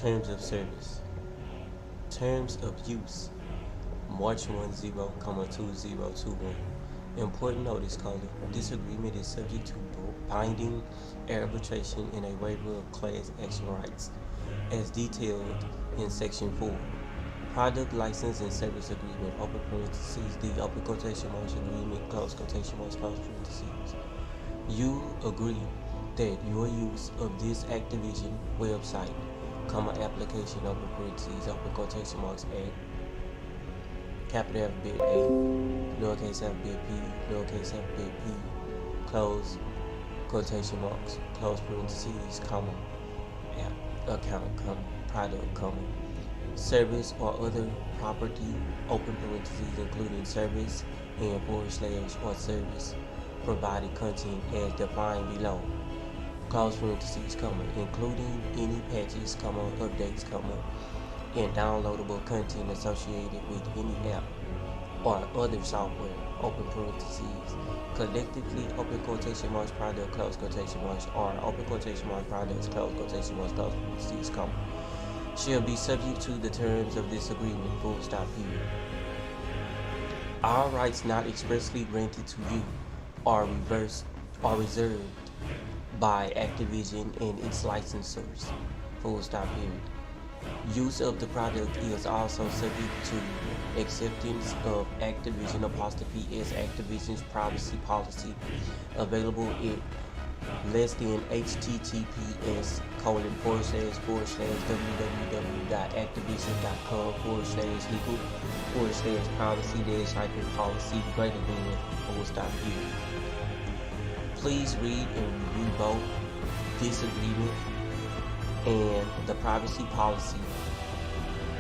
Terms of service. Terms of use. March 10,2021. Important notice caller. This agreement is subject to binding arbitration and a waiver of class action rights, as detailed in Section 4. Product license and service agreement, open parentheses, the open quotation marks agreement, close quotation marks, close parentheses. You agree that your use of this Activision website, application, open parentheses, open quotation marks, at capital alphabet A, lowercase alphabet P, lowercase alphabet P, close quotation marks, close parentheses, comma, account, comma, product, comma, service or other property, open parentheses, including service and / or service provided content as defined below, close parentheses, comma, including any patches, comma, updates, comma, and downloadable content associated with any app or other software, open parentheses, collectively, open quotation marks, product, close quotation marks, or open quotation marks, products, close quotation marks, close parentheses, comma, shall be subject to the terms of this agreement, full stop, period. All rights not expressly granted to you are reserved by Activision and its licensors, full stop, period. Use of the product is also subject to acceptance of Activision ' as Activision's privacy policy, available at less than https://www.activision.com/legal/privacy-policy greater than full stop, period. Please read and review both this agreement and the privacy policy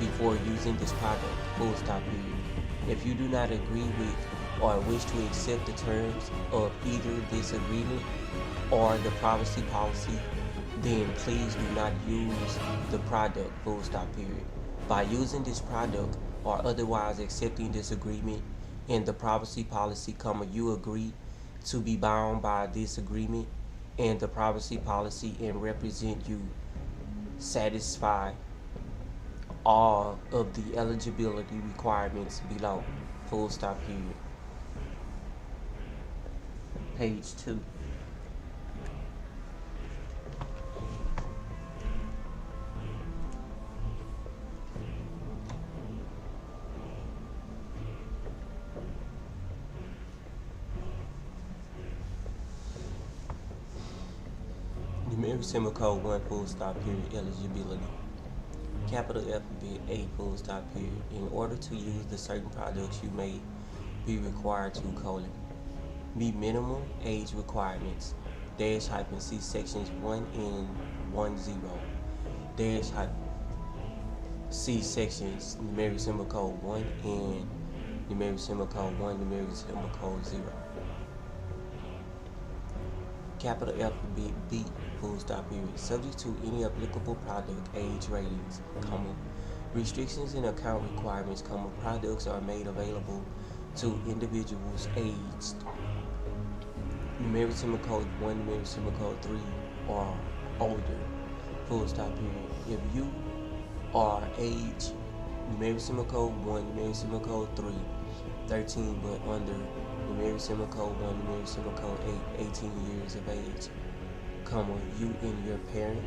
before using this product, full stop, period. If you do not agree with or wish to accept the terms of either this agreement or the privacy policy, then please do not use the product, full stop, period. By using this product or otherwise accepting this agreement and the privacy policy, you agree to be bound by this agreement and the privacy policy and represent you satisfy all of the eligibility requirements below, full stop, period. Page 2. Numeric semicolon 1, full stop, period, eligibility. Capital alphabet A, full stop, period. In order to use the certain products, you may be required to : meet minimum age requirements, -see sections 1 and 10, see sections numeric semicolon 1 and numeric semicolon 1, numeric semicolon 0. Capital alphabet B, full stop, period. Subject to any applicable product age ratings, restrictions and account requirements, products are made available to individuals aged numeric semicolon 1, numeric semicolon 3 or older, full stop, period. If you are age numeric semicolon 1, numeric semicolon 3, 13 but under numeric semicolon 1, numeric semicolon 8, 18 years of age, you and your parent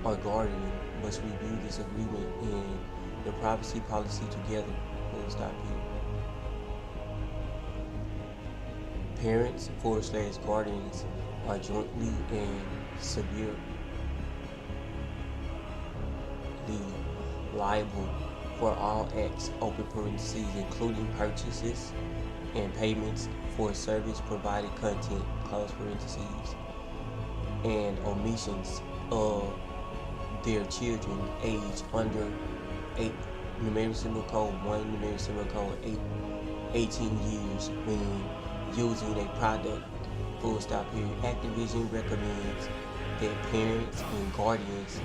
or guardian must review this agreement and the privacy policy together, full stop, period. Parents / guardians are jointly and severely liable for all acts, open parentheses, including purchases and payments for service provided content, close parentheses, and omissions of their children aged under 8, numeric semicolon 1, numeric semicolon 8, 18 years when using a product, full stop, period. Activision recommends that parents and guardians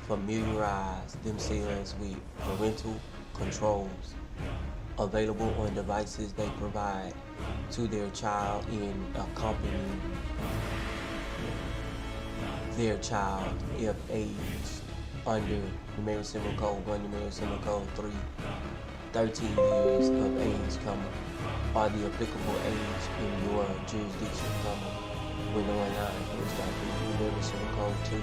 familiarize themselves with parental controls available on devices they provide to their child in accompanying their child if aged under numerical symbol code 1, numerical symbol code 3, 13 years of age, or the applicable age in your jurisdiction, when online, numerical symbol code 2,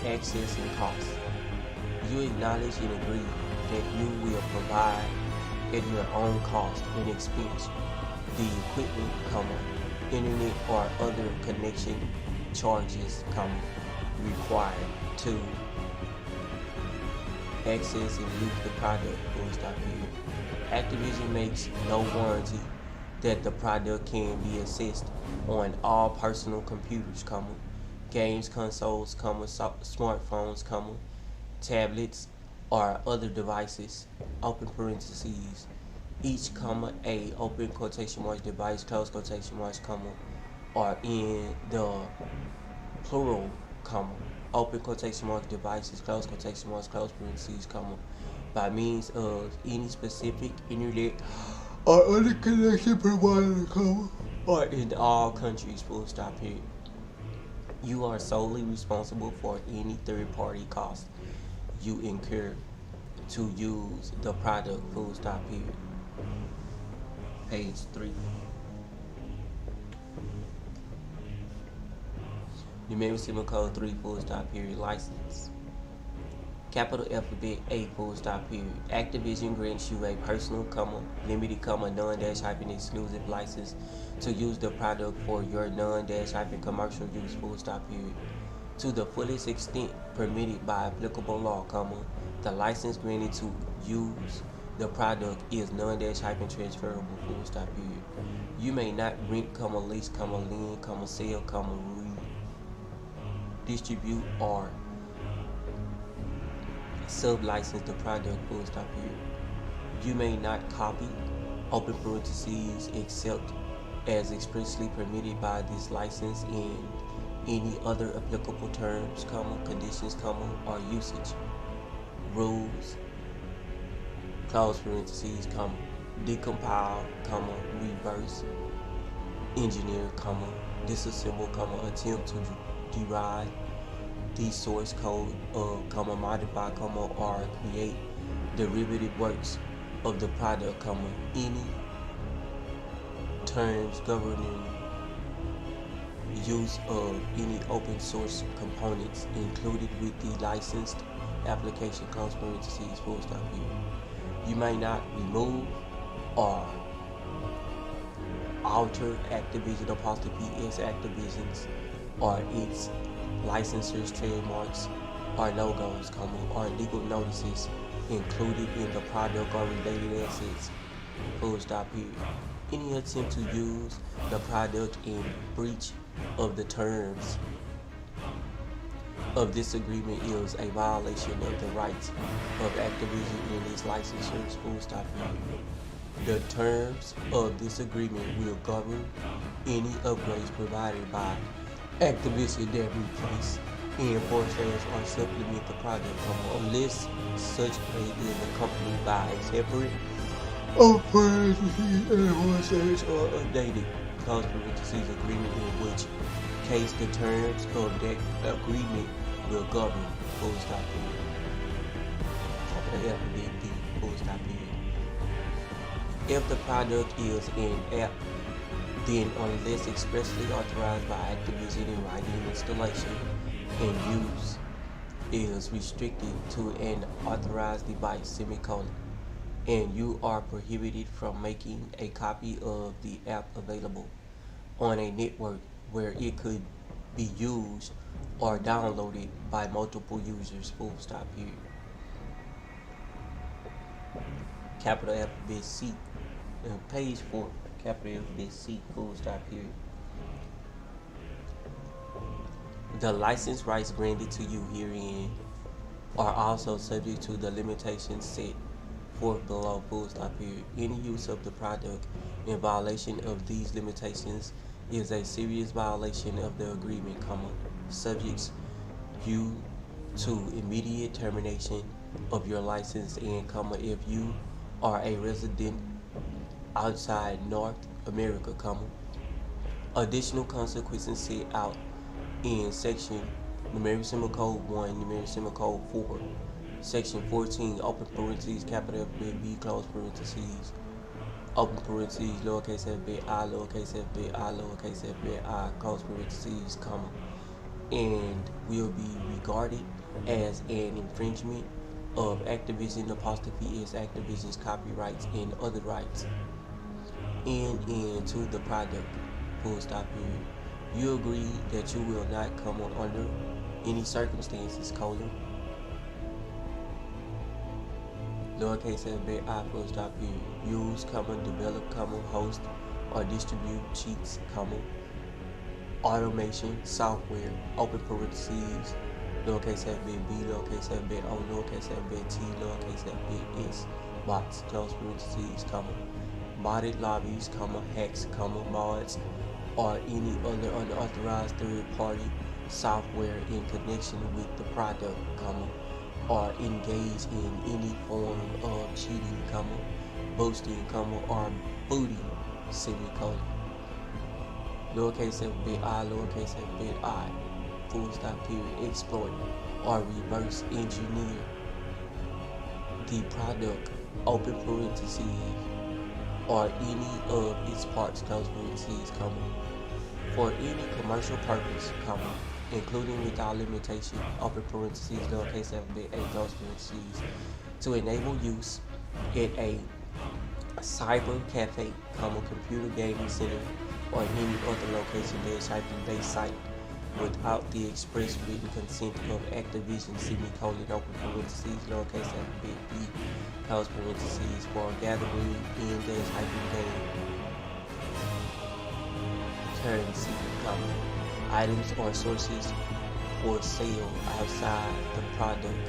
access and cost. You acknowledge and agree that you will provide at your own cost and expense the equipment, internet or other connection charges, required to access and use the product, Activision makes no warranty that the product can be accessed on all personal computers, games consoles, smartphones, tablets, or other devices, open parentheses, each, a, open quotation marks, device, close quotation marks, or in the plural, open quotation marks, devices, close quotation marks, close parentheses, by means of any specific internet or other connection provider, or in all countries, period. You are solely responsible for any third-party costs you incur to use the product, period. Page 3. Numerical symbol code 3, period, license. Capital Alphabet A, period. Activision grants you a personal, limited, non-exclusive license to use the product for your non-commercial use, period. To the fullest extent permitted by applicable law, the license granted to use the product is non-transferable, period. You may not rent, lease, lend, sell, distribute, or sub-license the product, period. You may not copy, open parentheses, except as expressly permitted by this license in any other applicable terms, conditions, or usage, rules, close parentheses, decompile, reverse, engineer, disassemble, attempt to derive the source code of, modify, or create derivative works of the product, any terms governing use of any open source components included with the licensed application, close parentheses, period. You may not remove or alter Activision _S Activision's or its licensors, trademarks, or logos, or legal notices included in the product or related assets, period. Any attempt to use the product in breach of the terms of this agreement is a violation of the rights of Activision and its licensors, period. The terms of this agreement will govern any upgrades provided by Activision that replace, enforce, or supplement the product, unless such upgrade is accompanied by a separate enforcers or updated, close parentheses, agreement, in which case the terms of that agreement will govern, period. If the product is an app, then unless expressly authorized by Activision in writing, installation and use is restricted to an authorized device, and you are prohibited from making a copy of the app available on a network where it could be used or downloaded by multiple users, period. Capital Alphabet C, page 4, capital Alphabet C, period. The license rights granted to you herein are also subject to the limitations set forth below, period. Any use of the product in violation of these limitations is a serious violation of the agreement, subjects you to immediate termination of your license and, if you are a resident outside North America, additional consequences set out in section numeric symbol code 1, numeric symbol code 4, section 14, open parentheses, capital alphabet B, close parentheses, open parentheses, lowercase alphabet I, lowercase alphabet I, lowercase alphabet I, close parentheses, comma, and will be regarded as an infringement of Activision apostrophe S Activision's copyrights and other rights into the product, full stop period. You agree that you will not come on under any circumstances, colon, lowercase alphabet I, full stop period, use, comma, develop, comma, host, or distribute cheats, comma, automation, software, open parentheses, lowercase alphabet B, lowercase alphabet O, lowercase alphabet T, lowercase alphabet S, bots, close parentheses, comma, modded lobbies, comma, hacks, comma, mods, or any other unauthorized third-party software in connection with the product, comma, or engage in any form of cheating, comma, boosting, comma, or booting, semicolon, lowercase alphabet I, lowercase alphabet I, full stop period, exploit or reverse engineer the product, open parentheses, or any of its parts, close parentheses, comma, for any commercial purpose, comma, including without limitation, open parentheses, lowercase alphabet A, close parentheses, to enable use at a cyber cafe, comma, computer gaming center, or any other location -based site without the express written consent of Activision, semicolon, open parentheses, lowercase alphabet B, close parentheses, for gathering in -game currency, comma, items or sources for sale outside the product,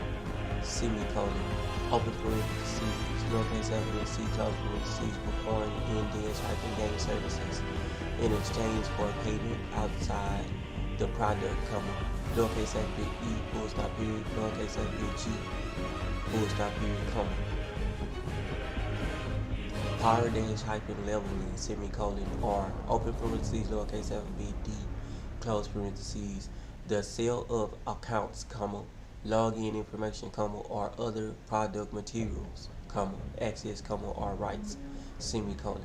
semicolon, open parentheses, lowercase alphabet C, close parentheses, perform in game services in exchange for payment outside the product, comma, lowercase alphabet E, full stop period, lowercase alphabet G, full stop period, comma, power -leveling, semicolon, or open parentheses, lowercase alphabet D, close parentheses, the sale of accounts, comma, login information, comma, or other product materials, comma, access, comma, or rights, semicolon,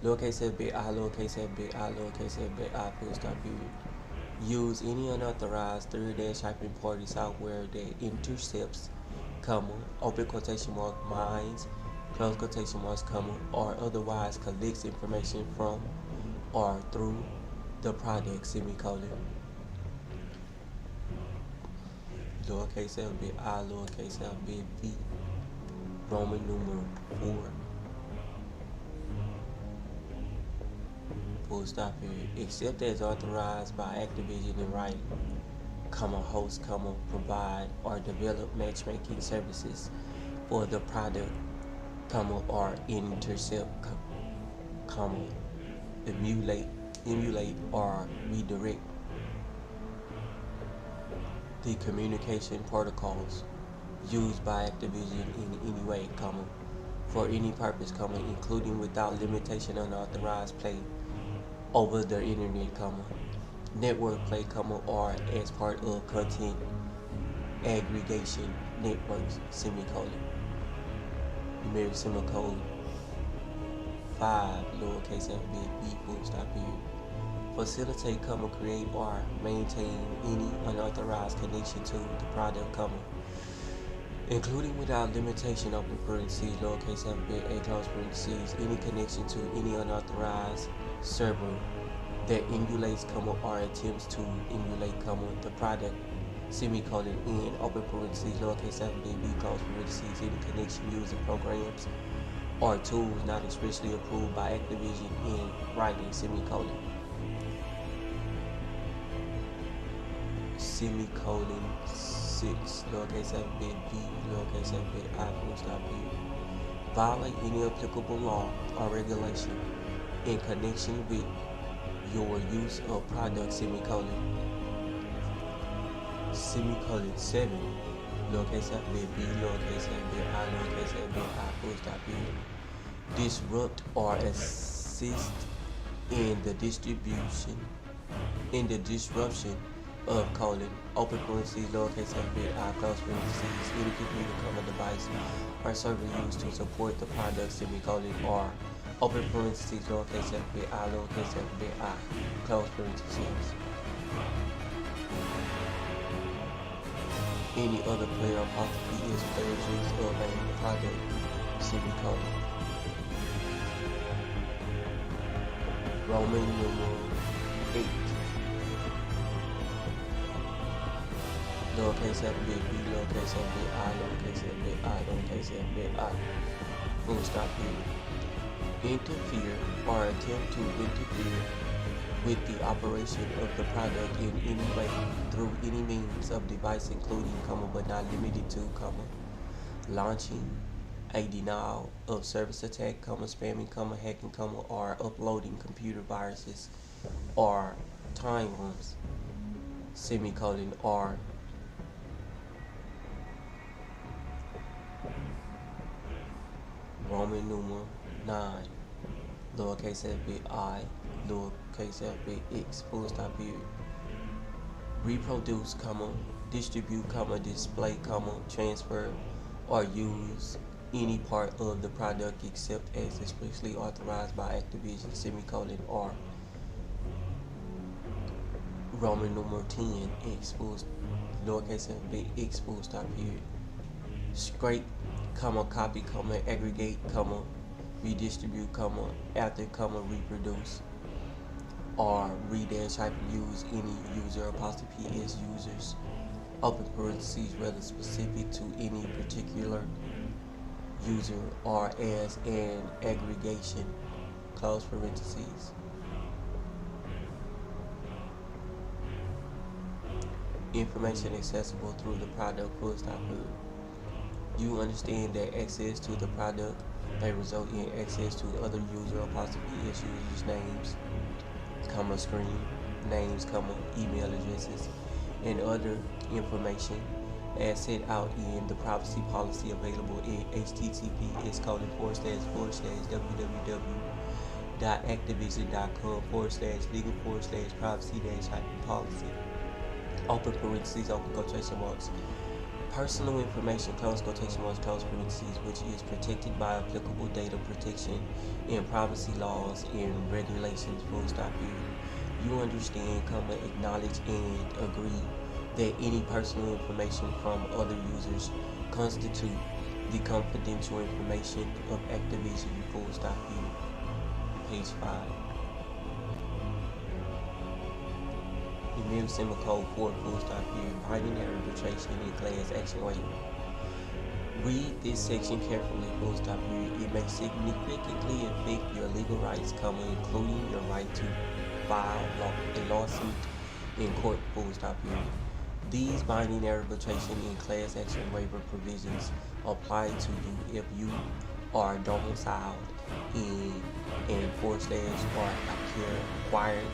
lowercase alphabet I, lowercase alphabet I, lowercase alphabet I, full stop period. Use any unauthorized third-party software that intercepts, comma, open quotation mark, mines, close quotation marks, comma, or otherwise collects information from or through the product, semicolon, lowercase alphabet I, lowercase alphabet V, Roman numeral 4, full stop period, except as authorized by Activision in writing, comma, host, comma, provide or develop matchmaking services for the product, comma, or intercept, comma, emulate or redirect the communication protocols used by Activision in any way, comma, for any purpose, comma, including without limitation unauthorized play over the internet, comma, network play, comma, or as part of content aggregation networks, semicolon, numeric symbol code 5, lowercase alphabet B, full stop period, facilitate, comma, create or maintain any unauthorized connection to the product, comma, including without limitation, open parentheses, lowercase alphabet A, close parentheses, any connection to any unauthorized server that emulates, comma, or attempts to emulate, comma, the product, semicolon, in open parentheses, lowercase alphabet B, close parentheses, any connection using programs or tools not expressly approved by Activision in writing, semicolon, semicolon 6, lowercase alphabet B, lowercase alphabet I, full stop period, violate any applicable law or regulation in connection with your use of product, semicolon, semicolon 7, lowercase alphabet B, lowercase alphabet I, lowercase alphabet I, full stop period, disrupt or assist in the disruption of colon, open parentheses, lowercase f bit I, close parentheses, any computer, device or server used to support the product, semicolon, or open parentheses, lowercase f bit I, lowercase f bit I, close parentheses. Any other player apostrophe is player's use of a product, semicolon. Roman numeral 8. Lowercase f bit b, lowercase f bit I, lowercase f bit I, lowercase f bit I. Full stop here. Interfere or attempt to interfere with the operation of the product in any way through any means of device, including, but not limited to, launching a denial of service attack, spamming, hacking, or uploading computer viruses or time worms, semicolon, or Roman numeral 9, lowercase f bit I, lowercase f bit x, full stop period. Reproduce, distribute, display, transfer, or use any part of the product except as expressly authorized by Activision, semicolon, or Roman numeral 10, x, lowercase f bit x, full stop period. Scrape, copy, aggregate, redistribute, after, reproduce, or use any user apostrophe s users, open parentheses, rather specific to any particular user or as an aggregation, close parentheses. Information accessible through the product, full stop period. You understand that access to the product may result in access to other user apostrophe s users' names, screen names, email addresses, and other information as set out in the privacy policy available at https://www.activision.com/legal/privacy-policy, open parentheses, open quotation marks. Personal information, close quotation marks, close parentheses, which is protected by applicable data protection and privacy laws and regulations, full stop period. You understand, acknowledge, and agree that any personal information from other users constitute the confidential information of Activision, full stop period. Page 5. Emir Code 4, full stop period. Binding arbitration and class action waiver. Read this section carefully, full stop period. It may significantly affect your legal rights, including your right to file a lawsuit in court, full stop period. These binding arbitration and class action waiver provisions apply to you if you are domiciled in and / or acquired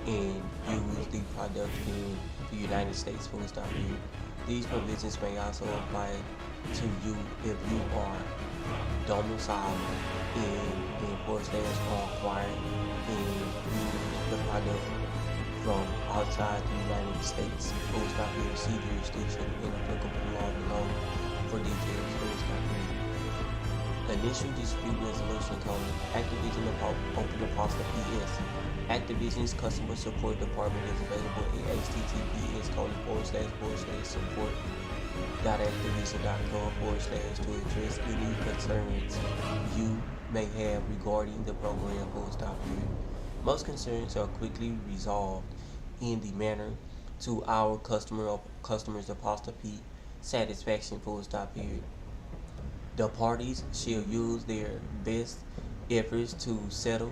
and use the product in the United States, full stop period. These provisions may also apply to you if you are domiciled in and / or acquired and use the product from outside the United States, full stop period. See jurisdiction and applicable law below for details, full stop period. Initial dispute resolution, Activision open apostrophe s. Activision's customer support department is available at https://support.activision.com/ to address any concerns you may have regarding the program, full stop period. Most concerns are quickly resolved in the manner to our customers apostrophe satisfaction, full stop period. The parties shall use their best efforts to settle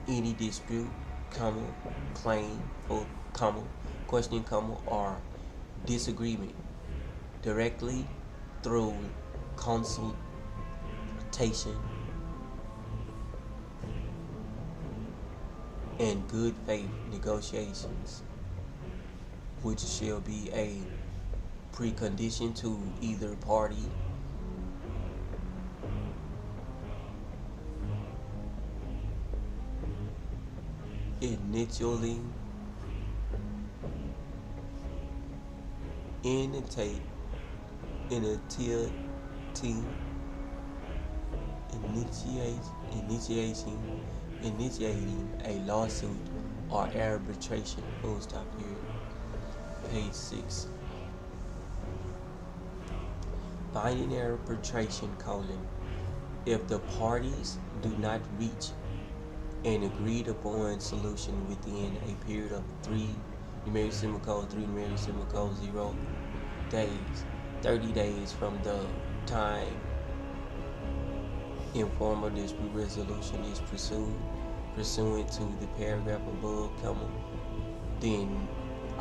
any dispute, claim, question, or disagreement directly through consultation and good faith negotiations, which shall be a precondition to either party initially initiate, initiating, initiate, initiating, initiating a lawsuit or arbitration. Full stop here. Page 6. Binding arbitration: if the parties do not reach an agreed upon solution within a period of 3 numeric semicolon 3 numeric semicolon 0 days, 30 days from the time informal dispute resolution is pursuant to the paragraph above, then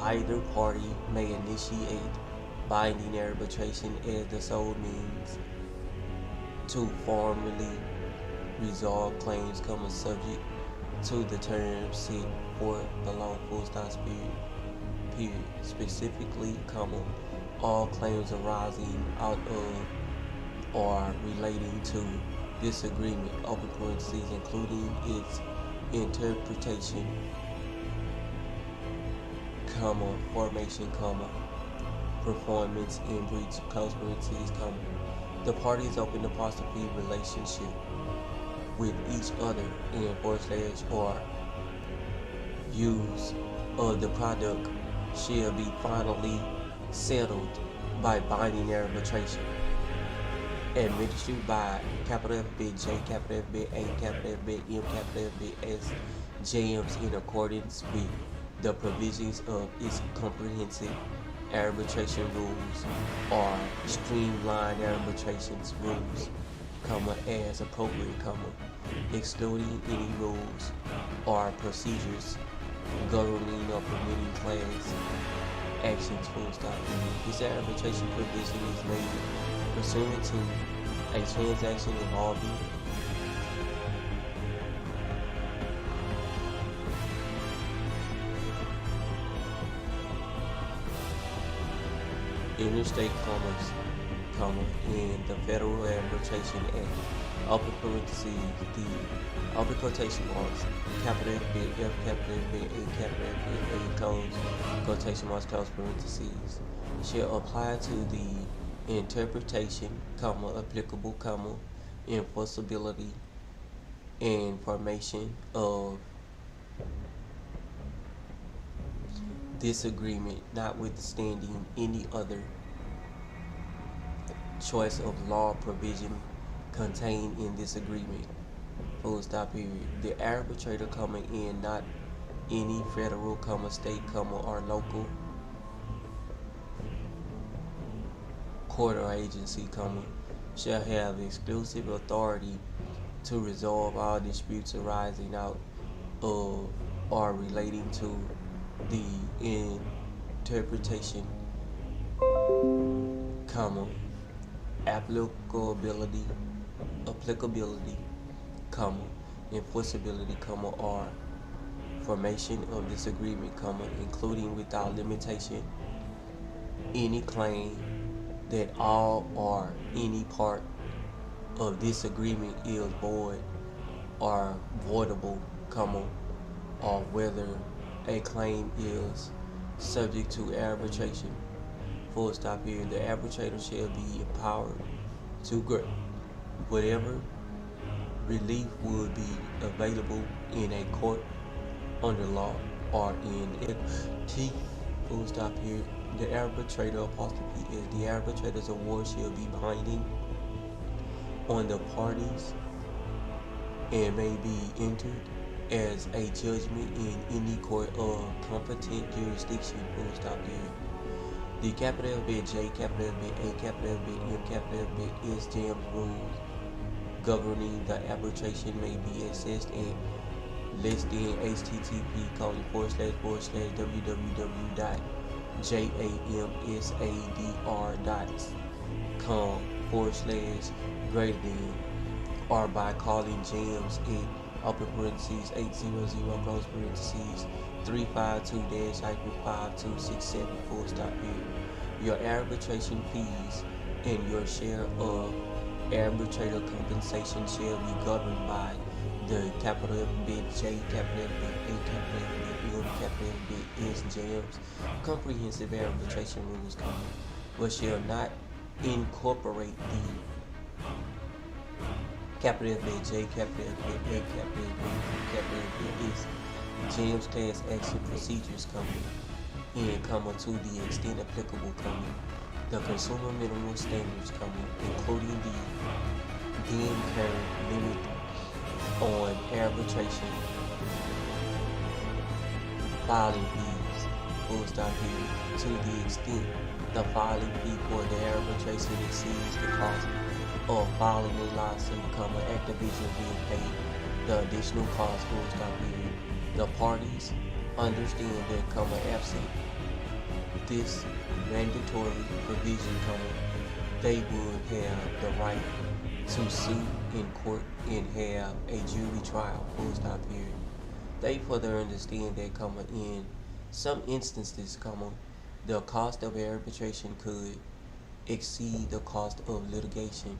either party may initiate binding arbitration as the sole means to formally resolve claims, subject to the terms set forth below, full stop, period. Specifically, all claims arising out of or relating to this agreement, open parentheses, including its interpretation, formation, performance, and breach, close parentheses, the parties open apostrophe relationship with each other in / or use of the product shall be finally settled by binding arbitration, administered by FB, J, FB, A, FB, M, FB, S, JMs in accordance with the provisions of its comprehensive arbitration rules or streamlined arbitrations rules, as appropriate, excluding any rules or procedures governing or permitting class actions, full stop. This arbitration provision is made pursuant to a transaction involving interstate commerce, in the Federal Arbitration Act, open parentheses, the open quotation marks, capital FB, F, capital FB, A, capital FB, A, close quotation marks, close parentheses, shall apply to the interpretation, applicable, enforceability, and formation of this agreement, notwithstanding any other choice of law provision contained in this agreement, full stop, period. The arbitrator, in not any federal, state, or local court or agency, shall have exclusive authority to resolve all disputes arising out of or relating to the interpretation, applicability, enforceability, or formation of this agreement, including without limitation any claim that all or any part of this agreement is void or voidable, or whether a claim is subject to arbitration, full stop here. The arbitrator shall be empowered to grant whatever relief would be available in a court under law or in T, full stop here. The arbitrator, apostrophe, is the arbitrator's award shall be binding on the parties and may be entered as a judgment in any court of competent jurisdiction, full stop here. The capital FB, J, capital FB, A, capital FB, M, capital FB is JAMS rules governing the arbitration may be accessed at less than http://www.jamsadr.com/greater or by calling JAMS at open parentheses 800 close parentheses 352-5267, full stop here. Your arbitration fees and your share of arbitrator compensation shall be governed by The capital alphabet J, capital alphabet A, capital alphabet M, capital alphabet S, jams, comprehensive arbitration rules coming, but shall not incorporate the capital alphabet J, capital alphabet A, capital alphabet M, capital alphabet S, jams class action procedures coming, and to the extent applicable coming, the consumer minimum standards coming, including the then current limit on arbitration filing fees, full stop here, to the extent the filing fee for the arbitration exceeds the cost of filing a lawsuit, Activision being paid the additional cost, full stop here. The parties understand that, absent this mandatory provision, they would have the right to sue in court and have a jury trial, full stop period. They further understand that, in some instances, the cost of arbitration could exceed the cost of litigation,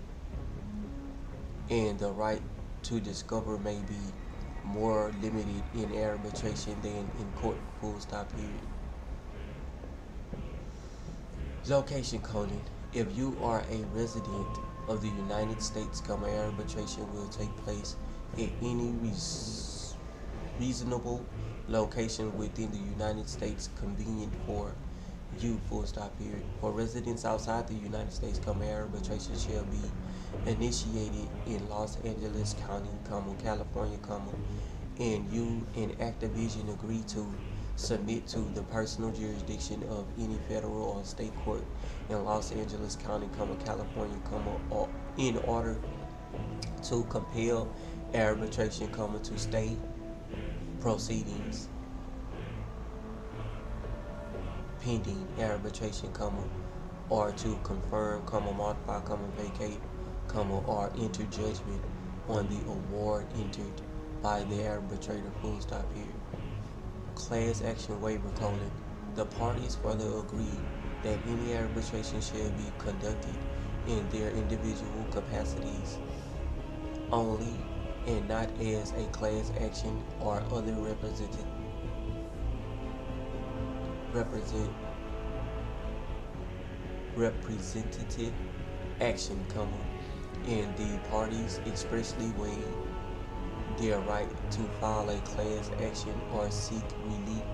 and the right to discover may be more limited in arbitration than in court, full stop period. Location coding. If you are a resident of the United States, arbitration will take place at any reasonable location within the United States convenient for you, full stop period. For residents outside the United States, arbitration shall be initiated in Los Angeles County, California, and you and Activision agree to submit to the personal jurisdiction of any federal or state court in Los Angeles County, California, or in order to compel arbitration, to stay proceedings pending arbitration, or to confirm, modify, vacate, or enter judgment on the award entered by the arbitrator, full stop here. Class action waiver coding. The parties further agree that any arbitration shall be conducted in their individual capacities only, and not as a class action or other representative action, and the parties expressly waive their right to file a class action or seek relief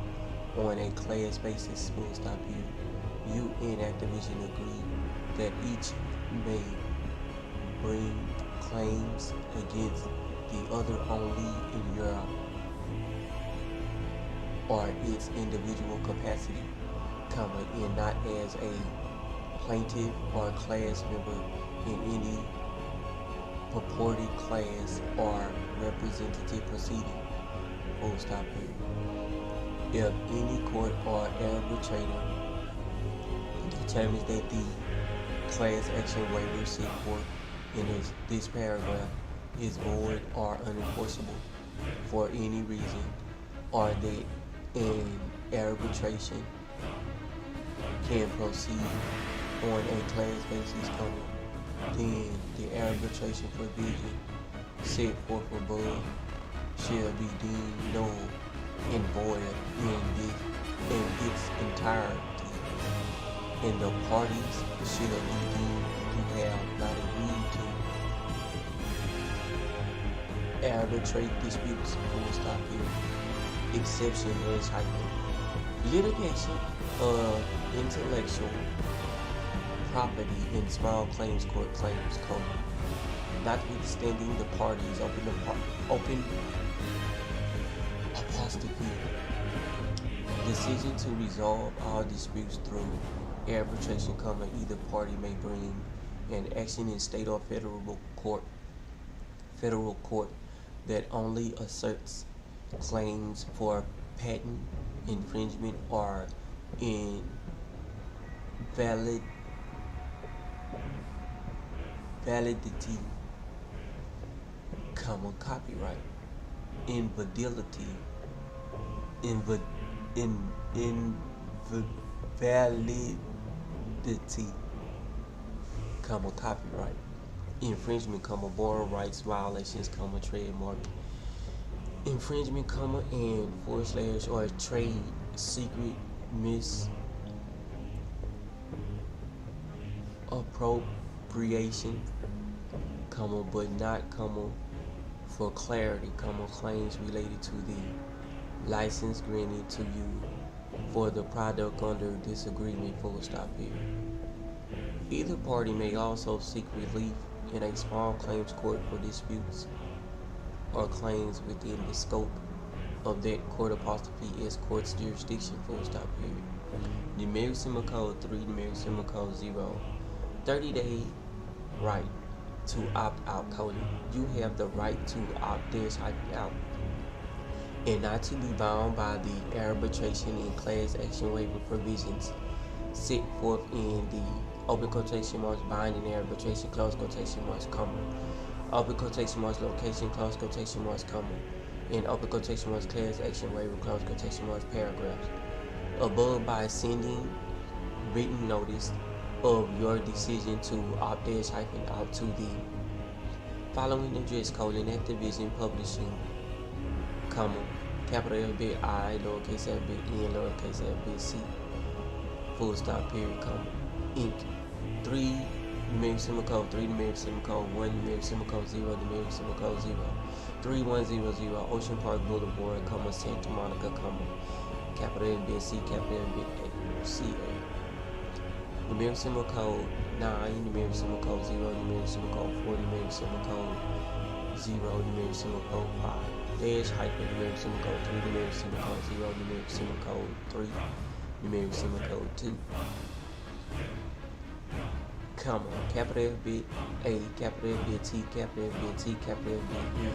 on a class basis, full stop here. You and Activision agree that each may bring claims against the other only in Europe or its individual capacity, and not as a plaintiff or class member in any purported class or representative proceeding, full stop here. If any court or arbitrator determines that the class action waiver set forth in this paragraph is void or unenforceable for any reason, or that an arbitration can proceed on a class basis, then the arbitration provision set forth above shall be deemed null and void in its entirety, and the parties shall be deemed to have not agreed to arbitrate disputes, full stop here. Exception as hyphen. Litigation of intellectual property in small claims court claims, notwithstanding the parties open apostrophe decision to resolve all disputes through arbitration, either party may bring an action in state or federal court that only asserts claims for patent infringement or validity, copyright, invalidity, copyright, infringement, borrower rights violations, trademark infringement, and / or trade secret misappropriation, but not, for clarity, claims related to the license granted to you for the product under this agreement, period. Either party may also seek relief in a small claims court for disputes or claims within the scope of that court as court's jurisdiction, period. Numeric symbol code 3, numeric symbol code 0. 30-day right to opt out coding. You have the right to opt out and not to be bound by the arbitration and class action waiver provisions set forth in the open quotation marks binding arbitration, close quotation marks, open quotation marks location, close quotation marks, and open quotation marks class action waiver, close quotation marks paragraphs above by sending written notice of your decision to opt out to the following address: Activision Publishing, capital L bit I, lowercase L bit N, lowercase L bit C, period, Inc. 3 numeric symbol code 3, numeric symbol code 1, numeric symbol code 0, numeric symbol code 0. 3100 Ocean Park Boulevard, Santa Monica, capital N bit C, capital N bit C A. Numeric symbol code 9, numeric symbol code 0, numeric symbol code 4, numeric symbol code 0, numeric symbol code 5. Dash hyphen, numeric symbol code 3, numeric symbol code 0, numeric symbol code 3, numeric symbol code 2. Capital F bit A, capital F bit T, capital F bit T, capital F bit N.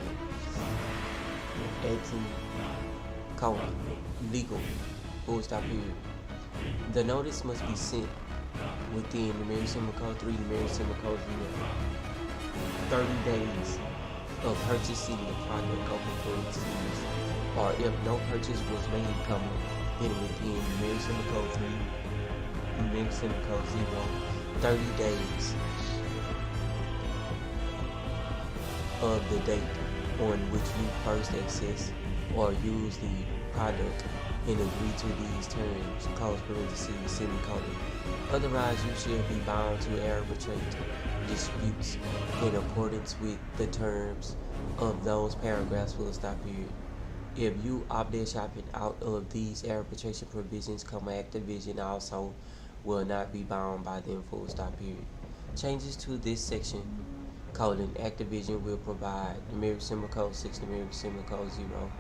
18, legal, period. The notice must be sent within numeric symbol code 3, numeric symbol code 0, 30 days of purchasing the product open for receipt, or if no purchase was made, then within numeric symbol code 3, numeric symbol code 0, 30 days of the date on which you first access or use the product and agree to these terms, semicolon. Otherwise, you shall be bound to arbitrate disputes in accordance with the terms of those paragraphs, period. If you opt out of these arbitration provisions, Activision also will not be bound by them, period. Changes to this section, Activision will provide numeric symbol code 6, numeric symbol code 0,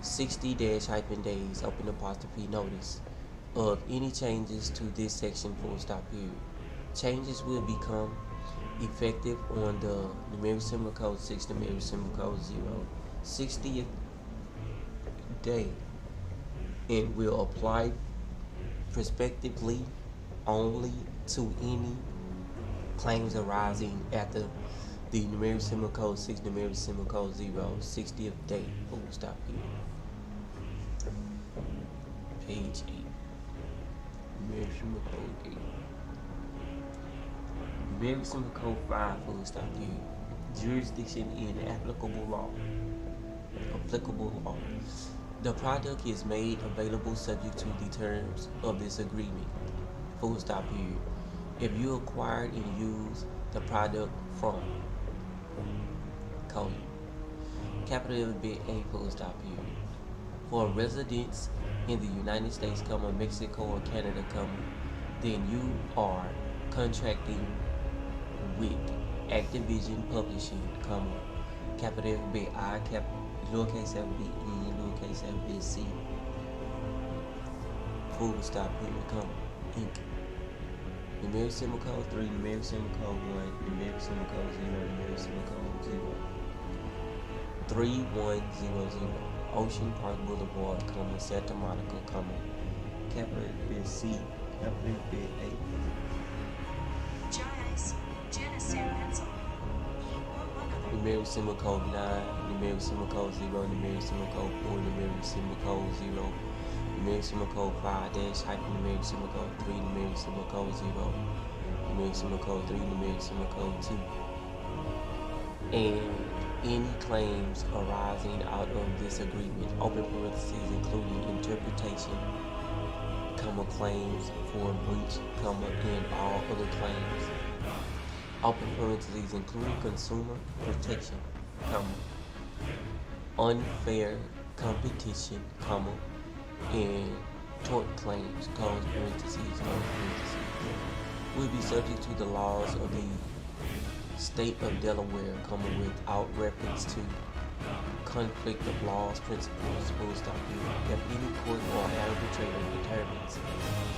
60-days, notice of any changes to this section, period. Changes will become effective on the numeric symbol code 6, numeric symbol code 0, 60th day, and will apply prospectively only to any claims arising after the numeric symbol code 6, numeric symbol code 0, 60th day, period. Page 8. Numeric symbol code 8. Numeric symbol code 5, period. Jurisdiction in applicable law. The product is made available subject to the terms of this agreement, period. If you acquired and use the product from, capital bit A, period. For residents in the United States, Mexico or Canada, then you are contracting with Activision Publishing, capital bit I, lowercase F bit N, lowercase F bit C, period, Inc. Numeric symbol code 3, numeric symbol code 1, numeric symbol code 0, numeric symbol code 0. 3100 Ocean Park Boulevard, Santa Monica, capital bit C, capital bit A. Numeric symbol code 9, numeric symbol code 0, numeric symbol code 4, numeric symbol code 0, numeric symbol code 5, dash hyphen, numeric symbol code 3, numeric symbol code 0, numeric symbol code 3, numeric symbol code 2. and any claims arising out of this agreement, open parentheses, including interpretation, claims for breach, and all other claims, open parentheses, including consumer protection, unfair competition, and tort claims, close parentheses, will be subject to the laws of the state of Delaware, without reference to conflict of laws principles, if any court or arbitrator determines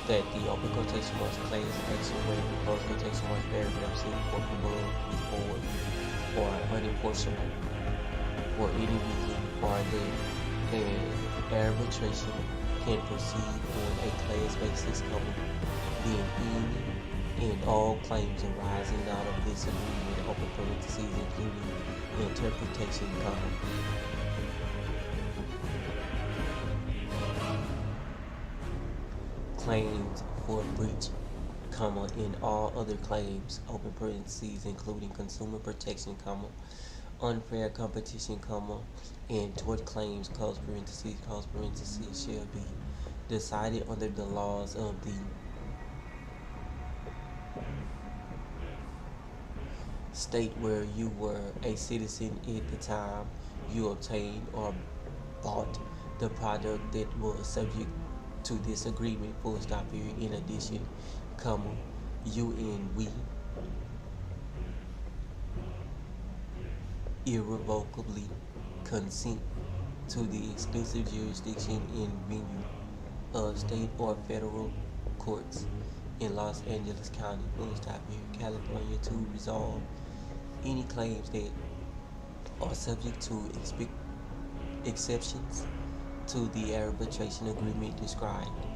that the open quotation marks class action waiver, close quotation marks paragraph C or above is void or unenforceable for any reason, or that an arbitration can proceed on a class basis, then any and all claims arising out of this agreement, open parentheses, including interpretation, claims for breach, and all other claims, open parentheses, including consumer protection, unfair competition, and tort claims, close parentheses, shall be decided under the laws of the state where you were a citizen at the time you obtained or bought the product that was subject to this agreement, period. In addition, you and we irrevocably consent to the exclusive jurisdiction and venue of state or federal courts in Los Angeles County, period, California, to resolve any claims that are subject to exceptions to the arbitration agreement described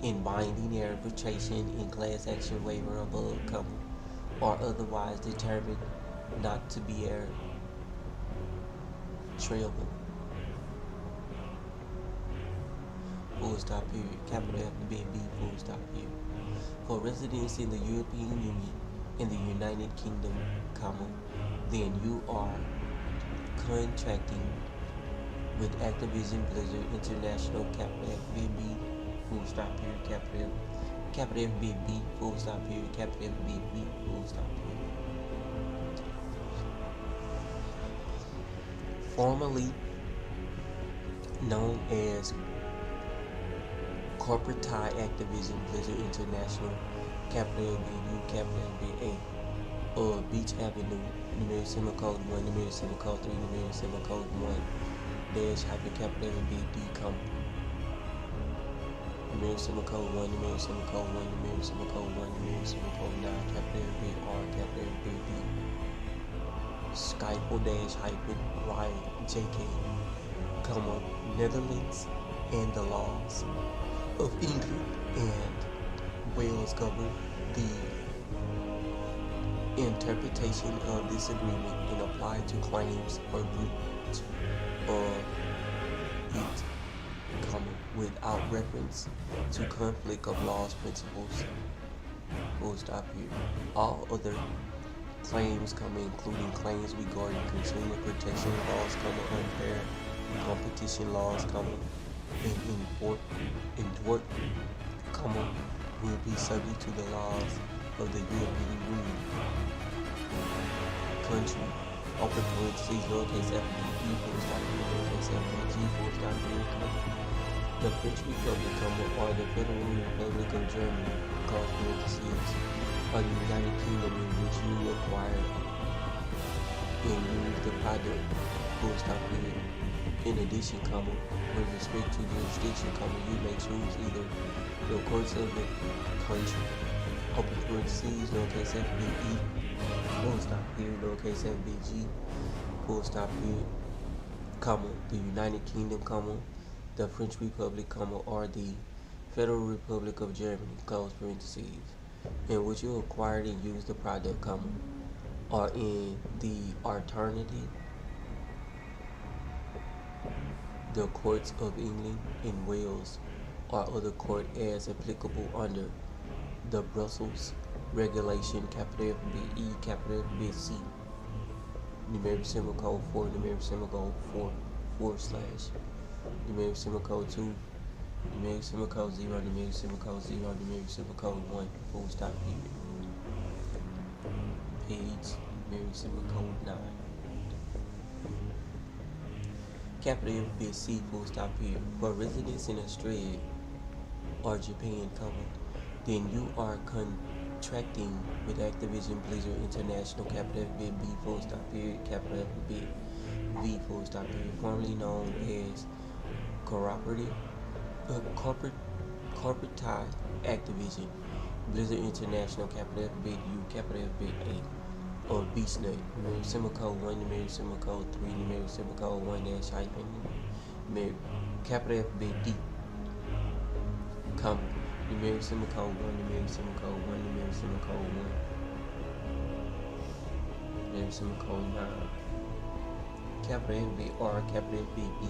in binding arbitration in class action waiver above, or otherwise determined not to be arbitrable, period, capital F, B, period. For residents in the European Union in the United Kingdom, then you are contracting with Activision Blizzard International, capital FBB, period, capital FBB, period, capital FBB, period. Formerly known as Corporate Thai Activision Blizzard International, capital FBU, capital FBA, or Beach Avenue, numeric semicolon 1, numeric semicolon 3, numeric semicolon 1, dash hyphen capital FBD, numeric semicolon 1, numeric semicolon 1, numeric semicolon 1, numeric semicolon 9, capital FBR, capital FBD, Skype dash hyphen Y, JK, Netherlands, and the laws of England and Wales govern the interpretation of this agreement and apply to claims for breach of it, without reference to conflict of laws principles, here. All other claims, including claims regarding consumer protection laws, unfair competition laws, and tort, will be subject to the laws of the European Union. Country, open parentheses, lowercase f, lowercase f, the French Republic, or the Federal Republic of Germany, close parentheses, or the United Kingdom in which you acquired and use the product, period. In addition, with respect to jurisdiction, you may choose either the courts of the country, open parentheses, lowercase FBE, period, lowercase FBG, period, the United Kingdom, the French Republic, or the Federal Republic of Germany, close parentheses, in which you acquired and used the product, or in the alternative, the courts of England and Wales or other court as applicable under the Brussels Regulation, capital FBE, capital FBC, numeric symbol code 4, numeric symbol code 4, forward slash, numeric symbol code 2, numeric symbol code 0, numeric symbol code 0, numeric symbol code 1, full stop period. Page, numeric symbol code 9. Capital F bit C, full stop period. For residents in Australia or Japan, then you are contracting with Activision Blizzard International, capital F bit B, full stop period, capital F bit V, full stop period, formerly known as corporate tie Activision Blizzard International, capital F bit U, capital F bit A, or BSNUT, numeric symbol code 1, numeric symbol code 3, numeric symbol code 1 dash hyphen, numeric capital F bit D, comma, numeric symbol code 1, numeric symbol code 1, numeric symbol code 1, numeric symbol code 9, capital F bit R, capital F bit B,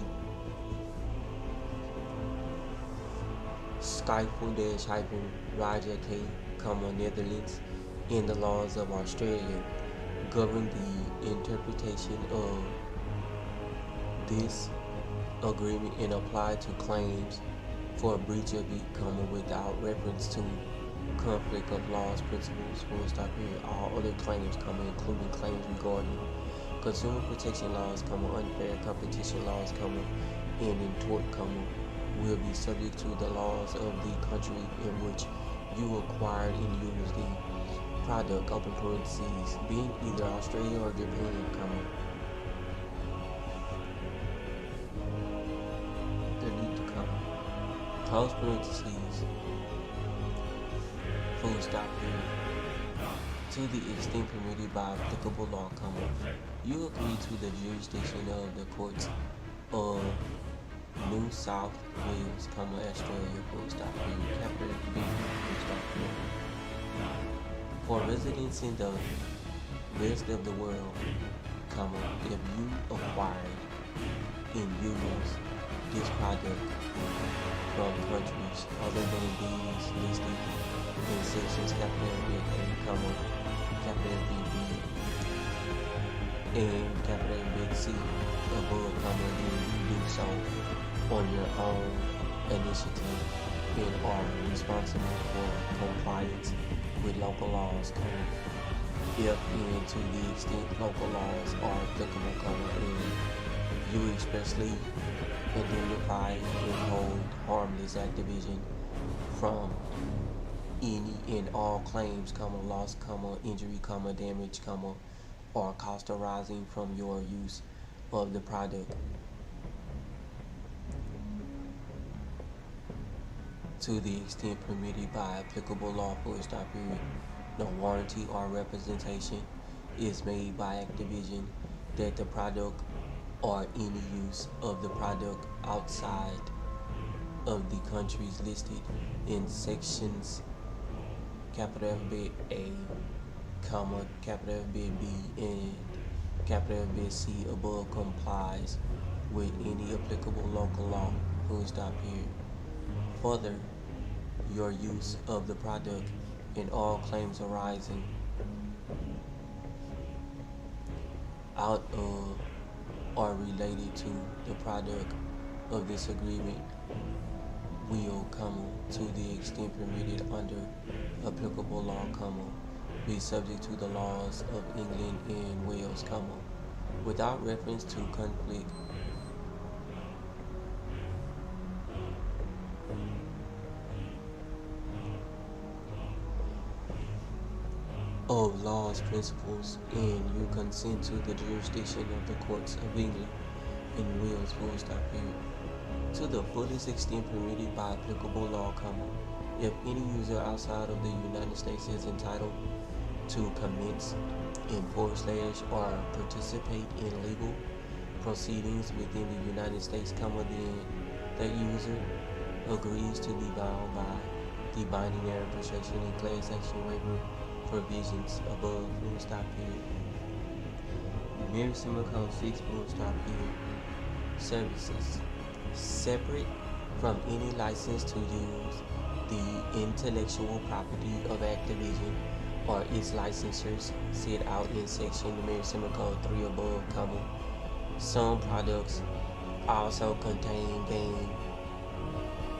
Skyfall dash hyphen Raja K, comma, Netherlands, in the laws of Australia govern the interpretation of this agreement and apply to claims for a breach of it, comma, without reference to conflict of laws principles, full stop period. All other claims, comma, including claims regarding consumer protection laws, comma, unfair competition laws, comma, and in tort, comma, will be subject to the laws of the country in which you acquired and used the product, open parentheses, being either Australia or Japan, comma, delete the comma, close parentheses, full stop period. To the extent permitted by applicable law, comma, you agree to the jurisdiction of the courts of New South Wales, comma, Australia, full stop period, capital B, full stop period. For residents in the rest of the world, comma, if you acquired and used this product from countries other than these listed in sections capital B A, comma, capital B B, and capital B C above, comma, then you do so on your own initiative and are responsible for compliance with local laws, comma, if and to the extent local laws are applicable, comma, and you expressly indemnify and hold harmless Activision from any and all claims, comma, loss, comma, injury, comma, damage, comma, or cost arising from your use of the product. To the extent permitted by applicable law, full stop period. No warranty or representation is made by Activision that the product or any use of the product outside of the countries listed in sections capital F bit A, comma, capital F bit B, and capital F bit C above complies with any applicable local law, full stop period. Further, your use of the product and all claims arising out of or related to the product of this agreement will, comma, to the extent permitted under applicable law, comma, be subject to the laws of England and Wales, comma, without reference to conflict of laws, principles, and you consent to the jurisdiction of the courts of England and Wales, full stop period. To the fullest extent permitted by applicable law, comma, if any user outside of the United States is entitled to commence, enforce, or participate in legal proceedings within the United States, comma, then that user agrees to be bound by the binding arbitration and class action waiver provisions above, full stop period. Numeric symbol code 6, full stop period. Services. Separate from any license to use the intellectual property of Activision or its licensors set out in section numeric symbol code 3 above, comma. Some products also contain game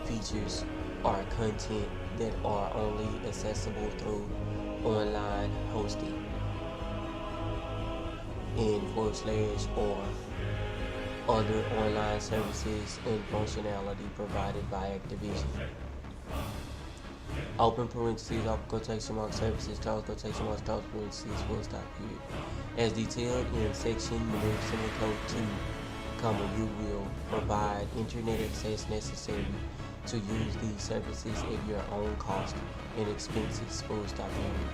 features or content that are only accessible through online hosting in / or other online services and functionality provided by Activision. Open parentheses, open quotation mark, services, close quotation marks, close parentheses, full stop, period. As detailed in section numeric symbol code 2, comma, you will provide internet access necessary to use these services at your own cost and expenses, full stop, period.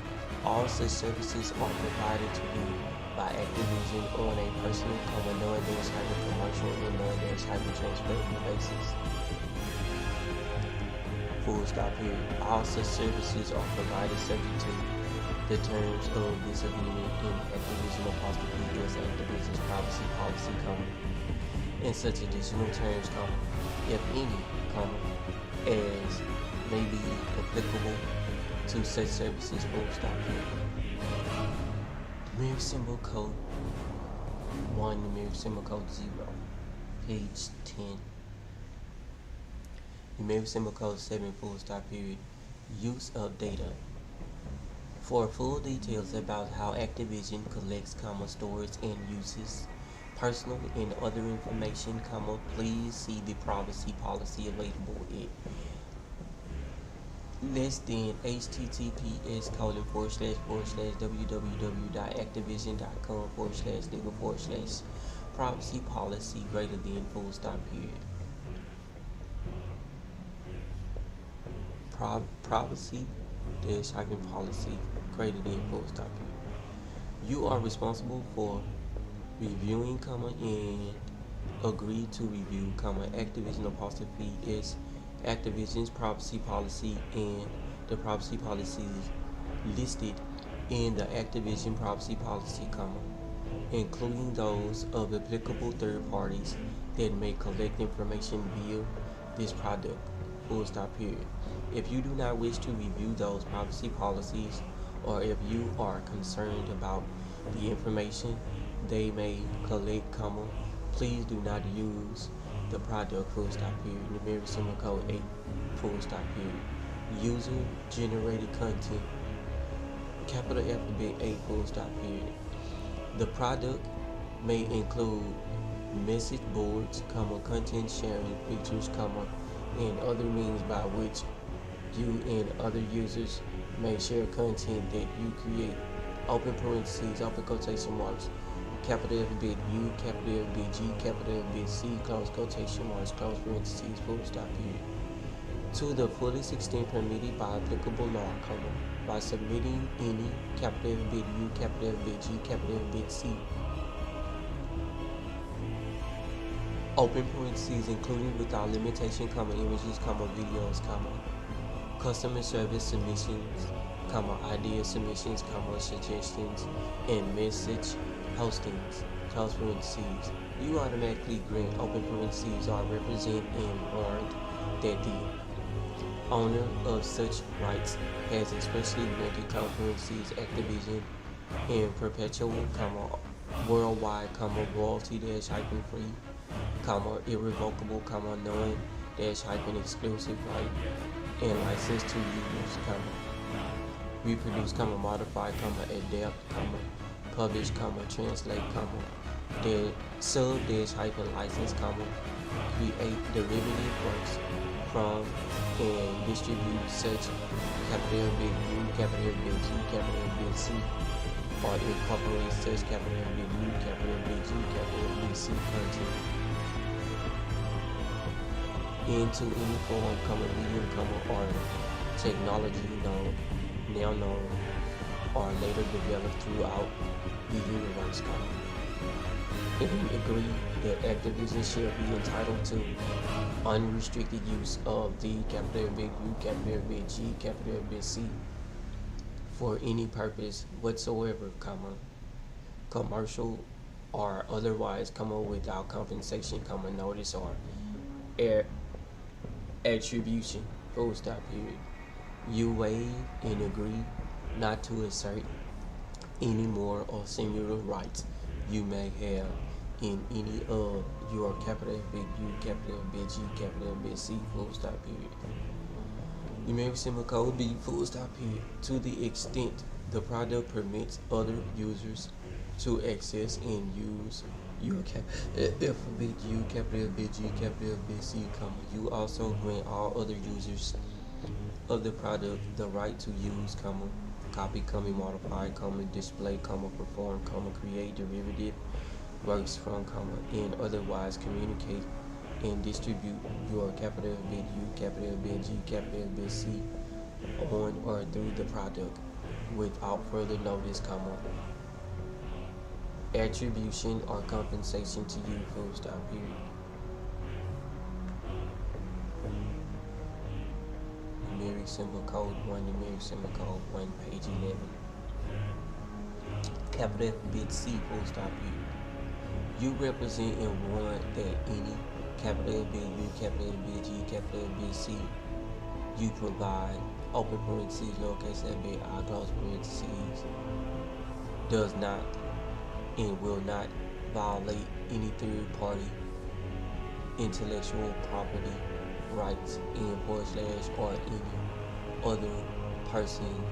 All such services are provided to you by Activision on a personal, non-commercial, and non-transferable basis. Full stop, period. All such services are provided subject to the terms of this agreement in Activision apostrophe US Activision's privacy policy, comma, and such additional terms, comma, if any, comma, as may be applicable to such services, full stop, period. Numeric symbol code 1, numeric symbol code 0, page 10. Numeric symbol code 7, full stop, period. Use of data. For full details about how Activision collects, comma, stores, and uses personal and other information, comma, please see the privacy policy available at less than https://www.activision.com/legal/privacy policy greater than, full stop, period. Privacy policy greater than, full stop, period. You are responsible for reviewing, comma, and agree to review, comma, Activision apostrophe is Activision's privacy policy and the privacy policies listed in the Activision privacy policy, comma, including those of applicable third parties that may collect information via this product, full stop, period. If you do not wish to review those privacy policies, or if you are concerned about the information they may collect, comma, please do not use the product, full stop, period. Numeric symbol code 8, full stop, period. User generated content, capital alphabet 8, full stop, period. The product may include message boards, comma, content sharing features, comma, and other means by which you and other users may share content that you create, open parentheses, open quotation marks, capital alphabet U, capital alphabet G, capital alphabet C, close quotation marks, close parentheses, full stop, period. To the fullest extent permitted by applicable law, comma, by submitting any, capital alphabet U, capital alphabet G, capital alphabet C, open parentheses, including without limitation, comma, images, comma, videos, comma, customer service submissions, comma, idea submissions, comma, suggestions, and message postings, close parentheses. You automatically grant, open parentheses, or represent and warrant that the owner of such rights has expressly granted, close parentheses, Activision in perpetual, comma, worldwide, comma, royalty-free, comma, irrevocable, comma, non-exclusive right and license to use, comma, reproduce, comma, modify, comma, adapt, comma, publish, comma, translate, comma, sub-license, comma, create derivative works from and distribute such, capital alphabet U, capital alphabet G, capital alphabet C, or incorporate such, capital alphabet U, capital alphabet G, capital alphabet C content into any form, comma, medium, comma, or technology now known or later developed throughout the universe, comma, and agree that Activision shall be entitled to unrestricted use of the, capital alphabet U, capital alphabet G, capital alphabet C for any purpose whatsoever, comma, commercial or otherwise, comma, without compensation, comma, notice or attribution, full stop, period. You waive and agree not to assert any more or singular rights you may have in any of your capital big U, capital big G, capital big C, full stop period. Numeric symbol code B, full stop period. To the extent the product permits other users to access and use your alphabet U, capital big G, capital big C, comma. You also grant all other users of the product the right to use, comma, copy, comma, modify, comma, display, comma, perform, comma, create derivative works from, comma, and otherwise communicate and distribute your capital big U, capital big G, capital big C on or through the product without further notice, comma, attribution or compensation to you, full stop period. Numeric symbol code 1, numeric symbol code 1, page 11. Capital bit C, full stop period. You represent and warrant that any capital bit U, capital bit G, capital bit C you provide, open parentheses, lowercase f bit I, close parentheses, does not and will not violate any third party intellectual property rights in / or any other person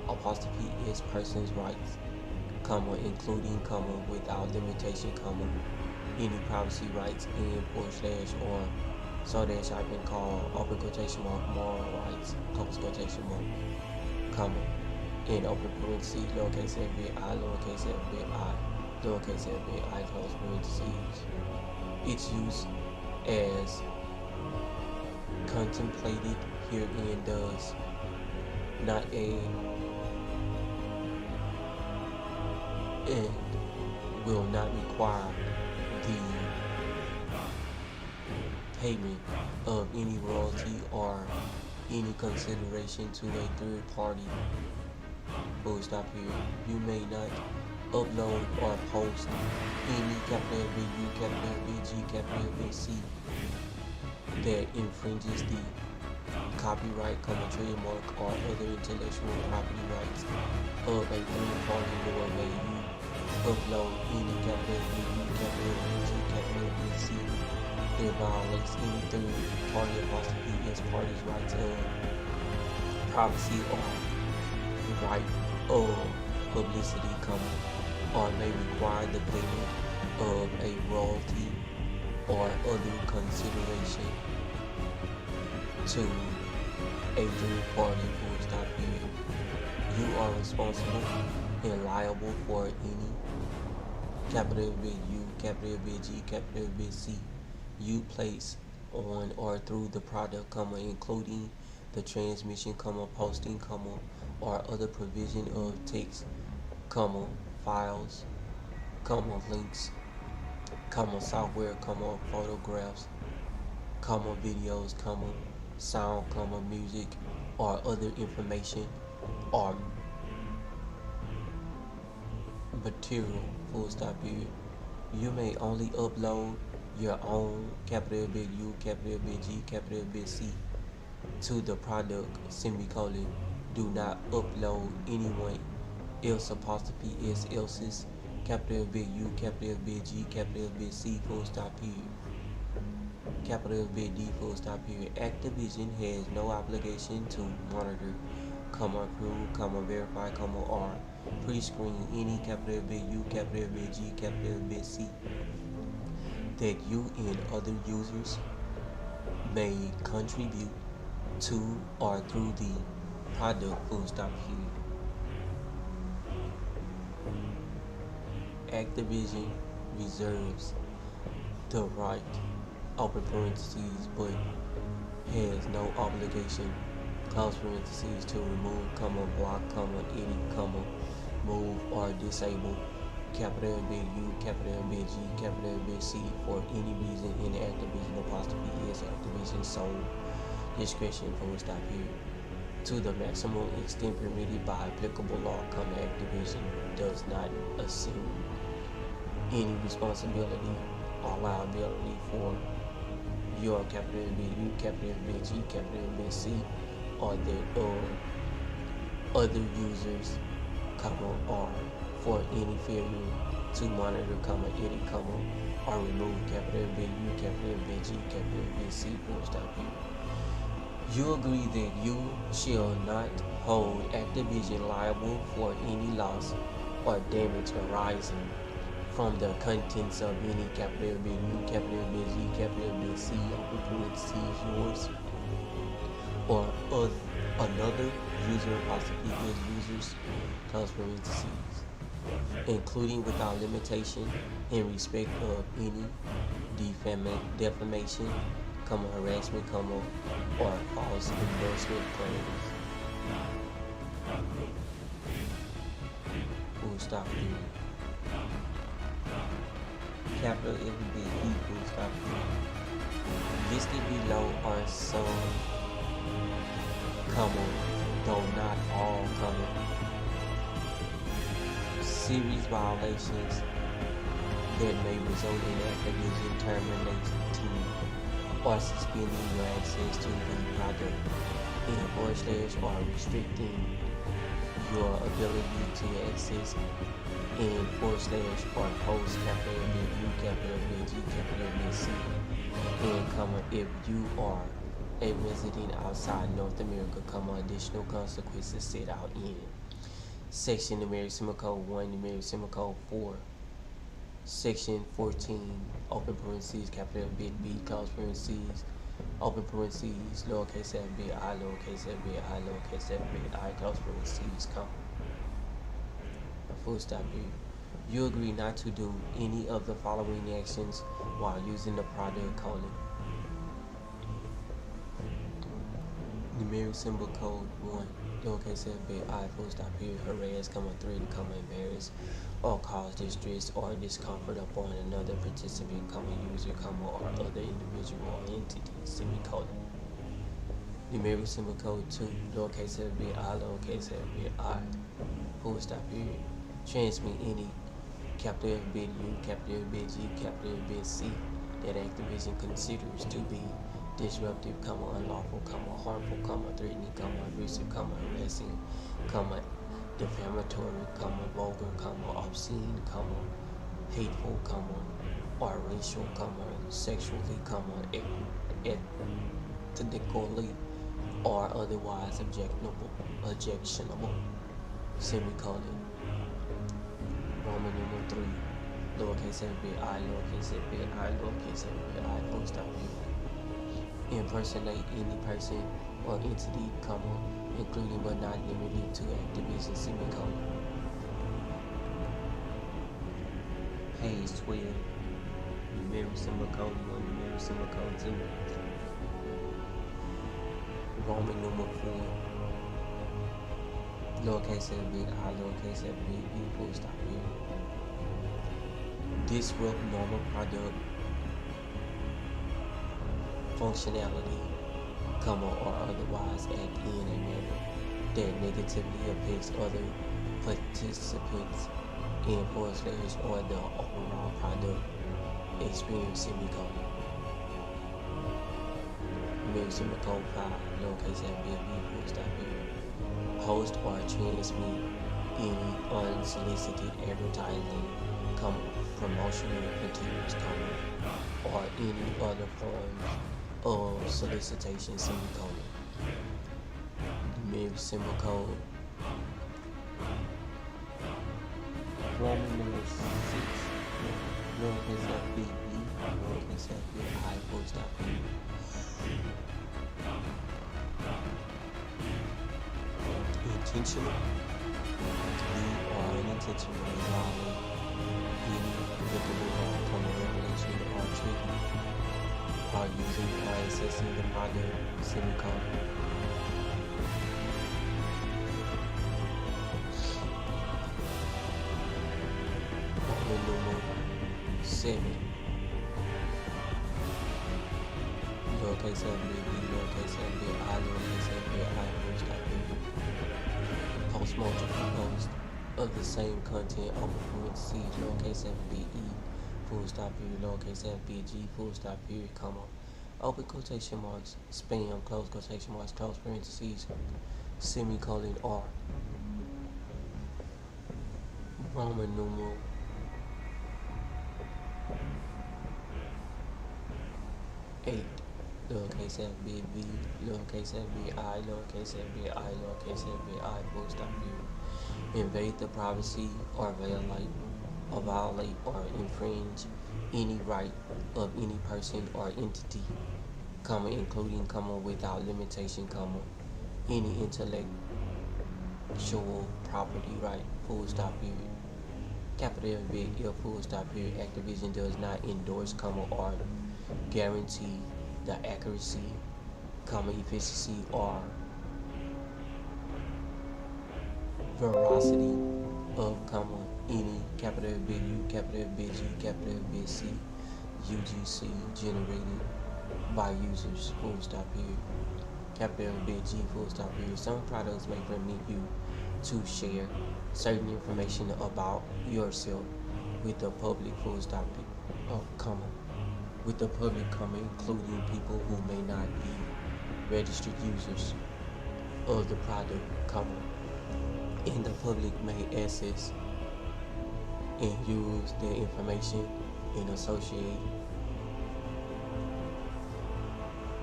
apostrophe s person's rights, comma, including, comma, without limitation, comma, any privacy rights in / or so that I can call open quotation mark moral rights, close quotation mark, comma, in open parentheses, lowercase f bit I, lowercase f bit I, lowercase f bit I, close parentheses. Its use as contemplated herein does not aid and will not require the payment of any royalty or any consideration to a third party, full stop here. You may not upload or post any capital B U, capital B G, capital B C that infringes the copyright, comma, trademark, or other intellectual property rights of a third party, nor may you upload any capital B U, capital B G, capital B C that violates any third party apostrophe as party's rights of privacy or right of publicity, comma, or may require the payment of a royalty or other consideration to a third party, full stop period. You are responsible and liable for any capital B U, capital B G, capital B C you place on or through the product, comma, including the transmission, comma, posting, comma, or other provision of text, comma, files, comma, links, comma, software, comma, photographs, comma, videos, comma, sound, comma, music, or other information or material, full stop period. You may only upload your own capital big U, capital big G, capital big C to the product, semicolon. Do not upload anyone else apostrophe s else's capital big U, capital big G, capital big C, full stop period. Capital big D, full stop period. Activision has no obligation to monitor, comma, approve, comma, verify, comma, or pre-screen any capital big U, capital big G, capital big C that you and other users may contribute to or through the product, full stop period. Activision reserves the right, open parentheses, but has no obligation, close parentheses, to remove, comma, block, comma, edit, comma, move, or disable capital big U, capital big G, capital big C for any reason in Activision apostrophe is Activision sole discretion, full stop period. To the maximum extent permitted by applicable law, comma, Activision does not assume any responsibility or liability for your capital big U, capital big G, capital big C, or that other users, comma, or for any failure to monitor, comma, edit, comma, or remove, capital B U, capital B G, capital B C, full stop here. You agree that you shall not hold Activision liable for any loss or damage arising from the contents of any capital B U, capital B G, capital B C, open parentheses, yours, or another user, possibly good users, close parentheses, including without limitation in respect of any defamation, comma, harassment, comma, or false endorsement claims. Full stop here. Capital FB full stop here. Listed below are some, comma, though not all, comma, serious violations that may result in Activision terminating or suspending your access to the product in / or restricting your ability to access in / or post capital B U, capital B G, capital B C, and comma, if you are a resident outside North America, comma, additional consequences set out in Section numeric symbol code 1, numeric symbol code 4, Section 14, open parentheses, capital B, close parentheses, open parentheses, lowercase f b I, lowercase f b I, lowercase f b I, close parentheses, comma. Full stop here. You agree not to do any of the following actions while using the product, colon, numeric symbol code 1, lowercase f b I, full stop here, harass, comma, threaten, comma, embarrass, or cause distress or discomfort upon another participant, comma, user, comma, or other individual or entity, semicolon. Numeric symbol code 2, lowercase f b I, lowercase f b I, full stop here. Transmit any capital F B U, capital B G, capital B C that Activision considers to be disruptive, comma, unlawful, comma, harmful, comma, threatening, comma, abusive, comma, harassing, comma, defamatory, comma, vulgar, comma, obscene, comma, hateful, comma, or racial, comma, sexually, comma, ethnically, or otherwise objectionable, semicolon. Roman numeral 3, lowercase f b I, lowercase f b I, lowercase f b I, full stop here. Impersonate any person or entity, comma, including but not limited to Activision, semicolon. Page 12, numeric symbol code 1, numeric symbol code 2. Roman numeral 4, lowercase f b I, lowercase f b e, full stop here. Disrupt normal product functionality, comma, or otherwise act in a manner that negatively affects other participants in / or the overall product experience, semicolon. Numeric symbol code 5, lowercase f b e, full stop here. Host or transmit any unsolicited advertising, comma, promotional materials, comma, or any other form of solicitation, semicolon. Numeric symbol code Roman numeral 6, lowercase f b e, lowercase f b I, full stop here. Intentional or unintentionally violate any applicable law, comma, regulation, or treatment, or using or accessing the product, semicolon. Roman numeral 7, lowercase f b e, lowercase f b I, lowercase f b I, full stop here. Post multiple posts of the same content, open parentheses, lowercase f b e, full stop here, lowercase f b g, full stop here, comma, open quotation marks, spam, close quotation marks, close parentheses, semicolon R, Roman numeral 8, lowercase f b v, lowercase f b I, lowercase f b I, lowercase f b I, full stop period. Invade the privacy or violate or infringe any right of any person or entity, comma, including, comma, without limitation, comma, any intellectual property right, full stop period. Capital F big if, full stop period, Activision does not endorse, comma, or guarantee the accuracy, comma, efficiency, or veracity of, comma, any capital F big U, capital F big G, capital F big C, UGC generated by users, full stop period. Capital F big G, full stop period. Some products may permit you to share certain information about yourself with the public, full stop period, comma, with the public, comma, including people who may not be registered users of the product, comma, and the public may access and use their information and associate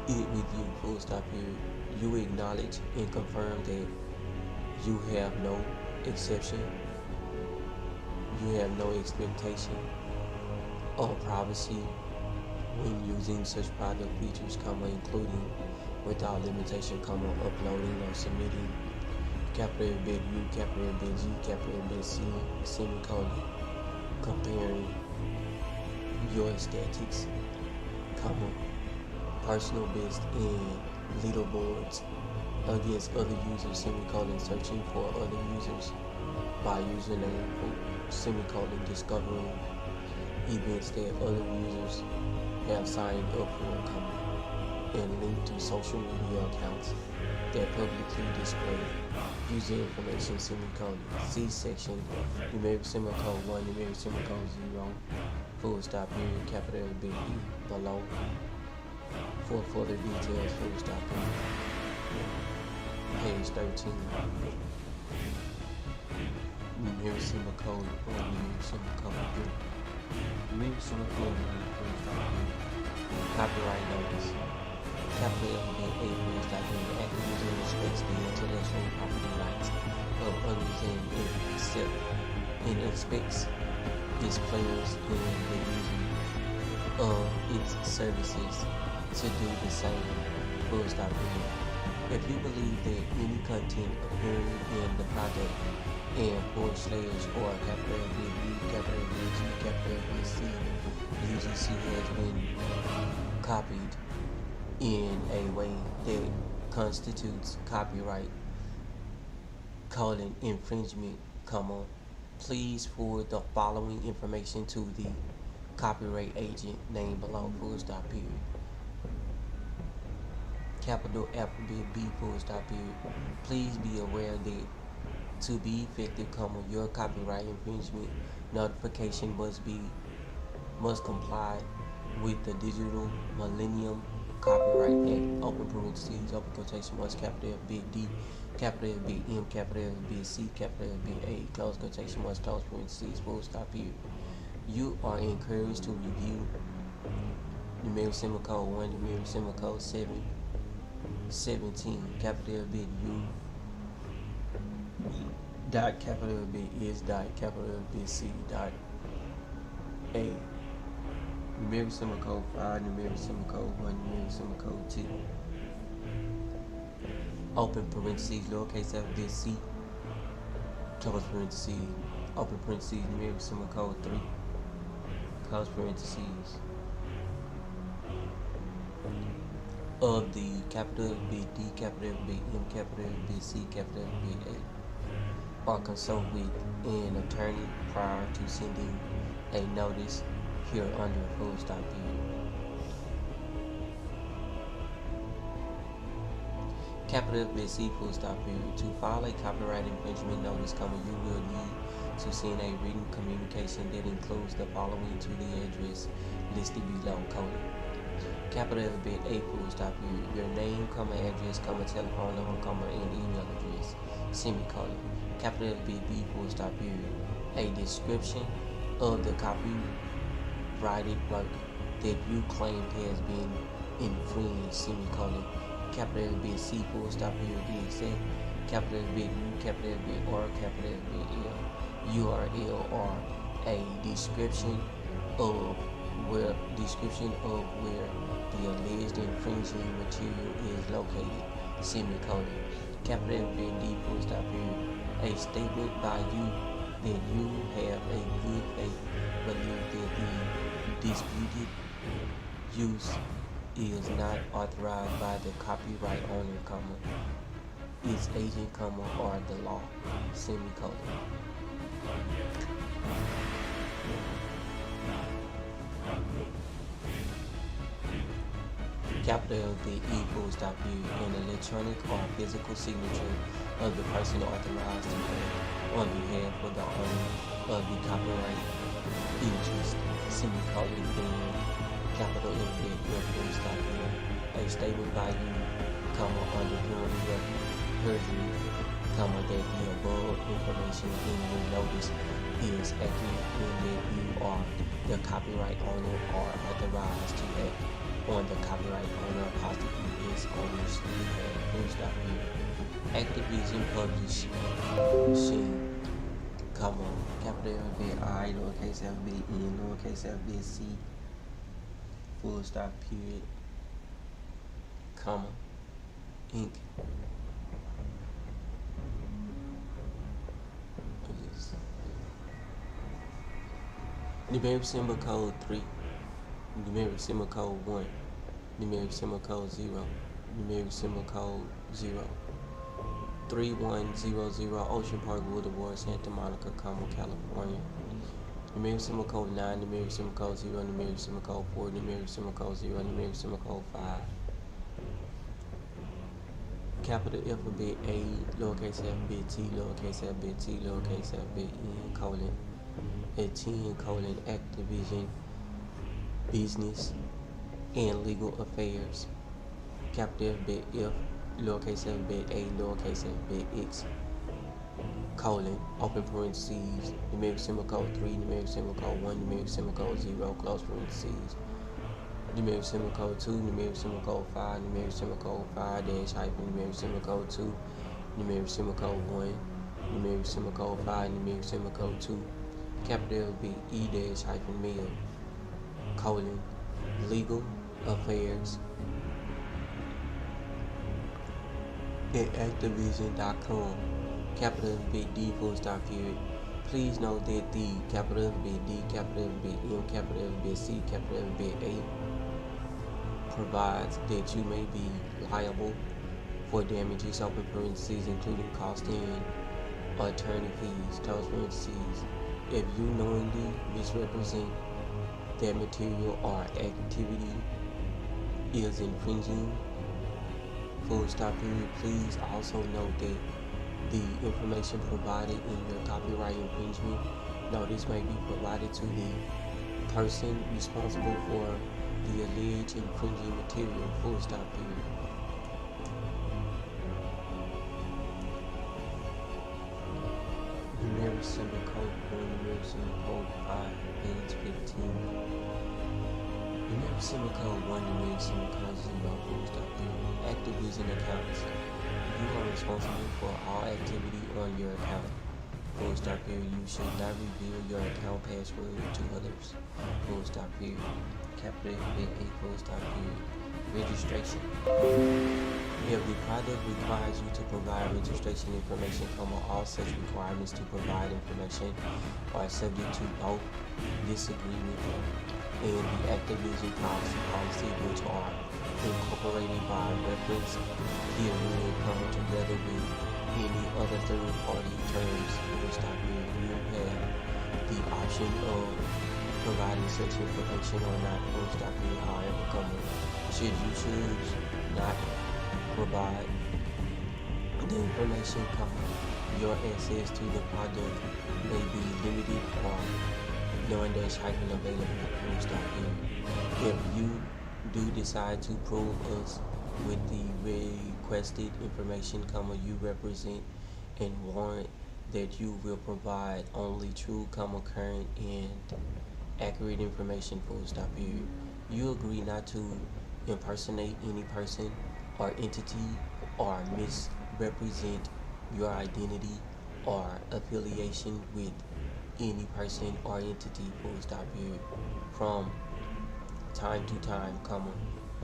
it with you, full stop period. You acknowledge and confirm that you have no exception, you have no expectation of privacy when using such product features, comma, including without limitation, comma, uploading or submitting capital F big U, capital F big G, capital F big C, semicolon, comparing your statistics, comma, personal best and leaderboards against other users, semicolon, searching for other users by username, semicolon, discovering events that other users have signed up for, comma, and linked to social media accounts that publicly display user information, semicolon. See section, numeric semicolon 1, numeric semicolon 0, full stop period, capital F big E below for further details, full stop period. Page 13. Numeric semicolon 1, numeric semicolon 3. Numeric semicolon 1, full stop period. Copyright notice. Capital F big A, full stop period. Activision respects the intellectual property rights of others and expects its players and the user of its services to do the same, full stop period. If you believe that any content appearing in the product and / or capital F big U, capital F big G, capital F big C, UGC has been copied in a way that constitutes copyright, infringement, comma, please forward the following information to the copyright agent named below, full stop period. Capital alphabet B, full stop period. Please be aware that to be effective, comma, your copyright infringement notification must comply with the Digital Millennium Copyright Act, open parentheses, open quotation marks, capital F big D, capital F big M, capital F big C, capital F big A, close quotation marks, close parentheses, full stop period. You are encouraged to review numeric semicolon 1, numeric semicolon 17, capital F big U, dot, capital F big is, dot, capital F big C, dot, A. Numeric semicolon 5, numeric semicolon 1, numeric semicolon 2. Open parentheses, lowercase f big C, close parentheses, open parentheses, numeric semicolon 3, close parentheses. Of the capital F big D, capital F big M, capital F big C, capital F big A, or consult with an attorney prior to sending a notice here under full stop period. Capital F big C, full stop period. To file a copyright infringement notice, comma, you will need to send a written communication that includes the following to the address listed below, coded. Capital alphabet A full stop period. Your name, comma, address, comma, telephone number, comma, and email address. Semicolon. Capital alphabet B full stop period. A description of the copyrighted work that you claim has been infringed. Semicolon. Capital alphabet C full stop period. The exact capital alphabet U, capital alphabet R, capital alphabet L. URL or a description of where the alleged infringing material is located. Semicolon. Capital alphabet D full stop period. A statement by you that you have a good faith belief that the disputed use is not authorized by the copyright owner, comma, its agent, comma, or the law. Semicolon. Capital alphabet E full stop period. An electronic or physical signature of the person authorized to act on behalf of the owner of the copyright interest. Semicolon. And capital alphabet F full stop period. A statement by you, comma, under penalty of perjury, comma, that the above information in the notice is accurate and that you are the copyright owner or authorized to act on the copyright owner apostrophe is owner's behalf. Full stop period. Activision Publishing, comma, capital alphabet I, lowercase alphabet N, lowercase alphabet C, full stop period, comma, Inc. Numeric symbol code 3, numeric symbol code 1, numeric symbol code 0, numeric symbol code 0. 3100 Ocean Park Boulevard, Santa Monica, California. Numeric symbol code 9, numeric symbol code 0, numeric symbol code 4, numeric symbol code 0, numeric symbol code 5. Capital alphabet A, lowercase alphabet T, lowercase alphabet T, lowercase alphabet N, colon, at 10, colon, Activision Business and Legal Affairs. Capital alphabet F, lowercase alphabet A, lowercase alphabet X, colon, open parentheses, numeric symbol code 3, numeric symbol code 1, numeric symbol code 0, close parentheses, numeric symbol code 2, numeric symbol code 5, numeric symbol code 5 dash hyphen, numeric symbol code 2, numeric symbol code 1, numeric symbol code 5, numeric symbol code 2, capital alphabet E dash hyphen mail, colon, legal affairs at Activision.com. Capital alphabet D full stop period. Please note that the capital alphabet D, capital alphabet M, capital alphabet C, capital alphabet A provides that you may be liable for damages, open parentheses, including cost and attorney fees, close parentheses, if you knowingly misrepresent that material or activity is infringing, full stop period. Please also note that the information provided in your copyright infringement notice may be provided to the person responsible for the alleged infringing material, full stop period. Numeric symbol code 1, numeric symbol code 5, page 15. Numeric symbol code 1, numeric symbol code 0, full stop period. Activision accounts. You are responsible for all activity on your account. Full stop period. You should not reveal your account password to others. Full stop period. Capital A, full stop period. Registration. If the product requires you to provide registration information, all such requirements to provide information are subject to both this agreement and the Activision policy, which are incorporated by reference herein, together with any other third-party terms. Full stop period. You have the option of providing such information or not. Full stop period. However, should you choose not provide the information, your access to the product may be limited or non-available. Full stop period. If you do decide to prove us with the requested information, you represent and warrant that you will provide only true, current, and accurate information, period. You agree not to impersonate any person or entity or misrepresent your identity or affiliation with any person or entity, period. From time to time,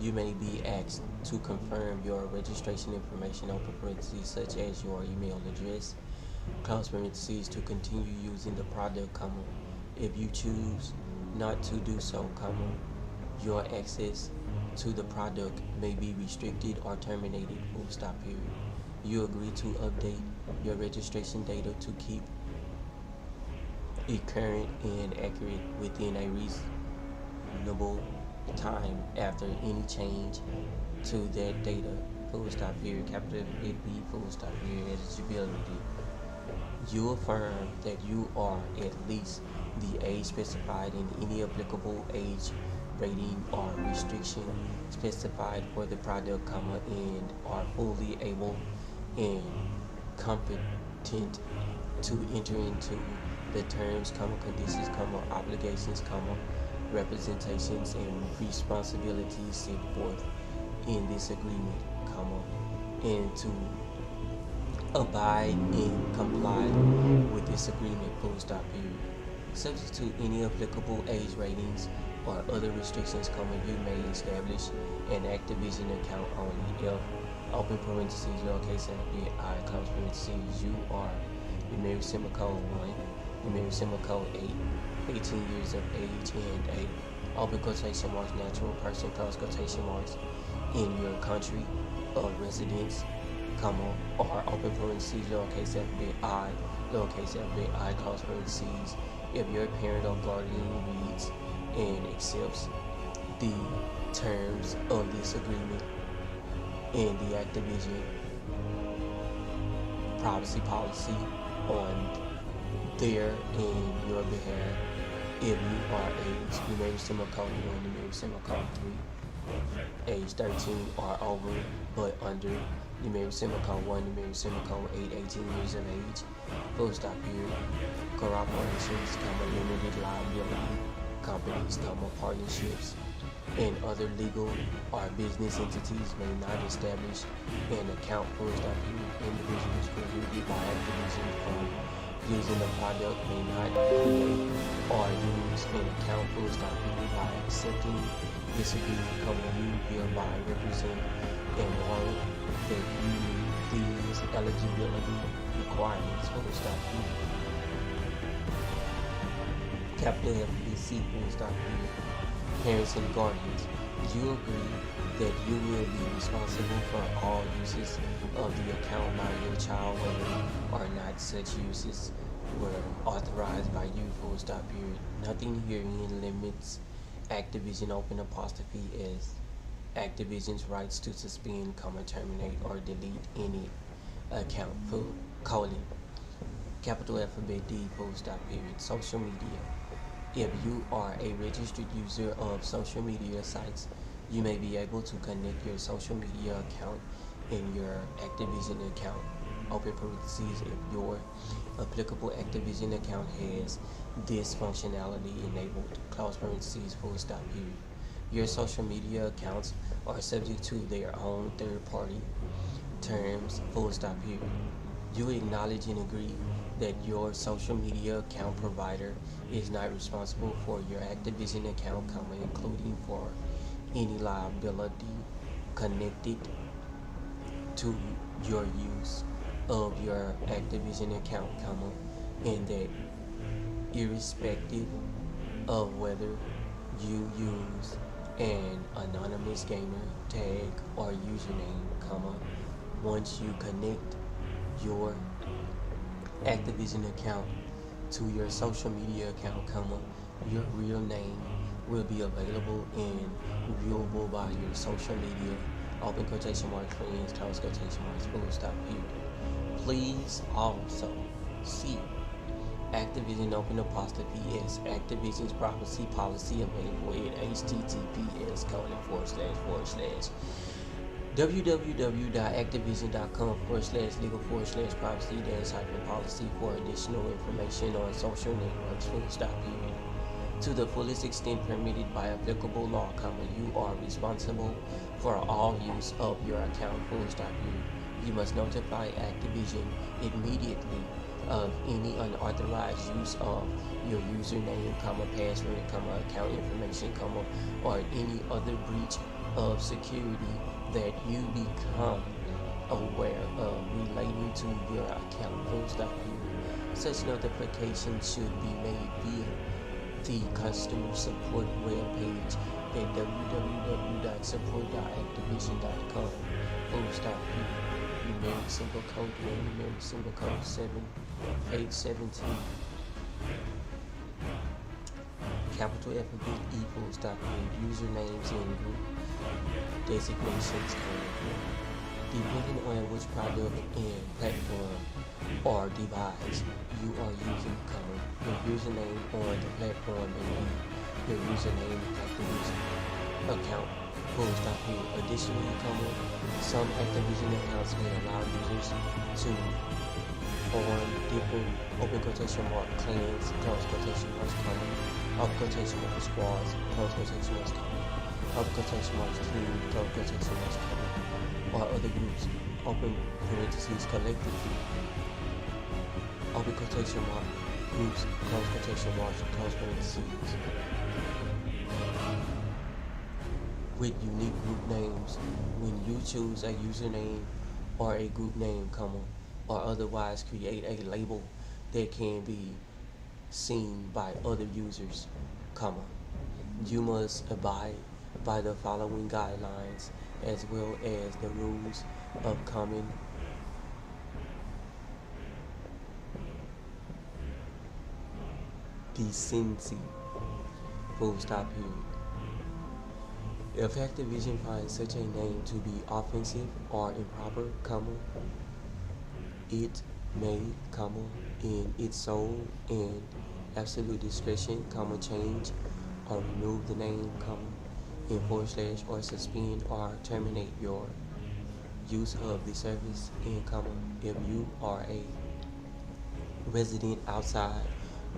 you may be asked to confirm your registration information, such as your email address, to continue using the product, if you choose not to do so, your access to the product may be restricted or terminated, period. You agree to update your registration data to keep it current and accurate within a reasonable time after any change to that data, period. Capital F B, period. Eligibility. You affirm that you are at least the age specified in any applicable age rating or restriction specified for the product, and are fully able and competent to enter into the terms, conditions, obligations, representations, and responsibilities set forth in this agreement, and to abide and comply with this agreement, period. Subject to any applicable age ratings or other restrictions, you may establish an Activision account only if, open parentheses, lowercase I, close parentheses, you are numeric semicolon 1, numeric semicolon 8, 18 years of age, and a, open quotation marks, natural person, close quotation marks, in your country of residence, or open parentheses, lowercase I, lowercase I, close parentheses, if your parent or guardian reads and accepts the terms of this agreement and the Activision privacy policy on their and your behalf, if you are age, numeric semicolon 1, numeric semicolon 3, age 13 or over, but under, numeric semicolon 1, numeric semicolon 8, 18 years of age, period. Corporations, limited liability companies, partnerships, and other legal or business entities may not establish an account, period. Individuals prohibited by Activision from using the product may not create or use an account, period. By accepting this agreement, you hereby represent and warrant that you meet these eligibility requirements, period. Capital FBC, period. Parents and guardians, you agree that you will be responsible for all uses of the account by your child, whether or not such uses were authorized by you, period. Nothing herein limits Activision, open apostrophe, as Activision's rights to suspend, terminate, or delete any account, colon. Capital alphabet D, period. Social media. If you are a registered user of social media sites, you may be able to connect your social media account and your Activision account, open parentheses, if your applicable Activision account has this functionality enabled, close parentheses, period. Your social media accounts are subject to their own third-party terms, period. You acknowledge and agree that your social media account provider is not responsible for your Activision account, including for any liability connected to your use of your Activision account, and that irrespective of whether you use an anonymous gamer tag or username, once you connect your Activision account to your social media account, your real name will be available and viewable by your social media, open quotation marks, friends, close quotation marks, period. Please also see Activision open apostrophe s Activision's privacy policy available at https:// www.activision.com/legal/privacy-policy for additional information on social networks. To the fullest extent permitted by applicable law, you are responsible for all use of your account. You must notify Activision immediately of any unauthorized use of your username, password, account information, or any other breach of security that you become aware of relating to your account. Such notification should be made via the customer support webpage at www.support.activision.com. Numeric symbol code 1, numeric symbol code 7, page 17. Capital alphabet E, usernames and group designations. Depending on which product and platform or device you are using, your username on the platform may be your username Activision account. Additionally, some Activision accounts may allow users to form different open quotation mark clans, close quotation marks, open quotation marks squads, close quotation marks, open quotation marks team, close quotation marks, or other groups, open parentheses collectively, open quotation mark groups, close quotation marks, close parentheses, with unique group names. When you choose a username or a group name, or otherwise create a label that can be seen by other users, you must abide by the following guidelines as well as the rules of common decency. If Activision finds such a name to be offensive or improper, it may, in its sole and absolute discretion, change or remove the name, enforce or suspend or terminate your use of the service, and, if you are a resident outside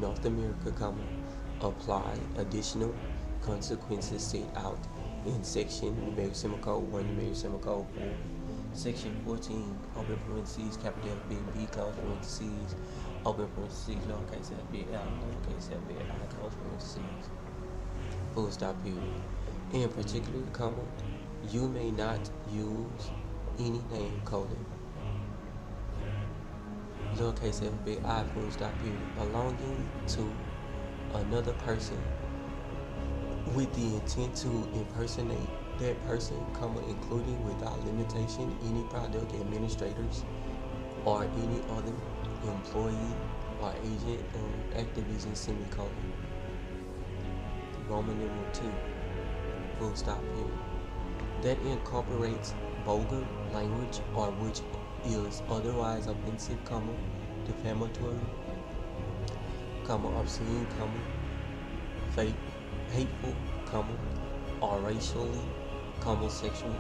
North America, apply additional consequences set out in section numeric symbol code 1, numeric symbol code 4, section 14, open parentheses, capital alphabet B, close parentheses, open parentheses, lowercase alphabet L, lowercase alphabet I, close parentheses, period. In particular, you may not use any name coding, lowercase alphabet I, period, belonging to another person with the intent to impersonate that person, including without limitation any product administrators or any other employee or agent of Activision, Roman numeral 2, period. That incorporates vulgar language or which is otherwise offensive, defamatory, obscene, fake, hateful, or racially, sexually,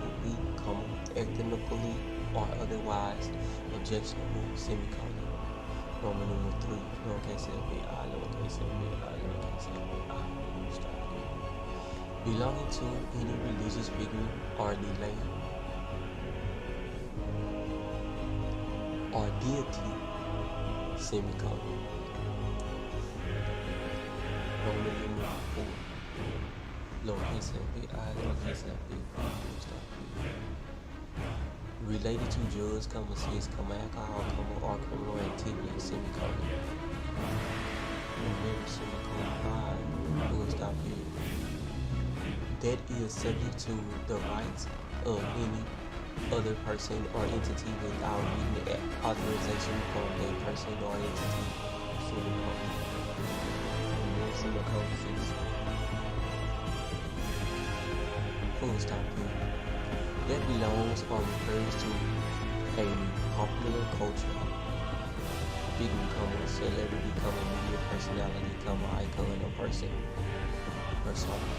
ethnically, or otherwise objectionable, Roman numeral 3, lowercase alphabet I, lowercase alphabet I, lowercase alphabet I, belonging to any religious figure or delay or deity, Roman numeral 4, lowercase alphabet I, lowercase alphabet I, related to drugs, sex, alcohol, or criminal activity, numeric symbol code 5, period. That is subject to the rights of any other person or entity without written authorization from that person or entity, numeric symbol code 6, period. That belongs or refers to a popular culture figure, celebrity, media personality, icon or person, persona,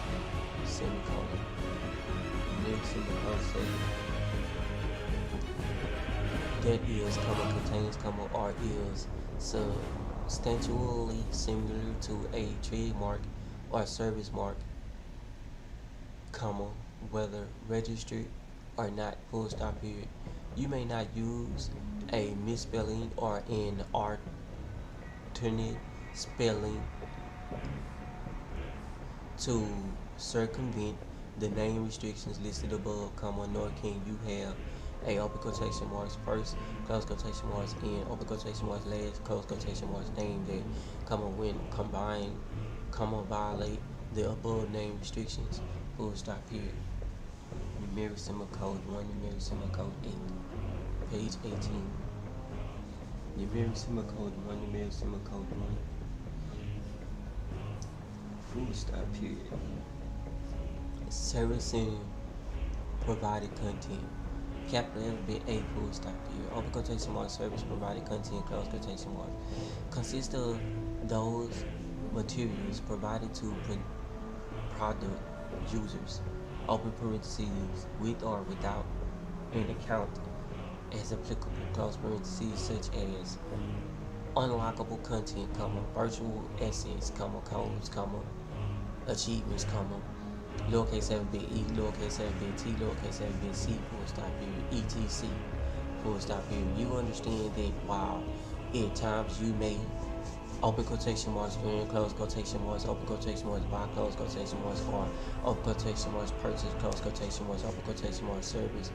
semicolon. Numeric semicolon say that is, contains, or is substantially similar to a trademark or service mark, whether registered or not, full stop period. You may not use a misspelling or an alternate spelling to circumvent the name restrictions listed above, nor can you have a open quotation marks first, close quotation marks end, open quotation marks last, close quotation marks name that, when combined, violate the above name restrictions, full stop period. Numeric symbol code 1, numeric symbol code 8, page 18. Numeric symbol code 1, numeric symbol code 1, full stop period. Servicing provided content. Capital alphabet A, full stop period. Open quotation mark, service provided content, close quotation mark. Consists of those materials provided to product users, open parentheses, with or without an account as applicable, close parentheses, such as unlockable content, virtual assets, codes, achievements, lowercase alphabet E, lowercase alphabet T, lowercase alphabet C, full stop period, etc, full stop period. You understand that while at times you may open quotation marks, close quotation marks, open quotation marks, buy, close quotation marks, or open quotation marks, purchase, close quotation marks, open quotation marks, service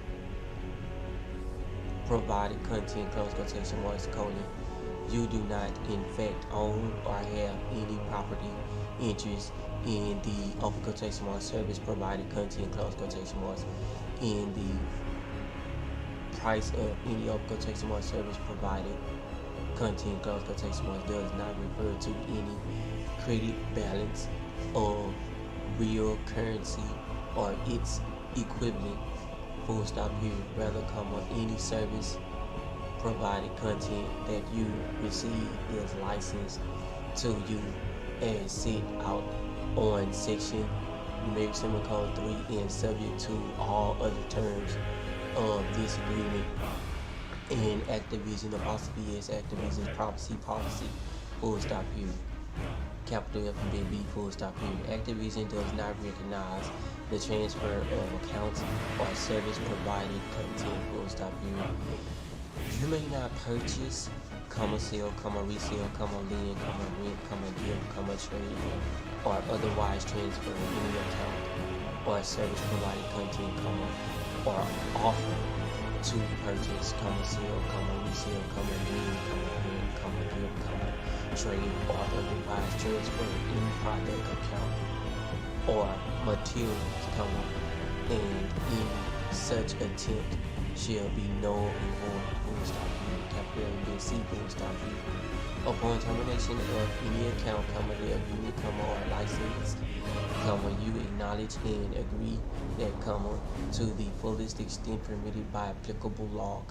provided content, close quotation marks, you do not in fact own or have any property interest in the open quotation marks service provided content, close quotation marks, in the price of any open quotation marks service provided content, close quotation marks, does not refer to any credit balance or real currency or its equivalent, full stop period. Rather, any service provided content that you receive is licensed to you as set out on section numeric symbol code 3 and subject to all other terms of this agreement. And Activision apostrophe is Activision's privacy policy, full stop period. Capital alphabet B, full stop period. Activision does not recognize the transfer of accounts or service provided content, full stop period. You may not purchase, sell, resell, lend, rent, give, trade, or otherwise transfer any account or service provided content, or offer to purchase, sell, resell, lend, rent, give, trade, or otherwise transfer any product, account, or materials, and any such attempt shall be null and void, full stop period. Capital alphabet C, full stop period. Upon termination of any account, the agreement, or license, you acknowledge and agree that, to the fullest extent permitted by applicable law,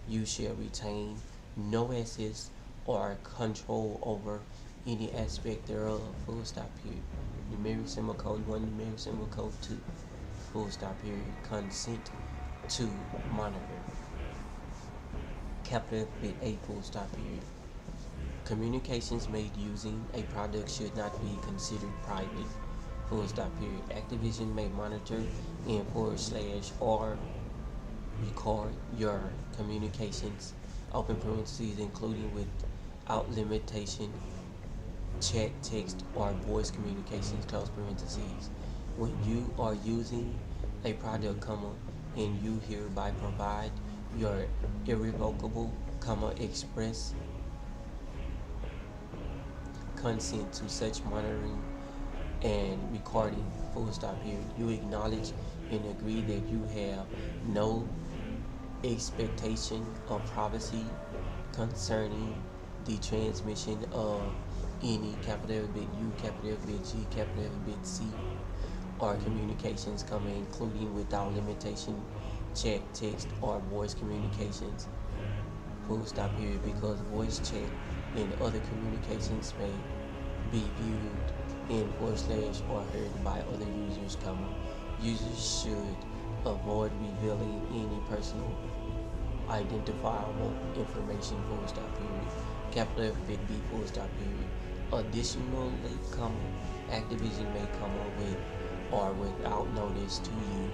you shall retain no access or control over any aspect thereof, full stop period. Numeric symbol code 1, numeric symbol code 2, full stop period. Consent to monitor. Capital alphabet A, full stop period. Communications made using a product should not be considered private, full stop period. Activision may monitor and / or record your communications, open parentheses, including without limitation, chat, text, or voice communications, close parentheses. When you are using a product, and you hereby provide your irrevocable, express consent to such monitoring and recording, full stop here. You acknowledge and agree that you have no expectation of privacy concerning the transmission of any capital alphabet U, capital alphabet G, capital alphabet C, or communications, including without limitation, chat, text, or voice communications, full stop period, because voice chat and other communications may be viewed in / or heard by other users, users should avoid revealing any personal identifiable information, full stop period. Capital F big B, full stop period. Additionally, Activision may come up with or without notice to you,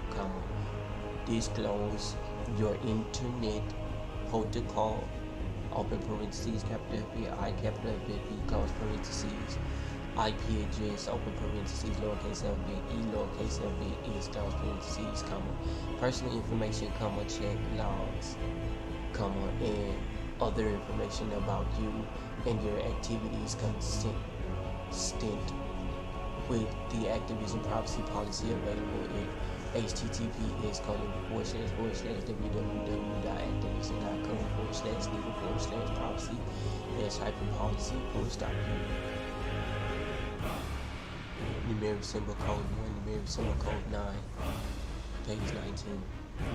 disclose your internet protocol, open parentheses, capital FBI, capital FB, close parentheses, IP address, open parentheses, lowercase f big e, lowercase f big is, close parentheses, personal information, chat logs, and other information about you and your activities consistent with the Activision privacy policy available at https://www.activision.com/legal/privacy-policy numeric symbol code 1, numeric symbol code 9, page 19.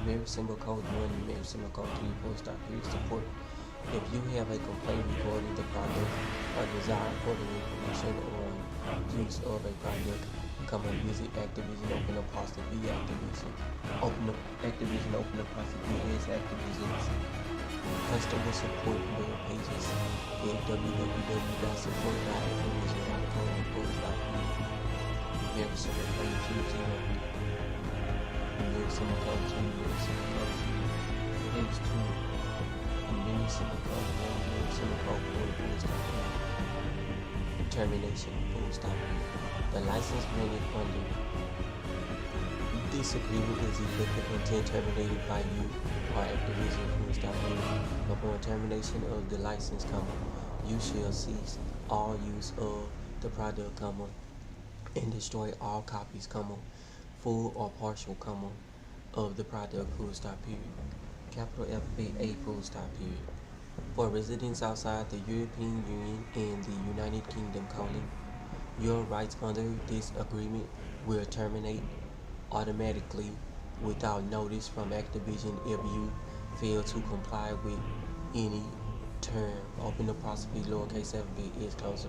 Numeric symbol code 1, numeric symbol code 3, support. If you have a complaint regarding the product or desire further information on use of a product, visit Activision, open apostrophe Activision, open apostrophe is Activision's customer support web pages at www.support.activision.com/. Numeric symbol code 20. Numeric symbol code 2, numeric symbol code 2, page 2. Numeric symbol code 1, numeric symbol code 4, termination, full stop. The license granted under this agreement is effective until terminated by you or Activision, full stop. Upon termination of the license, you shall cease all use of the product, and destroy all copies, full or partial, of the product, full stop period. Capital FBA, full stop period. For residents outside the European Union and the United Kingdom, your rights under this agreement will terminate automatically without notice from Activision if you fail to comply with any term, open apostrophe, lowercase f b is close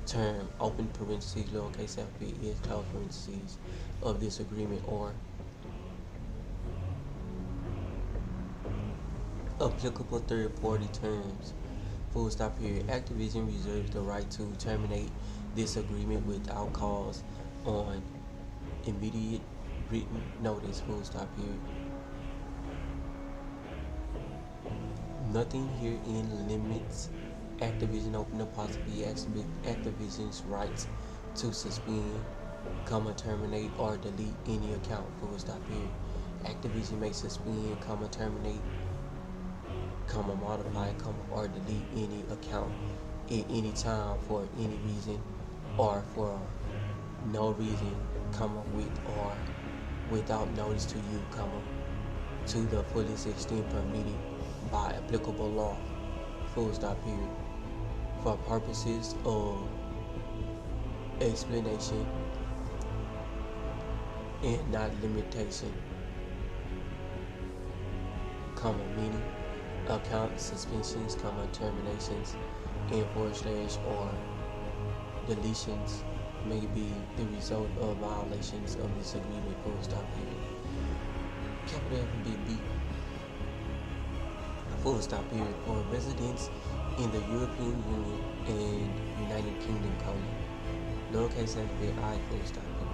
term, open parentheses, lowercase f b is close parentheses, of this agreement, or applicable third-party terms, full stop period. Activision reserves the right to terminate this agreement without cause on immediate written notice, full stop period. Nothing herein limits Activision, open apostrophe, Activision's rights to suspend, terminate, or delete any account, full stop period. Activision may suspend, terminate, modify, or delete any account at any time for any reason or for no reason, with or without notice to you, to the fullest extent permitted by applicable law, full stop period. For purposes of explanation and not limitation, meaning account suspensions, terminations, and / or deletions may be the result of violations of this agreement, full stop period. Capital F big B, full stop period. For residents in the European Union and United Kingdom, lowercase f b I, full stop period.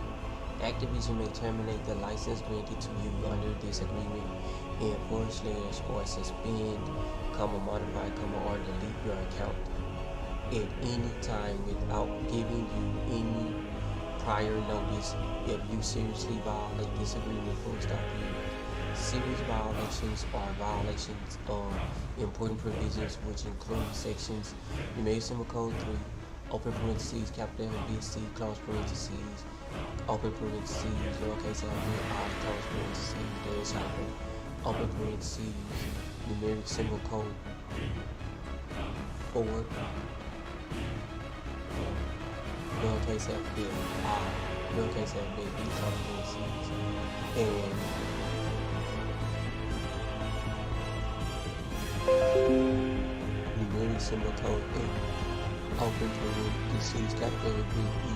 Activision may terminate the license granted to you under this agreement and / or suspend, modify, or delete your account at any time without giving you any prior notice if you seriously violate this agreement, full stop period. Serious violations are violations of important provisions which include sections numeric symbol code 3, open parentheses, capital FBC, close parentheses, open parentheses, lowercase f b I, close parentheses, dash hyphen, open parentheses, numeric symbol code 4, lowercase f b I, lowercase f b b, close parentheses, and symbol code A, open parentheses, capital big E,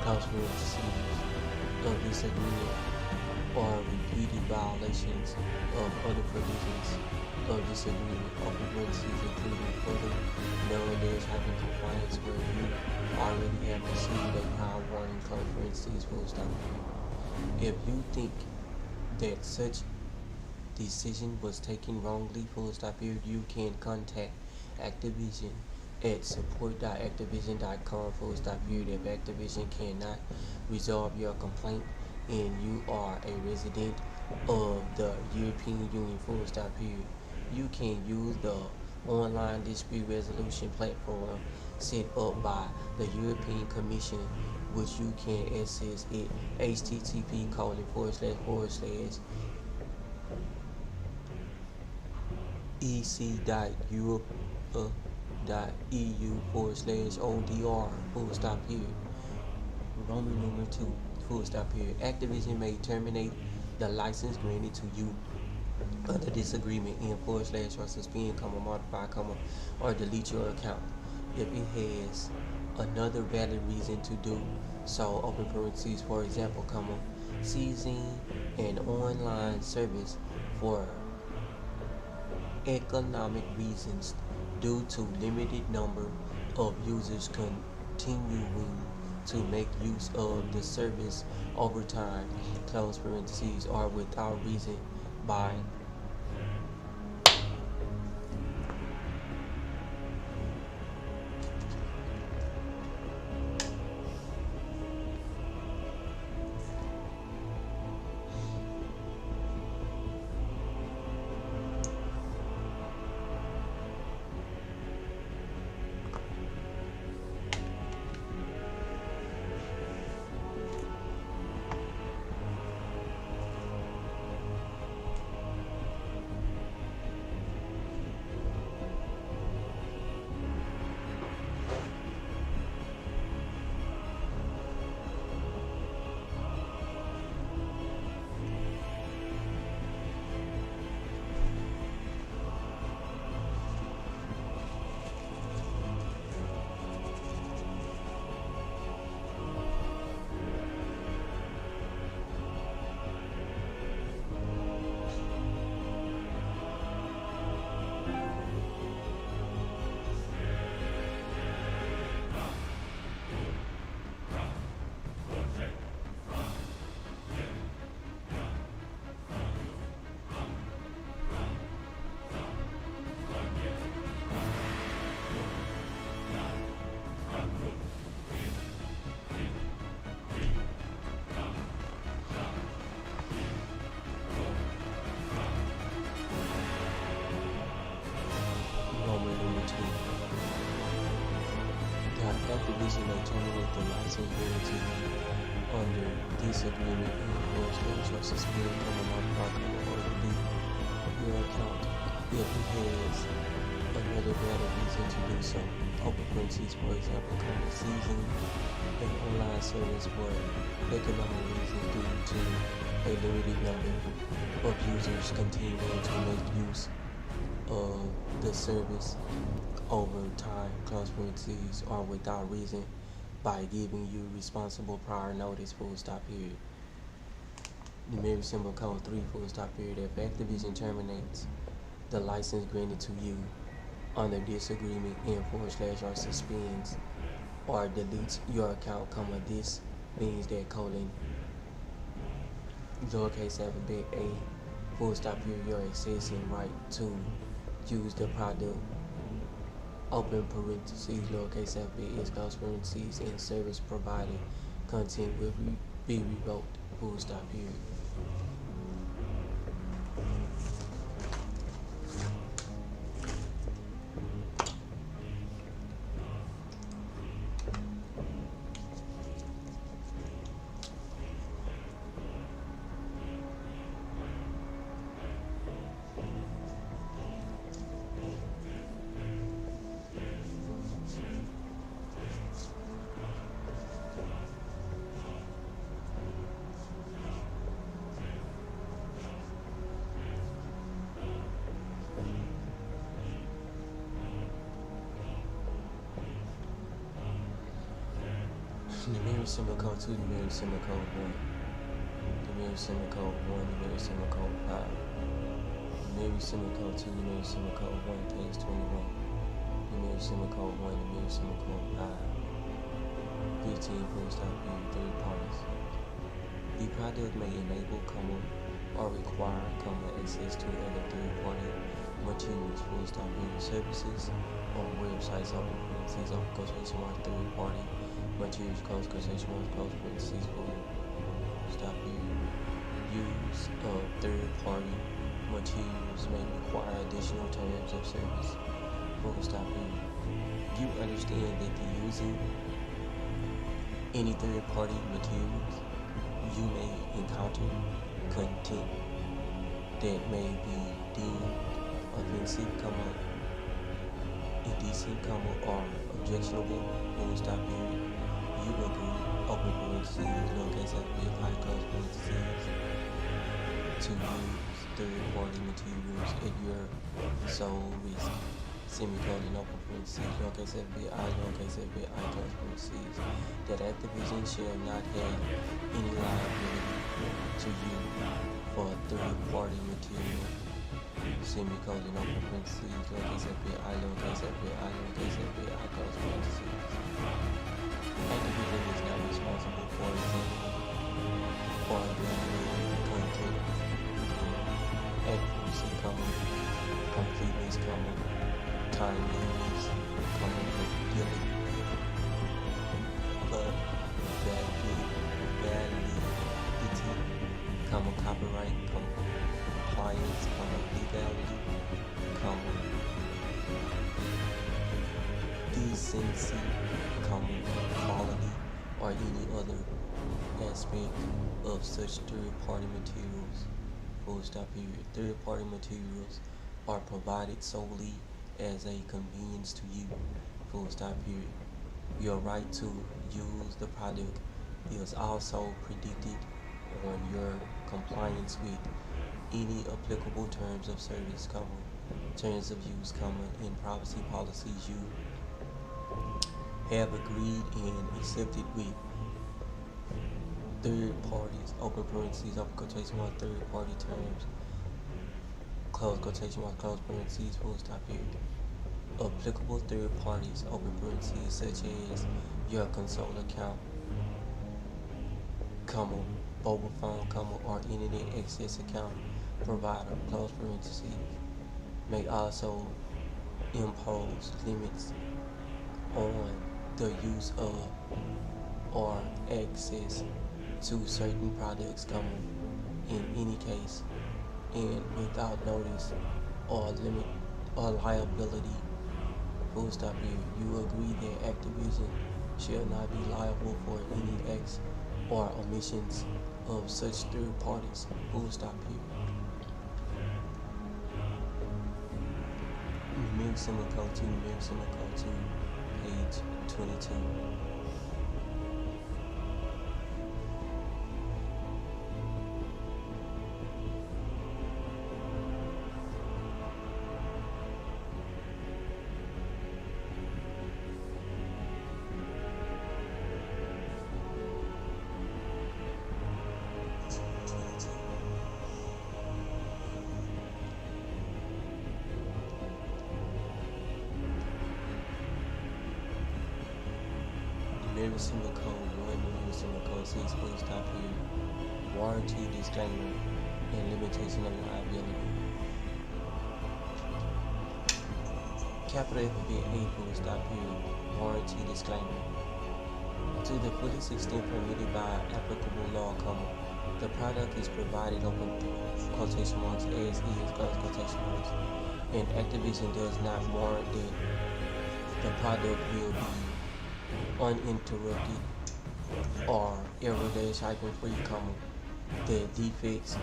close parentheses, of this agreement or repeated violations of other provisions of this agreement, open parentheses, including further non-alleged having compliance where you already have received a prior warning, close parentheses, full stop. If you think that such decision was taken wrongly, full stop period, you can contact Activision at support.activision.com, full stop period. If Activision cannot resolve your complaint and you are a resident of the European Union, full stop period, you can use the online dispute resolution platform set up by the European Commission, which you can access at http://ec.europe.eu/ODR, full stop period. Roman numeral 2, full stop period. Activision may terminate the license granted to you under this agreement in / or suspend, modify, or delete your account if it has another valid reason to do so, open parentheses, for example, ceasing an online service for economic reasons due to limited number of users continuing to make use of the service over time, close parentheses, or without reason by Activision may terminate the license granted to you under this agreement and or suspend, modify, or delete your account if it has another valid reason to do so. Open parentheses, for example, ceasing an online service for economic reasons due to a limited number of users continuing to make use of the service over time, close parentheses, or without reason by giving you responsible prior notice, full stop period. Numeric symbol code 3, full stop period. If Activision terminates the license granted to you under this agreement and / or suspends or deletes your account, this means that : lowercase alphabet A, full stop period, you're accessing right to use the product, open parentheses, lowercase alphabet S, close parentheses, and service provided content will be revoked, full stop period. Numeric semicolon 2, numeric semicolon 1. Numeric semicolon 1, numeric semicolon 5. Numeric semicolon 2, numeric semicolon 1, page 21. Numeric semicolon 1, numeric semicolon 5. 15, full stop period, third parties. The product may enable, or require, access to other third-party materials, full stop period, services, or websites, open parentheses, open quotation mark, third-party materials, close quotation mark, close parentheses, full stop period. Use of third-party materials may require additional terms of service, full stop period. You understand that the using any third-party materials, you may encounter content that may be deemed offensive, indecent, or objectionable, full stop period. You agree, open parentheses, lowercase f, high close parentheses, to use third-party materials at your sole risk, semicolon, open parentheses, lowercase f, lowercase f, close parentheses, that Activision shall not have any liability to you for third-party material, semicolon, open parentheses, lowercase f, lowercase f, lowercase f, close parentheses. Activision is not responsible for examining or evaluating content, accuracy, completeness, timeliness, validity, copyright, compliance, legality, decency, quality, or any other aspect of such third-party materials, full stop period. Third-party materials are provided solely as a convenience to you, full stop period. Your right to use the product is also predicted on your compliance with any applicable terms of service, terms of use, and privacy policies you have agreed and accepted with third parties, open parentheses, open quotation mark, third party terms, close quotation mark, close parentheses, full stop period. Applicable third parties, open parentheses, such as your console account, mobile phone, or internet access account provider, close parentheses, may also impose limits on the use of or access to certain products, in any case and without notice or limit or liability, full stop period. You agree that Activision shall not be liable for any acts or omissions of such third parties, full stop period. Numeric semicolon 2, numeric semicolon 2, page 22. Numeric semicolon 1, numeric semicolon 6, full stop period. Warranty disclaimer and limitation of liability. Capital Alphabet A, full stop period. Warranty disclaimer. To the fullest extent permitted by applicable law, the product is provided, open quotation marks, as is, close quotation marks, and Activision does not warrant that the product will be uninterrupted or error-free, that defects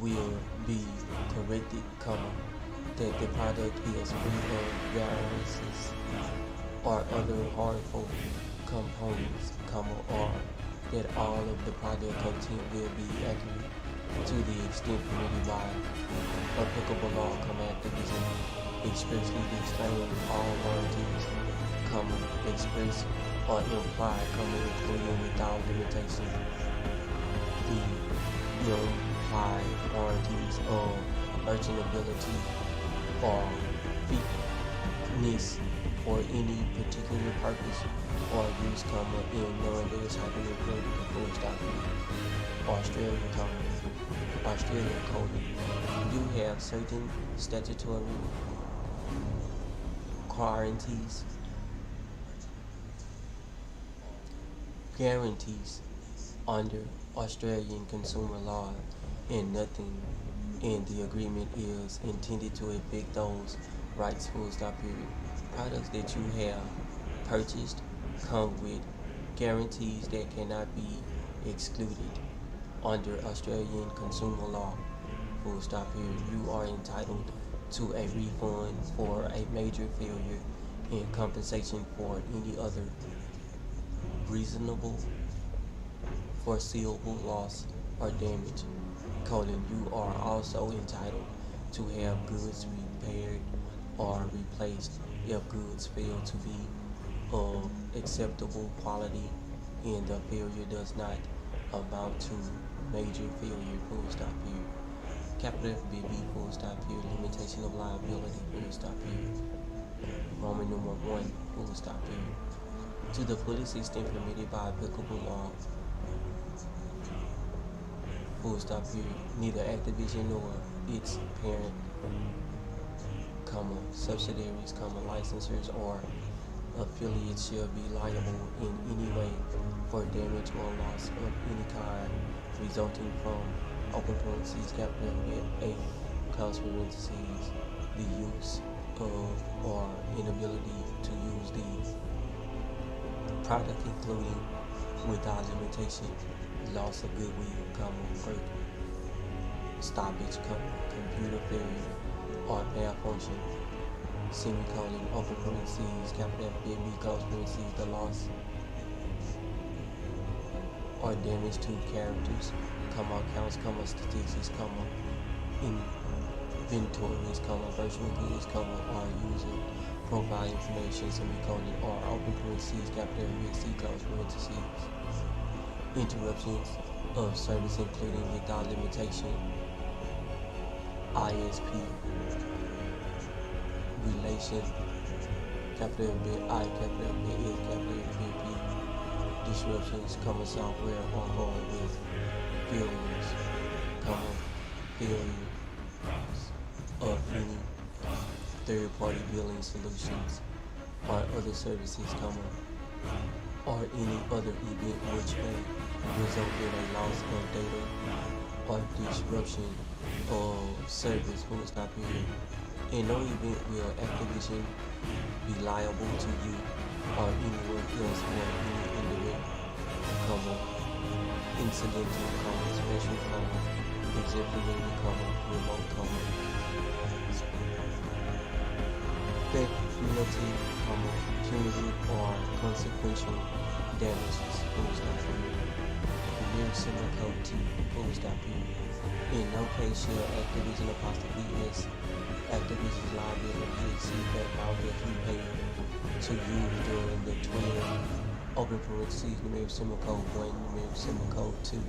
will be corrected, that the product is free of viruses or other harmful components, or that all of the product content will be accurate to the extent permitted by applicable law, Activision expressly disclaiming all warranties, express or implied, including without limitation. The implied warranties of merchantability or fitness for any particular purpose or use, in non-English hyphen-included the full stop here. Australian coding. You have certain statutory guarantees under Australian consumer law, and nothing in the agreement is intended to affect those rights, full stop period. Products that you have purchased come with guarantees that cannot be excluded under Australian consumer law, full stop period. You are entitled to a refund for a major failure and compensation for any other reasonable foreseeable loss or damage. You are also entitled to have goods repaired or replaced if goods fail to be of acceptable quality and the failure does not amount to major failure, full stop period. Capital FBB, full stop period. Limitation of liability, full stop period. Roman numeral 1, full stop period. To the fullest extent permitted by applicable law, full stop period. Neither Activision nor its parent, subsidiaries, licensors, or affiliates shall be liable in any way for damage or loss of any kind resulting from open parentheses, capital A, close parentheses, the use of or inability to use the product, including without limitation, loss of goodwill, work stoppage, computer failure, or malfunction, semicolon, open parentheses, capital FBB, close parentheses, the loss or damage to characters, accounts, statistics, inventories, virtual goods, or user profile information, semicolon, or open parentheses, capital FBC, close parentheses, interruptions of service including without limitation, ISP, relation, capital B, I, capital B, A, capital B, P, disruptions, software or hardware failures, failure of any third-party billing solutions or other services, or any other event which may result in a loss of data or disruption of service, full stop period. In no event will Activision be liable to you or anyone else or any indirect, incidental, special, exemplary, remote, speculative, punitive, or consequential damages, full stop period. Very similar code to full stop period. In no case shall Activision S Activision's liability exceed that amount that you paid to you during the 20 open parentheses numeric semicolon 1 numeric semicolon 2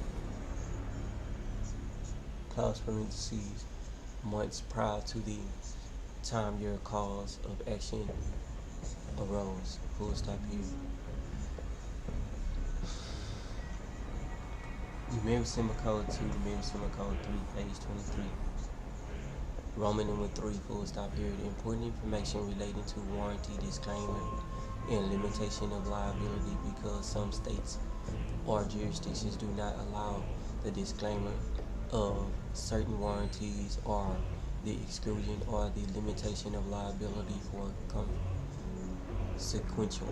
close parentheses months prior to the time your cause of action arose, full stop period. Numeric semicolon 2, numeric semicolon 3, page 23. Roman numeral 3, full stop period. Important information relating to warranty disclaimer and limitation of liability because some states or jurisdictions do not allow the disclaimer of certain warranties or the exclusion or the limitation of liability for sequential,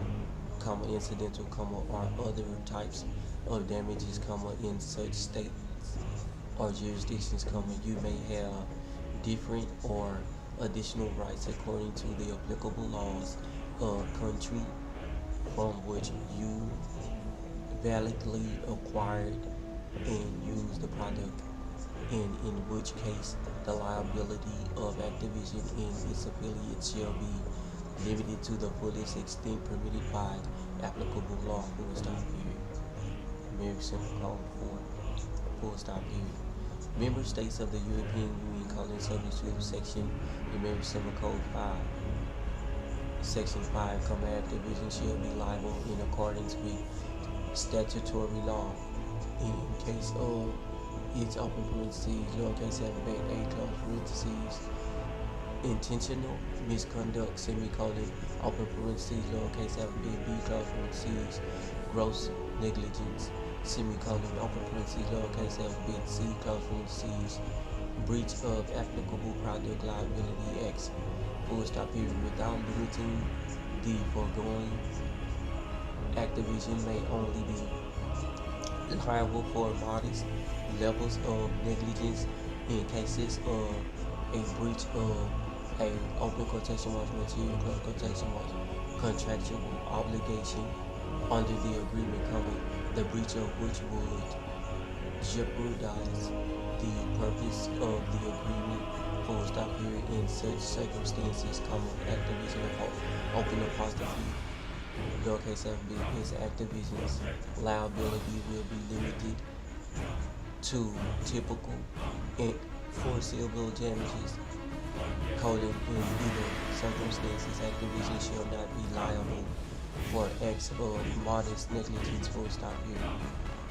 incidental, or other types of damages, in such states or jurisdictions, you may have different or additional rights according to the applicable laws of country from which you validly acquired and used the product, and in which case the liability of Activision and its affiliates shall be limited to the fullest extent permitted by applicable law, full stop period. Member Code 4, full stop period. Member states of the European Union subject to section the Member Code 5. Section 5, activision shall be liable in accordance with statutory law in case of its open parentheses, lowercase a close parentheses, intentional misconduct, semicolon, open parentheses, lowercase b close parentheses, gross negligence, semicolon, open parentheses, lowercase b c close parentheses, breach of applicable product liability acts, full stop period. Without limiting the foregoing, Activision may only be liable for modest levels of negligence in cases of a breach of a open quotation marks material close quotation marks contractual obligation under the agreement coming, the breach of which would jeopardize the purpose of the agreement, full stop period. In such circumstances, Activision open apostrophe lowercase b is Activision's liability will be limited to typical and foreseeable damages, in either circumstances, Activision shall not be liable for acts of modest negligence, full stop period.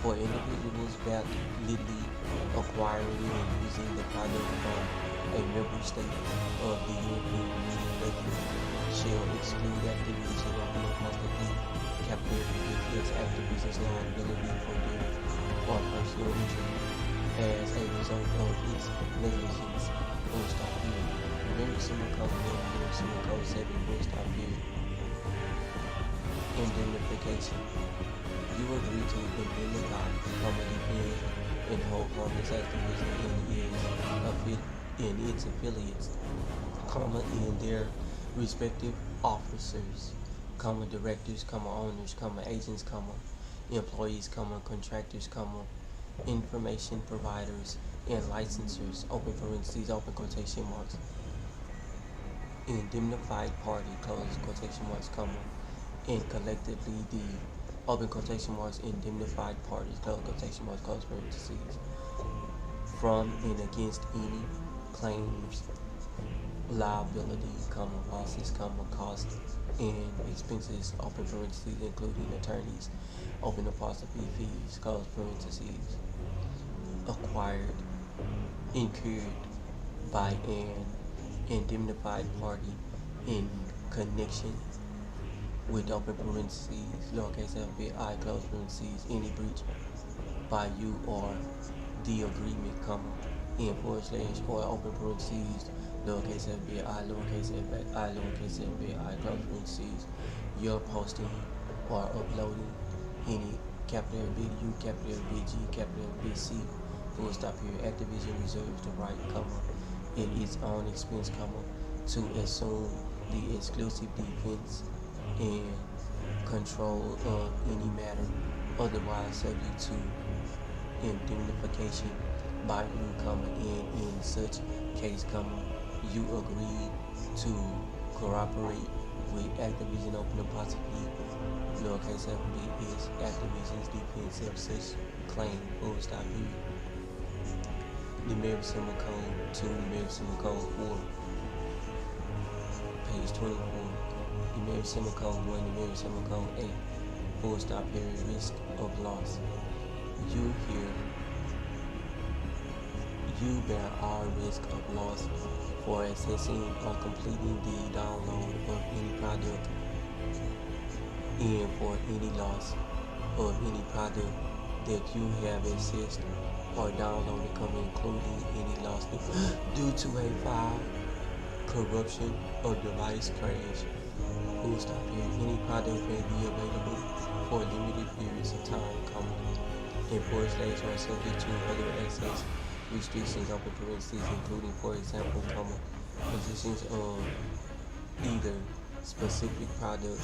For individuals validly acquiring and using the product of a member state of the European Union shall exclude Activision open apostrophe capital because Activision's liability for damage or personal injury as a result of its negligence, full stop period. Remember Code 7, full stop period. Indemnification. You agree to indemnify, defend, and hold harmless Activision in its affiliates, in their respective officers, directors, owners, agents, employees, contractors, information providers, and licensors, open parentheses, open quotation marks, indemnified party, close quotation marks, and collectively the open quotation marks indemnified parties, close quotation marks, close parentheses, from and against any claims, liability, losses, costs, and expenses, open parentheses, including attorneys, open apostrophe fees, close parentheses, acquired, incurred by an indemnified party in connection with open parentheses, lowercase I, close parentheses, any breach by you or the agreement, in / or open parentheses, lowercase I, lowercase I, close parentheses, you're posting or uploading any capital B U, capital B G, capital B C, full stop period. Activision reserves the right, at its own expense, to assume the exclusive defense and control of any matter otherwise subject to indemnification by you, and in such case, you agree to cooperate with Activision open apostrophe lowercase b is Activision's defense of such claim, full stop period. The American Civil Code 2, the American Civil Code 4, page 24. The American Civil Code 1, the American Civil Code 8, full stop period, risk of loss. You bear all risk of loss for accessing or completing the download of any product and for any loss of any product that you have accessed or downloaded, including any loss due to a file, corruption, or device crash. Full stop here. Any product may be available for limited periods of time, and / are subject to other access restrictions, open parentheses, including, for example, positions of either specific product,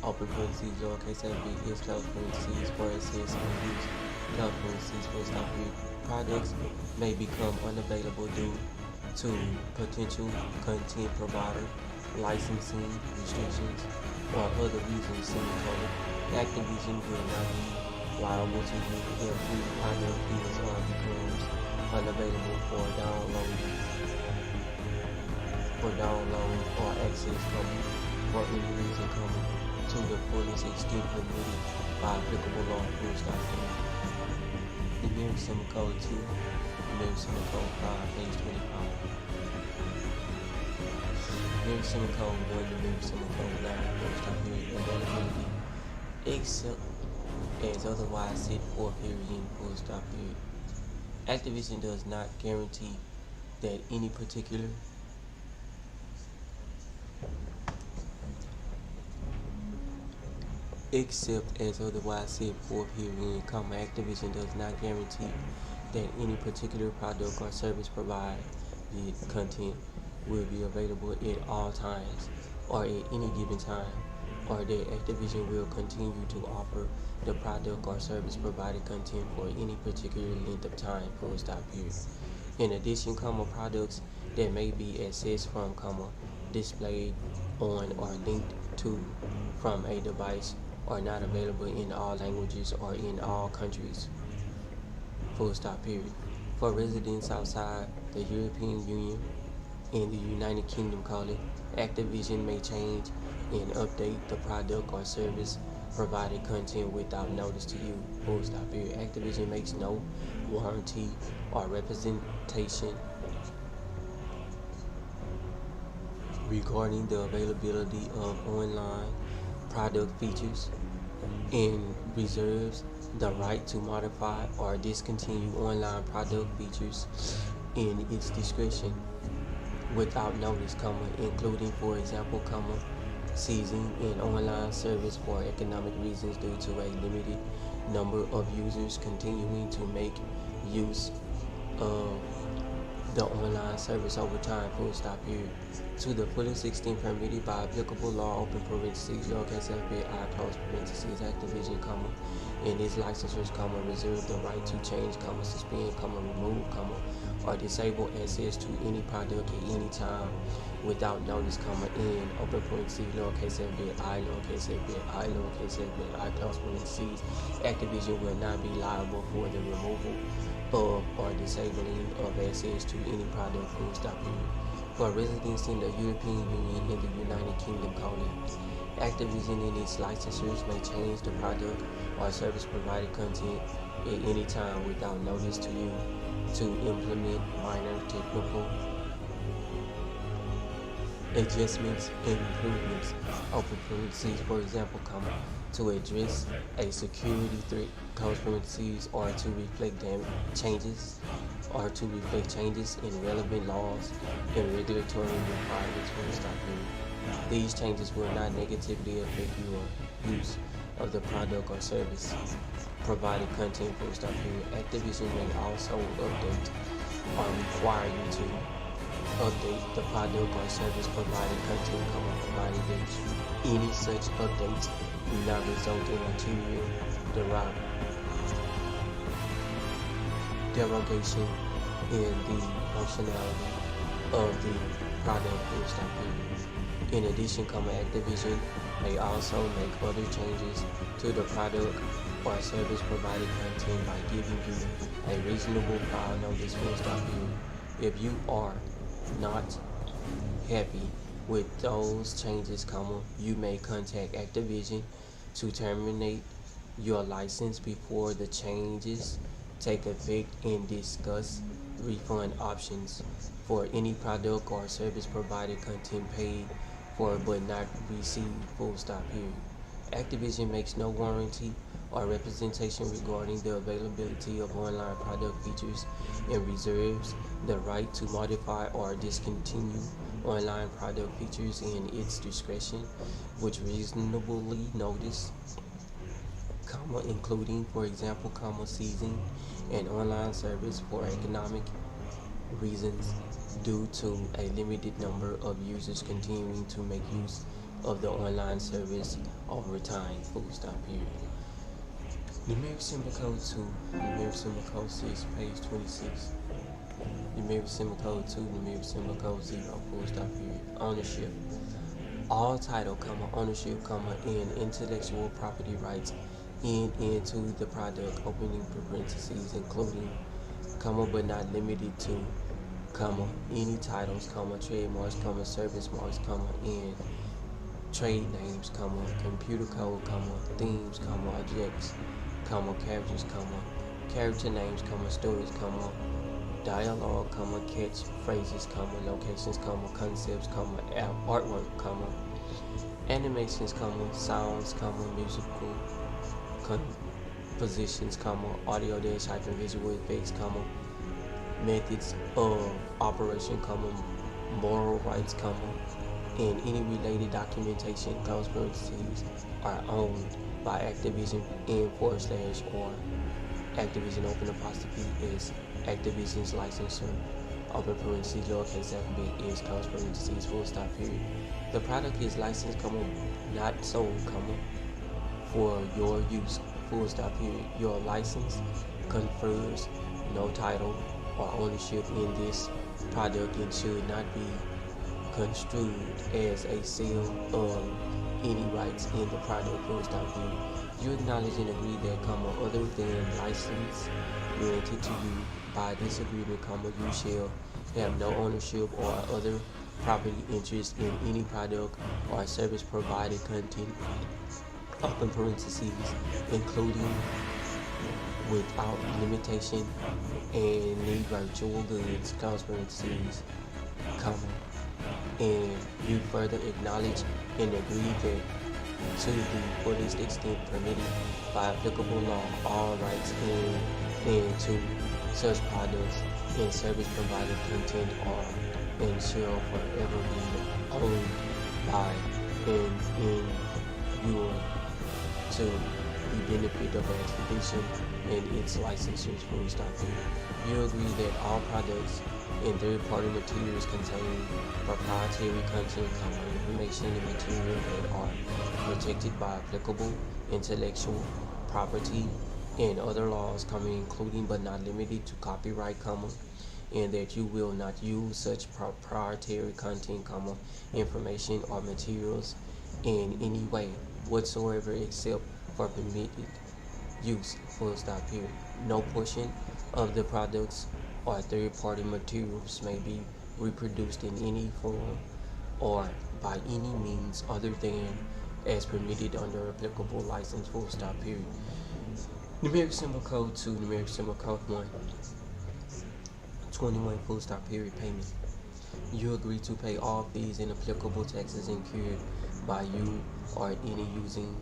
open parentheses, lowercase b is close parentheses, for access and use, close parentheses, full stop here. Products may become unavailable due to potential content provider licensing restrictions, or other reasons, semicolon, Activision will not be liable to you if the product is or becomes unavailable for download or access for any reason to the fullest extent permitted by applicable law. The mirror symbol code 2, the mirror symbol code 5, page 25. Mirror symbol code 1, the mirror symbol code 9, availability, except as otherwise set forth herein, Activision does not guarantee that any particular except as otherwise set forth herein, Activision does not guarantee that any particular product or service provided content will be available at all times or at any given time, or that Activision will continue to offer the product or service provided content for any particular length of time, In addition, products that may be accessed from, displayed on or linked to from a device are not available in all languages or in all countries, For residents outside the European Union and the United Kingdom, Activision may change and update the product or service provided content without notice to you, Activision makes no warranty or representation regarding the availability of online product features and reserves the right to modify or discontinue online product features in its discretion without notice, including, for example, ceasing an online service for economic reasons due to a limited number of users continuing to make use of the online service over time, to the fullest extent permitted by applicable law, open parentheses, close parentheses, Activision, and its licensors, reserve the right to change, suspend, remove, or disable access to any product at any time without notice, in open parentheses, I, close parentheses. Activision will not be liable for the removal of or disabling of access to any product, For residents in the European Union and the United Kingdom, Activision and its licensors may change the product or service provided content at any time without notice to you to implement minor technical adjustments and improvements, open parentheses, for example, to address a security threat, close parentheses, or to reflect changes in relevant laws and regulatory requirements, These changes will not negatively affect your use of the product or service provided content, Activision may also update or require you to update the product or service provided content, provided that any such updates do not result in material derogation in the functionality of the product, In addition, Activision may also make other changes to the product or service provided content by giving you a reasonable prior notice, If you are not happy with those changes, you may contact Activision to terminate your license before the changes take effect and discuss refund options for any product or service provided content paid for but not received, Activision makes no warranty or representation regarding the availability of online product features and reserves the right to modify or discontinue online product features in its discretion, which reasonably notice, including, for example, ceasing an online service for economic reasons due to a limited number of users continuing to make use of the online service over time, Numeric symbol code 2, numeric symbol code 6, page 26. Numeric symbol code 2, numeric symbol code 0, Ownership. all title, ownership, and intellectual property rights into the product, opening parentheses, including, but not limited to, any titles, trademarks, service marks, and trade names, computer code, themes, objects, characters, character names, stories, dialogue, catchphrases, locations, concepts, artwork, animations, sounds, musical compositions, audio hyphen visual effects, methods of operation, moral rights, and any related documentation, parentheses, are owned by Activision in / or Activision open apostrophe is Activision's licensor, open parentheses, lowercase alphabet is close parentheses, full stop period. The product is licensed, not sold, for your use, full stop period. Your license confers no title or ownership in this product and should not be construed as a sale of any rights in the product, full stop period. You acknowledge and agree that, other than license granted to you by this agreement, you shall have no ownership or other property interest in any product or service provided content, open parentheses, including without limitation, and the virtual goods, close parentheses, and you further acknowledge and agree that to the fullest extent permitted by applicable law, all rights and to such products and service provided content are and shall forever be owned by and in your to the benefit of Activision and its licensors, full stop. You agree that all products and third-party materials contain proprietary content, information, and material that are protected by applicable intellectual property and other laws, including but not limited to copyright, and that you will not use such proprietary content, information, or materials in any way whatsoever except for permitted use, full stop period. No portion of the products or third-party materials may be reproduced in any form or by any means other than as permitted under applicable license, full stop period. Numeric symbol code 2, numeric symbol code 1, 21, full stop period. Payment. You agree to pay all fees and applicable taxes incurred by you or any using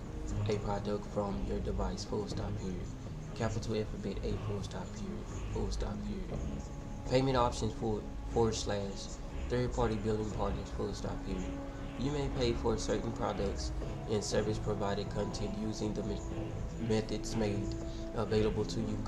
a product from your device, full stop period. Capital alphabet A, full stop period, full stop period. Payment options / third-party billing partners, full stop period. You may pay for certain products and service provided content using the methods made available to you,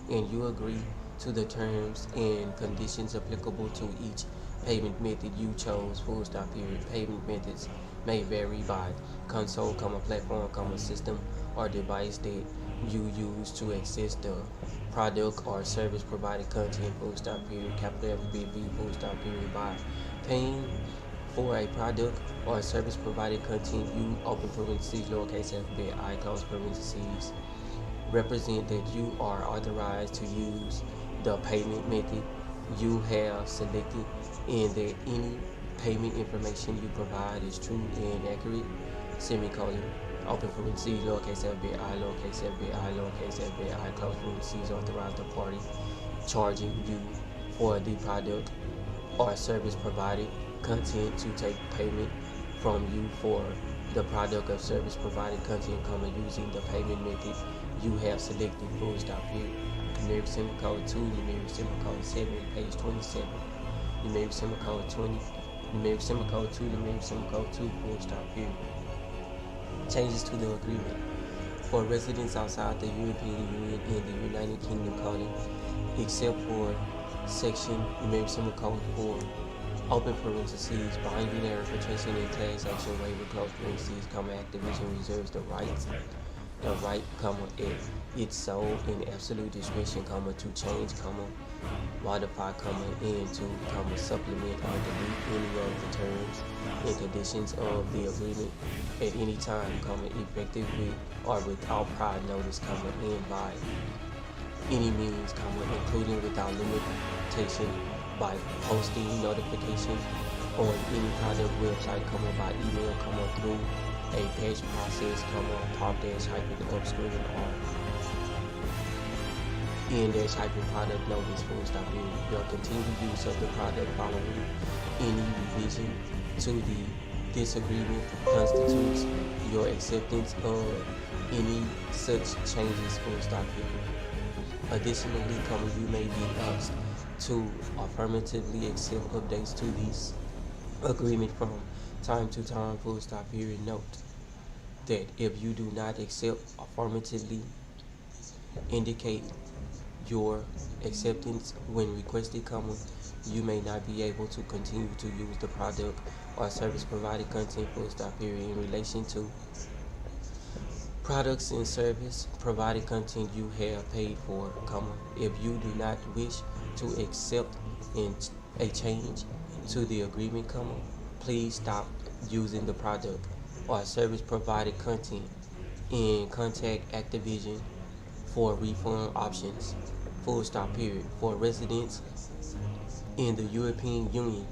and you agree to the terms and conditions applicable to each payment method you chose, full stop period. Payment methods may vary by console, platform, system, or device that you use to access the product or service provided content, full stop period. Capital alphabet V, full stop period. By paying for a product or service provided content, you, open parentheses, lowercase alphabet I, close parentheses, represent that you are authorized to use the payment method you have selected and that any payment information you provide is true and accurate, semicolon, open parentheses, lowercase alphabet I, lowercase alphabet I, lowercase alphabet I, close parentheses, authorize the party charging you for the product or service provided content to take payment from you for the product or service provided content, using the payment method you have selected, full stop period. Numeric symbol code 2, numeric symbol code 7, page 27. Numeric symbol code 20, numeric symbol code 2, numeric symbol code 2, full stop period. Changes to the agreement. For residents outside the European Union and the United Kingdom, except for section numeric symbol code 4, open parentheses, binding arbitration and class action waiver, close parentheses, Activision reserves the right, at its sole and absolute discretion, to change, modify, and to, supplement or delete any of the terms and conditions of the agreement at any time, effective with or without prior notice, and by any means, including without limitation, by posting notification on any product website, by email, through a patch process, pop-hyphen upscreen or in-hyphen product notice, period. Your continued use of the product following any revision to the disagreement constitutes your acceptance of any such changes, period. Additionally, you may be asked to affirmatively accept updates to this agreement from time to time, period. Note that if you do not accept affirmatively, indicate your acceptance when requested, you may not be able to continue to use the product or service provided content, period, in relation to products and service provided content you have paid for, if you do not wish to accept a change to the agreement, please stop using the product or service provided content and contact Activision for refund options, period. For residents in the European Union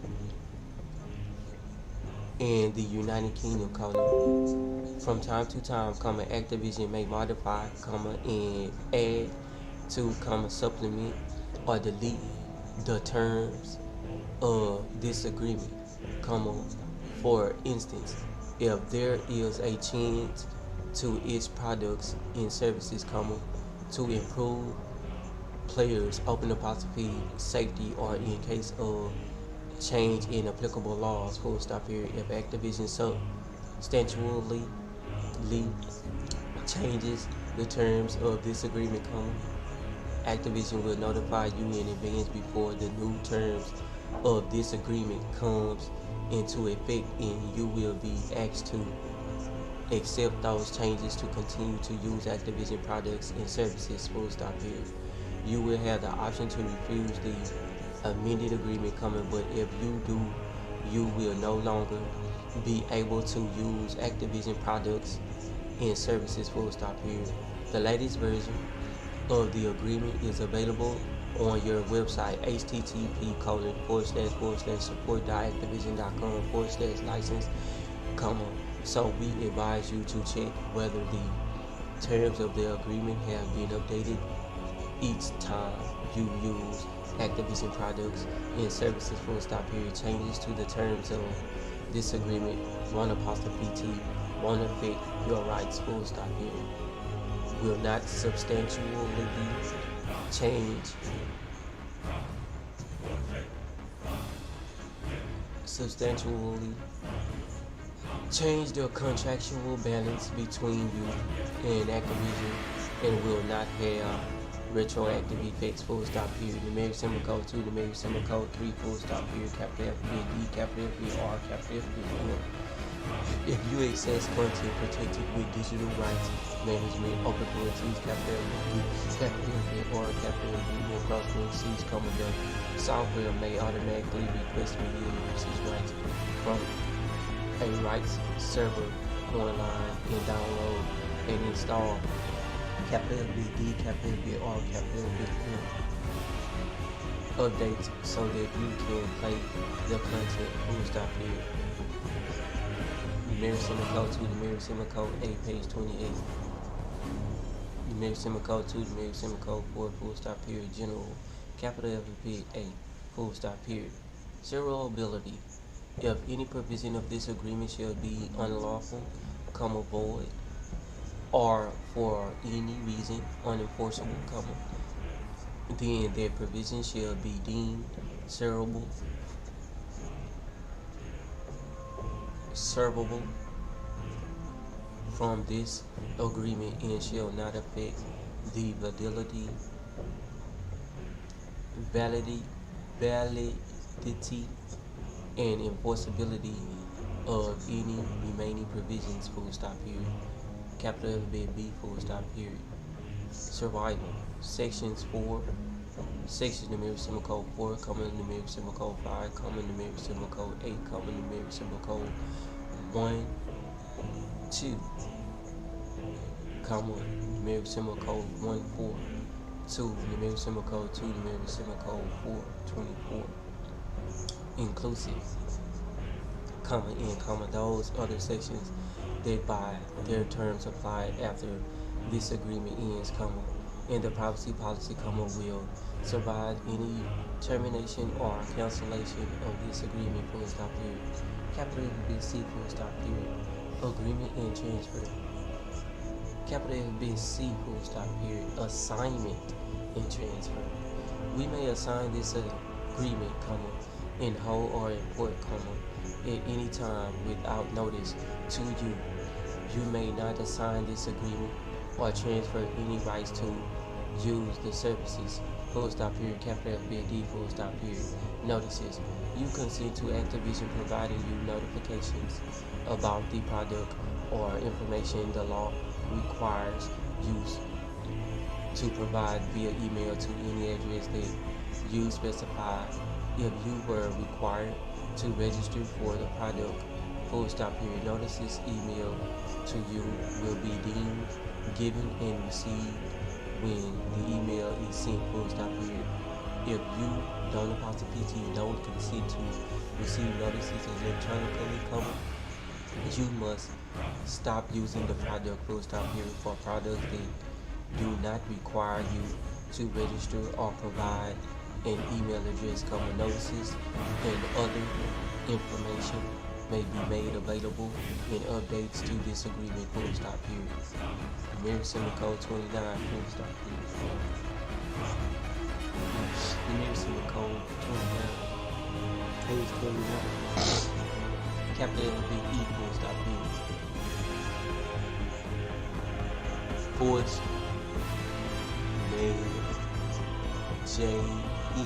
and the United Kingdom, from time to time, Activision may modify, and add to, supplement or delete the terms of this agreement, for instance, if there is a change to its products and services, to improve players' open apostrophe safety, or in case of change in applicable laws, period. If Activision substantially changes the terms of this agreement, Activision will notify you in advance before the new terms of this agreement comes into effect, and you will be asked to accept those changes to continue to use Activision products and services, period. You will have the option to refuse the amended agreement, but if you do, you will no longer be able to use Activision products and services, period. The latest version of the agreement is available on your website, http://support.activision.com/license, so we advise you to check whether the terms of the agreement have been updated each time you use Activision products and services, period. Changes to the terms of this agreement, _T, won't affect your rights, period. Will not substantially change the contractual balance between you and Activision, and will not have retroactive effects, period. Numeric symbol code 2, numeric symbol code 3, period. Capital F, big D, capital F, big R, capital F, big N. If you access content protected with digital rights management opportunities, capital F, capital F, big R, capital F, big N, cross-parentheses, the software may automatically request media usage rights from a rights server online and download and install capital B D, capital B R, capital B N updates so that you can play the content, period. Numeric symbol code 2, numeric symbol code 8, page 28. Numeric symbol code 2, numeric symbol code 4, period. General, capital F, big A, period. Zero ability. If any provision of this agreement shall be unlawful, void, or for any reason unenforceable, then their provision shall be deemed servable from this agreement and shall not affect the validity and enforceability of any remaining provisions, period. Capital F, B, period. Survival. Sections 4 section numeric symbol code 4, comma numeric symbol code 5, comma numeric symbol code 8, comma numeric symbol code 1, 2, comma numeric symbol code 1, 4, 2, numeric symbol code 2, numeric symbol code 4, 24, inclusive, comma in, comma those other sections that by their terms applied after this agreement ends, comma, and the privacy policy, comma, will survive any termination or cancellation of this agreement, full stop period. Capital FBC, full stop period. Agreement and transfer. Capital FBC, full stop period. Assignment and transfer. We may assign this agreement, comma, in whole or in part, comma, at any time without notice to you. You may not assign this agreement or transfer any rights to use the services, full stop period. Capital FBD, full stop period. Notices. You consent to Activision providing you notifications about the product or information the law requires use to provide via email to any address that you specify. If you were required to register for the product, full stop period. Notices email to you will be deemed given and received when the email is sent, full stop period. If you don't don't consent to receive notices electronically, comma, you must stop using the product, full stop period, for products that do not require you to register or provide an email address, comma, notices and other information may be made available in updates to this agreement, full stop period. Numeric symbol code 29, full stop period. Numeric symbol code 29, page 29. Capital LBE, full stop period. Force name J.E.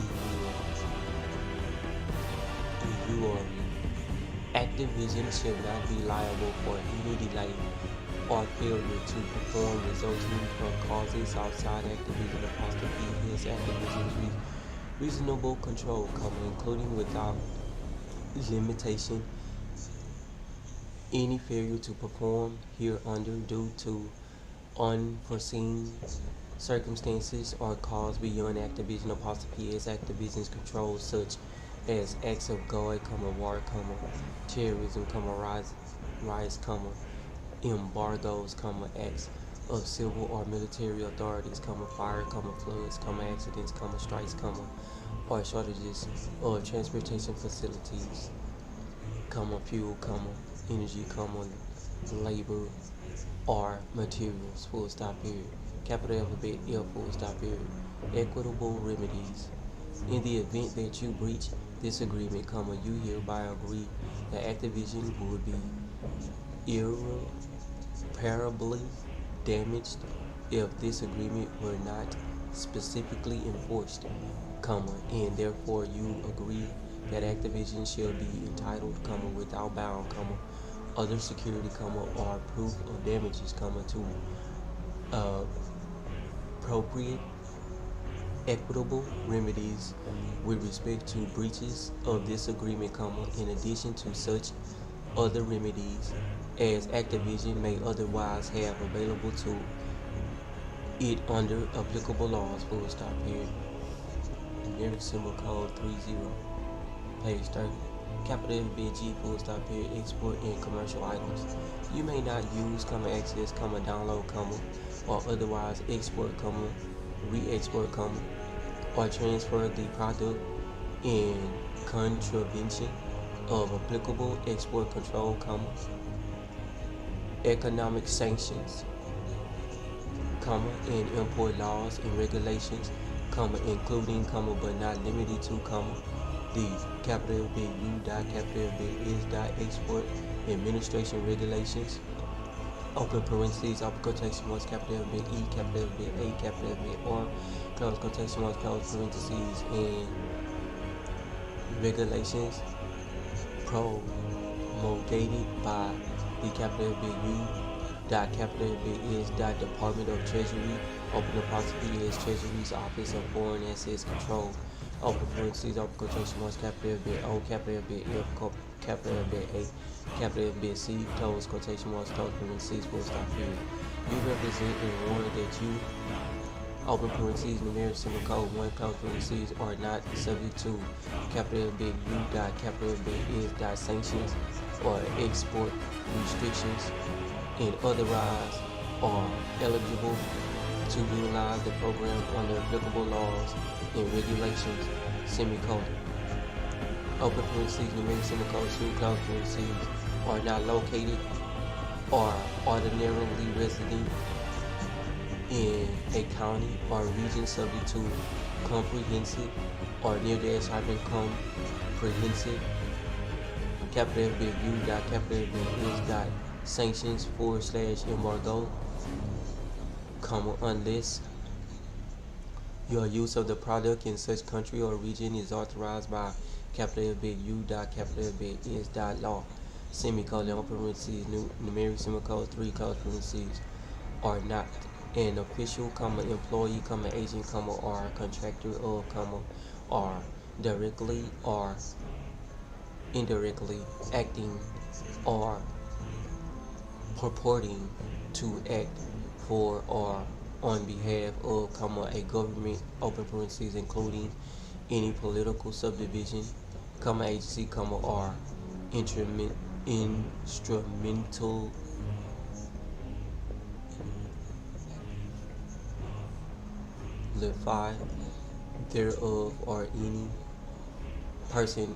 Activision shall not be liable for any delay or failure to perform resulting from causes outside Activision apostrophe is Activision's reasonable control, including without limitation any failure to perform hereunder due to unforeseen circumstances or cause beyond Activision apostrophe is Activision's control, such as acts of God, war, terrorism, rise, embargoes, acts of civil or military authorities, fire, floods, accidents, strikes, or shortages of transportation facilities, fuel, energy, labor, or materials, full stop period. Capital alphabet L, full stop period. Equitable remedies. In the event that you breach this agreement, you hereby agree that Activision would be irreparably damaged if this agreement were not specifically enforced, and therefore you agree that Activision shall be entitled, without bound, other security, or proof of damages, to appropriate equitable remedies with respect to breaches of this agreement, in addition to such other remedies as Activision may otherwise have available to it under applicable laws, full stop period. Numeric symbol code 30, page 30. Capital FBG, full stop period. Export and commercial items. You may not use, access, download, or otherwise export, re-export, or transfer the product in contravention of applicable export control, economic sanctions, and import laws and regulations, including, but not limited to, the capital B U dot capital B is dot export administration regulations, open parentheses, open quotation marks, capital B E, capital B A, capital B or close quotation marks, close parentheses, and regulations promulgated by the capital B U dot capital B is dot Department of Treasury open apostrophe S, Treasury's Office of Foreign Assets Control, open parentheses, open quotation marks, capital F bit O, capital F bit F, capital F bit A, capital F bit C, close quotation marks, close parentheses, full stop period. You represent and warn that you, open parentheses, numeric symbol code 1, close parentheses, are not subject to capital F bit U dot capital F bit is dot sanctions or export restrictions, and otherwise are eligible to utilize the program under applicable laws and regulations, semicolon. Open parentheses, numeric symbol code 2, close parentheses, are not located or ordinarily resident in a county or region subject to comprehensive or near dash hyphen comprehensive capital F bit U dot capital F bit is dot sanctions / embargo, unless your use of the product in such country or region is authorized by capital F bit U dot capital F bit is dot law, semicolon, open parentheses, numeric symbol code 3, close parentheses, are not an official, employee, agent, or contractor of, or directly or indirectly acting or purporting to act for or on behalf of, a government, open parentheses, including any political subdivision, agency, or instrumental LiiVe thereof, or any person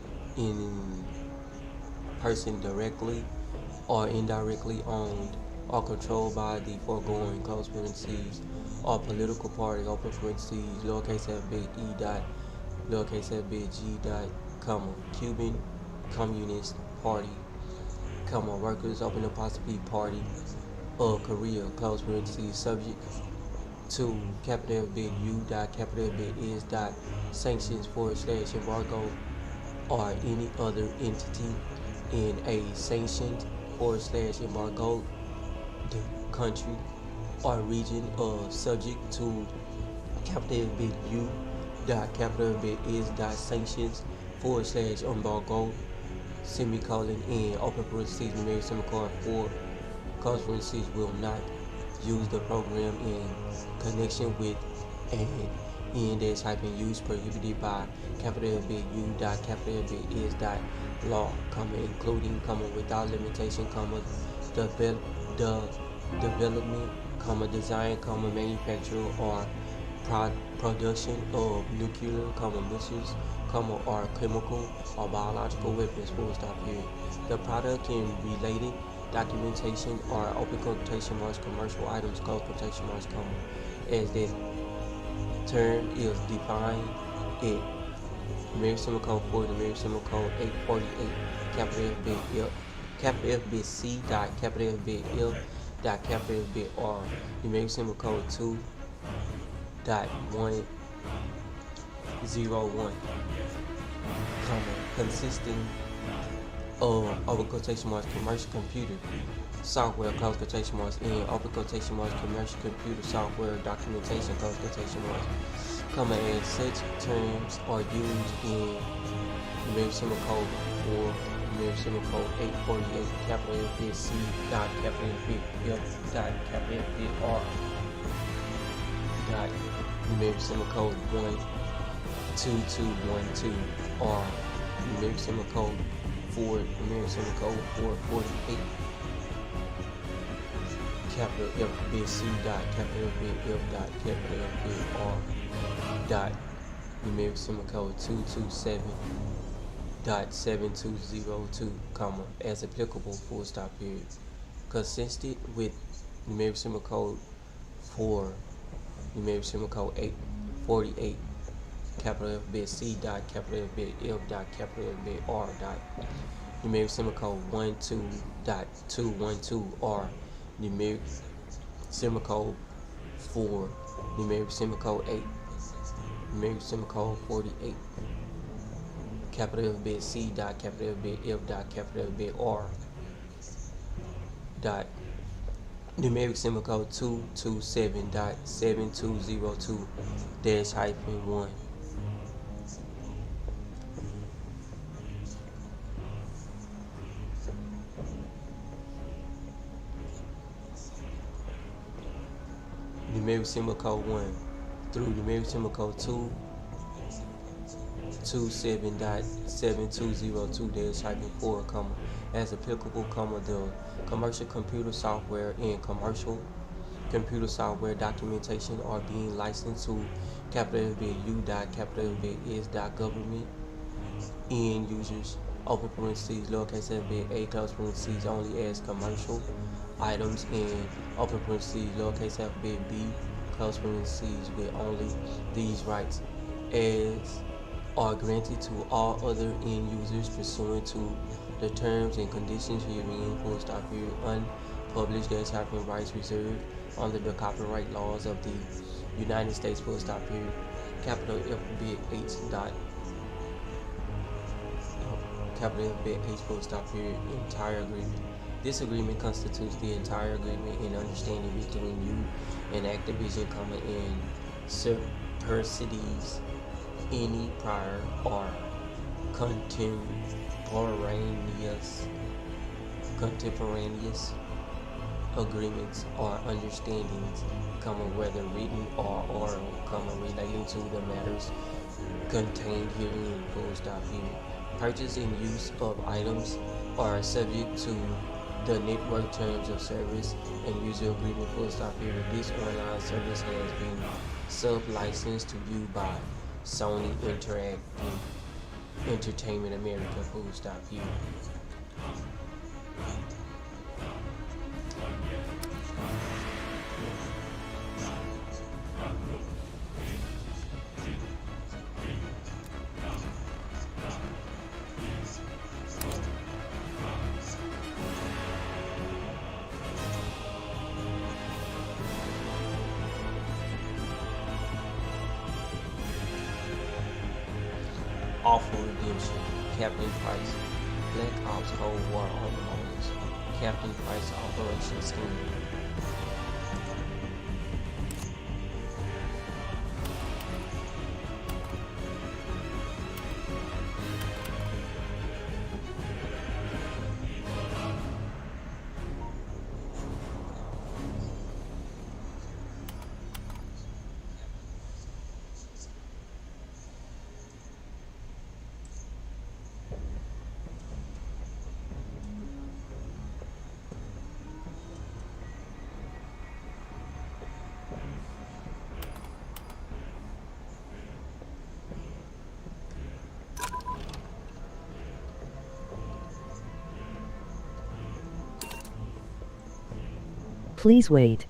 directly or indirectly owned or controlled by the foregoing, close parentheses, or political party, open parentheses, lowercase f bit e dot, lowercase f bit g dot, Cuban Communist Party, workers, open apostrophe, party of Korea, close parentheses, subject to capital F bit U dot capital F bit is dot sanctions / embargo, or any other entity in a sanctioned / embargo the country or region of subject to capital F bit U dot capital F bit is dot sanctions / embargo, semicolon, and open parentheses, numeric symbol 4, close parentheses, will not use the program in connection with an dash hyphen use prohibited by capital F bit U dot capital F bit is dot law, including, without limitation, the development, design, manufacture, or production of nuclear, missiles, or chemical or biological weapons, full stop period. The product and related documentation or open quotation marks commercial items, close quotation marks, as that term is defined in numeric symbol code 4, numeric symbol code 848, capital F bit L, capital F bit C dot capital F bit L dot capital F bit R, numeric symbol code 2 dot 101, consisting of open quotation marks commercial computer software, close quotation marks, and open quotation marks commercial computer software documentation, close quotation marks, as such terms are used in numeric symbol code 4, numeric symbol code 848, capital F bit C dot capital F bit F dot capital F bit R dot numeric symbol code 12212 R, numeric symbol code 4, numeric symbol code 448, capital F bit C dot capital F bit F dot capital F bit R dot numeric symbol code 227 dot 7202, as applicable, full stop period. Consistent with numeric symbol code 4, numeric symbol code 848, capital F bit C dot capital F bit F dot capital F bit R dot numeric symbol code 12.212 R, numeric symbol code 4, numeric symbol code 8, numeric symbol code 48, capital F bit C dot capital F bit F dot capital F bit R dot Numeric symbol code 227.7202-1. Numeric symbol code 1 through numeric symbol code 227.7202-4, as applicable, the commercial computer software and commercial computer software documentation are being licensed to FBU.FBS.government end users, open parentheses, lowercase FBA, close parentheses, only as commercial items, and open parentheses, lowercase FBB, close parentheses, with only these rights as are granted to all other end users pursuant to the terms and conditions herein, full stop period, unpublished, rights reserved under the copyright laws of the United States, full stop period, capital F big H dot, capital F big H full stop period, entire agreement. This agreement constitutes the entire agreement and understanding between you and Activision, and supersedes any prior or contemporaneous agreements or understandings, whether written or oral, relating to the matters contained herein, full stop period. Purchase and use of items are subject to the network terms of service and user agreement, full stop period. This online service has been sub-licensed to you by Sony Interactive Entertainment America, full stop period. Awful Redemption, Captain Price, Black Ops Cold War Automotives, Captain Price Operation Scheme. Please wait.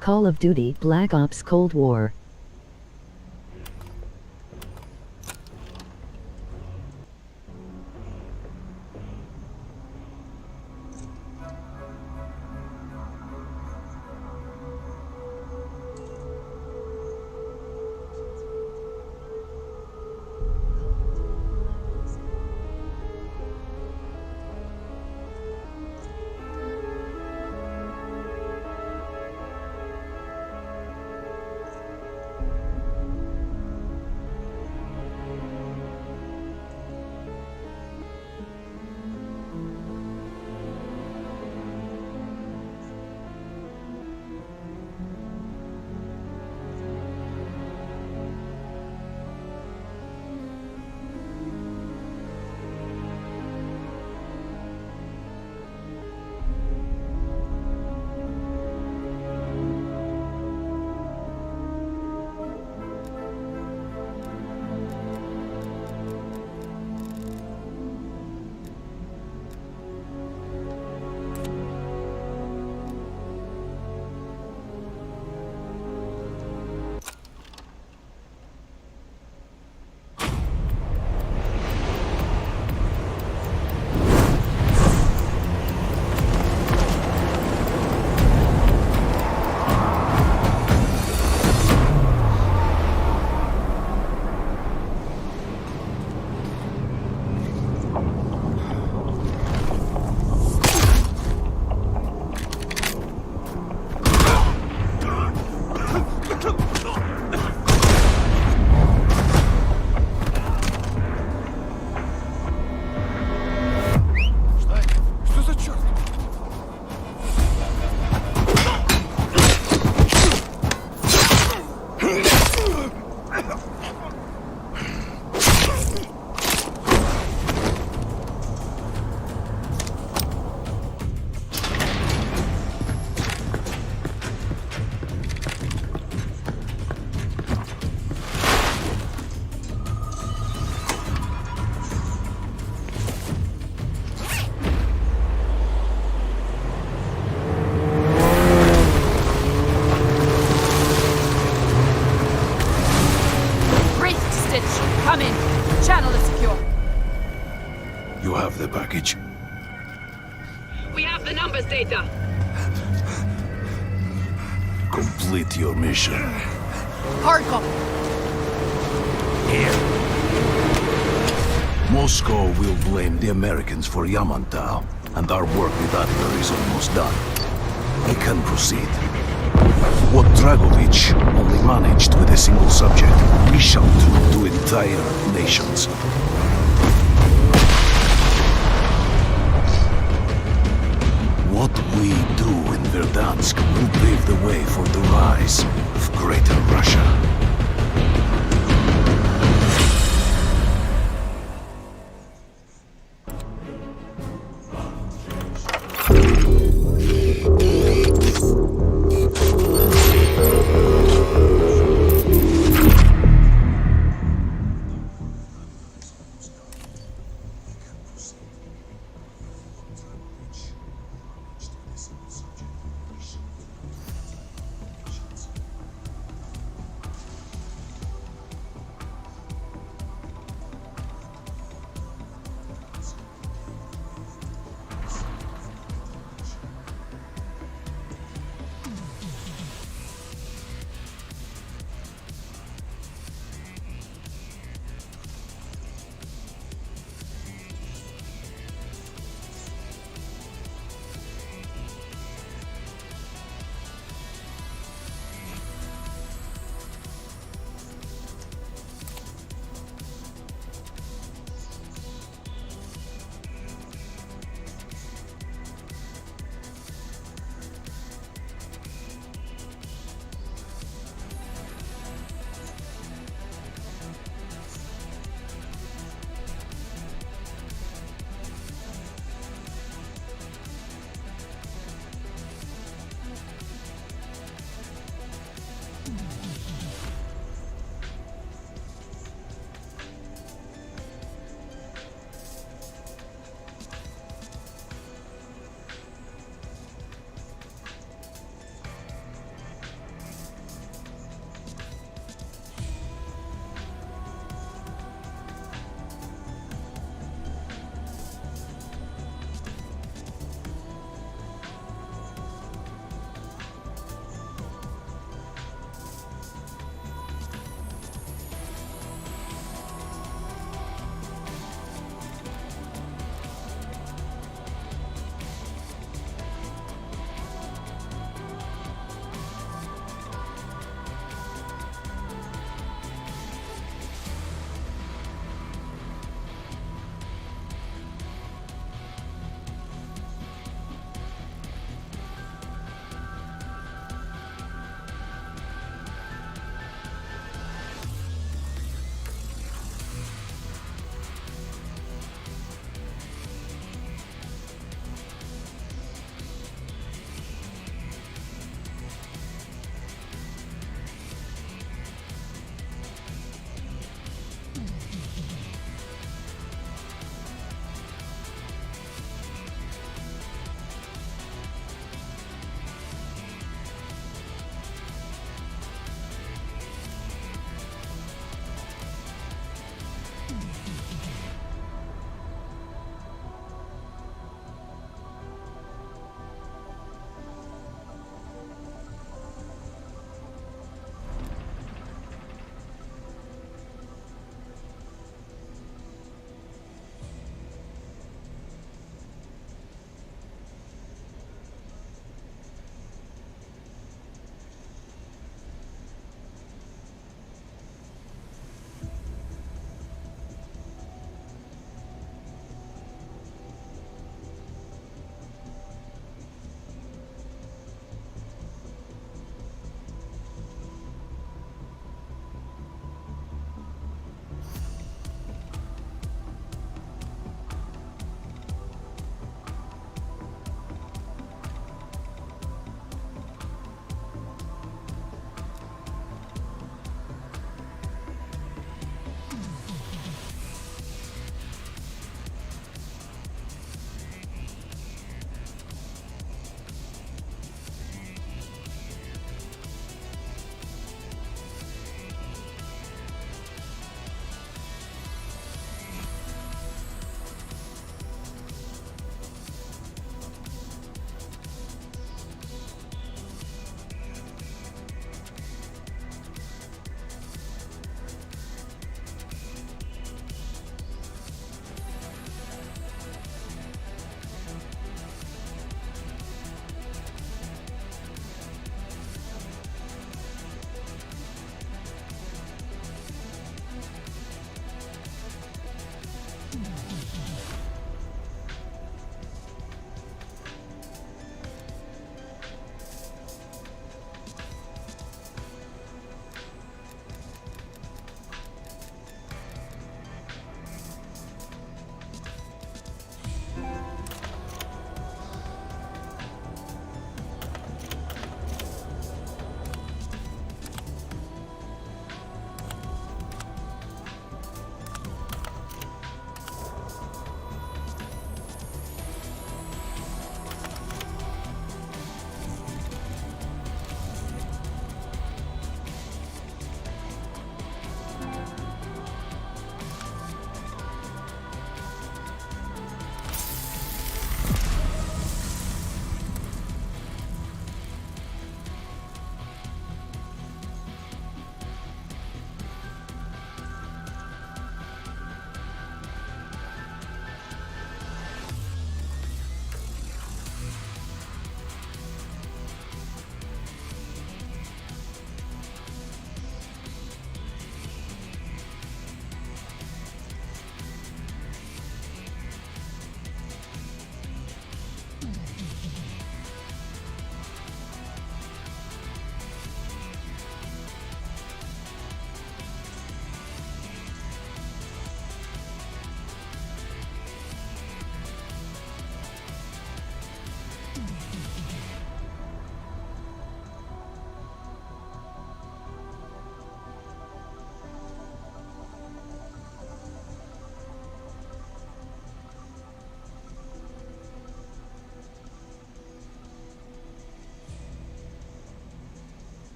Call of Duty Black Ops Cold War. channel is secure. You have the package. We have the numbers data. Complete your mission. Hard copy. Here. Moscow will blame the Americans for Yamantau, and our work with Adler is almost done. I can proceed. What Dragovich only managed with a single subject, we shall do to entire nations. What we do in BrAnDoN's will pave the way for the rise of Greater Russia.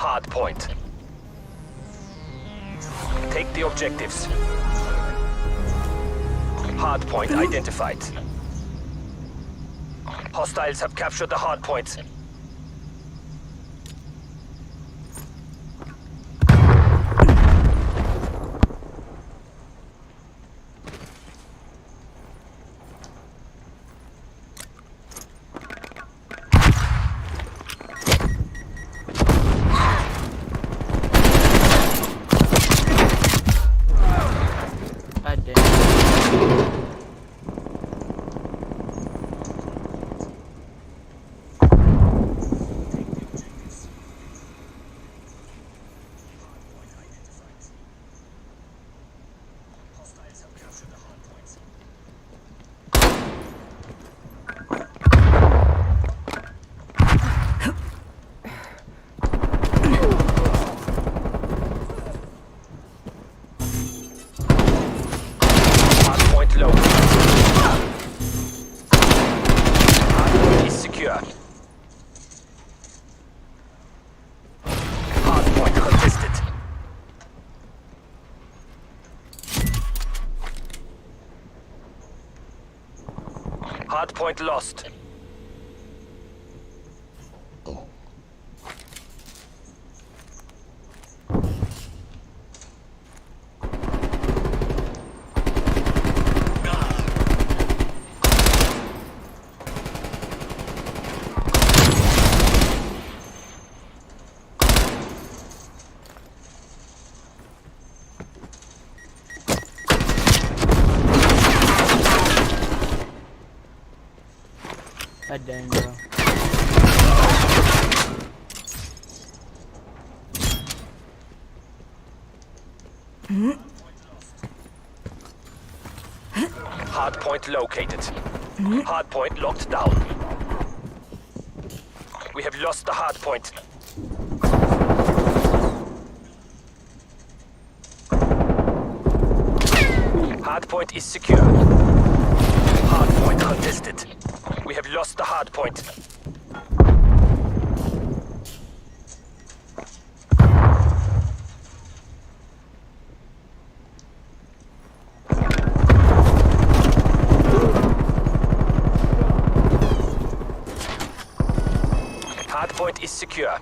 hard point. Take the objectives. Hard point identified. Hostiles have captured the hard point. God damn. Hardpoint low. Hardpoint is secure. Hardpoint contested. Hardpoint lost. God dang, bro. Hardpoint located. Hardpoint locked down. We have lost the hardpoint. Hardpoint is secure. Hardpoint contested. We have lost the hardpoint. Hardpoint is secure.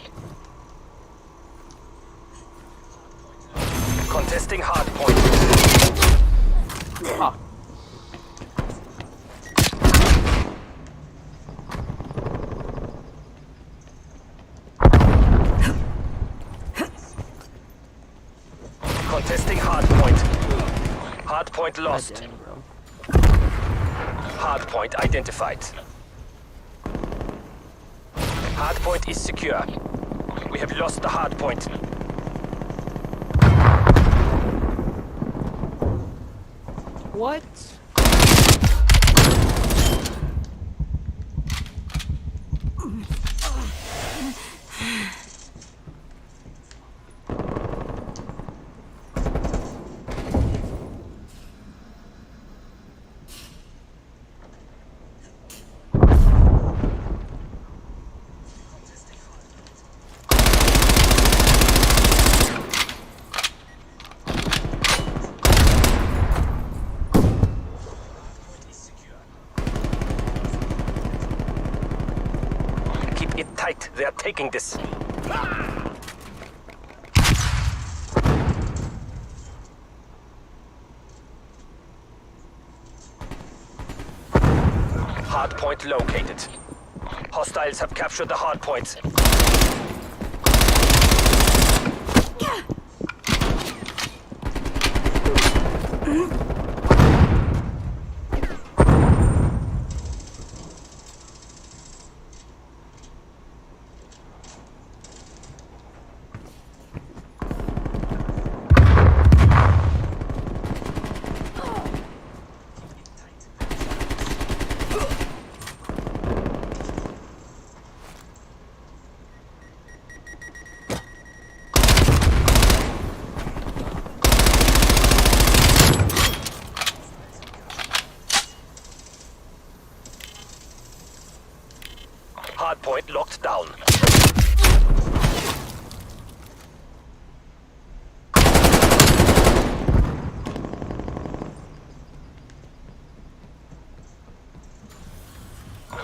Contesting hardpoint. Ah. Contesting hardpoint. Hardpoint God lost. dang, bro. Hardpoint identified. Hardpoint is secure. We have lost the hardpoint. What? Keep it tight. They are taking this. Hardpoint located. Hostiles have captured the hardpoint. Hardpoint locked down.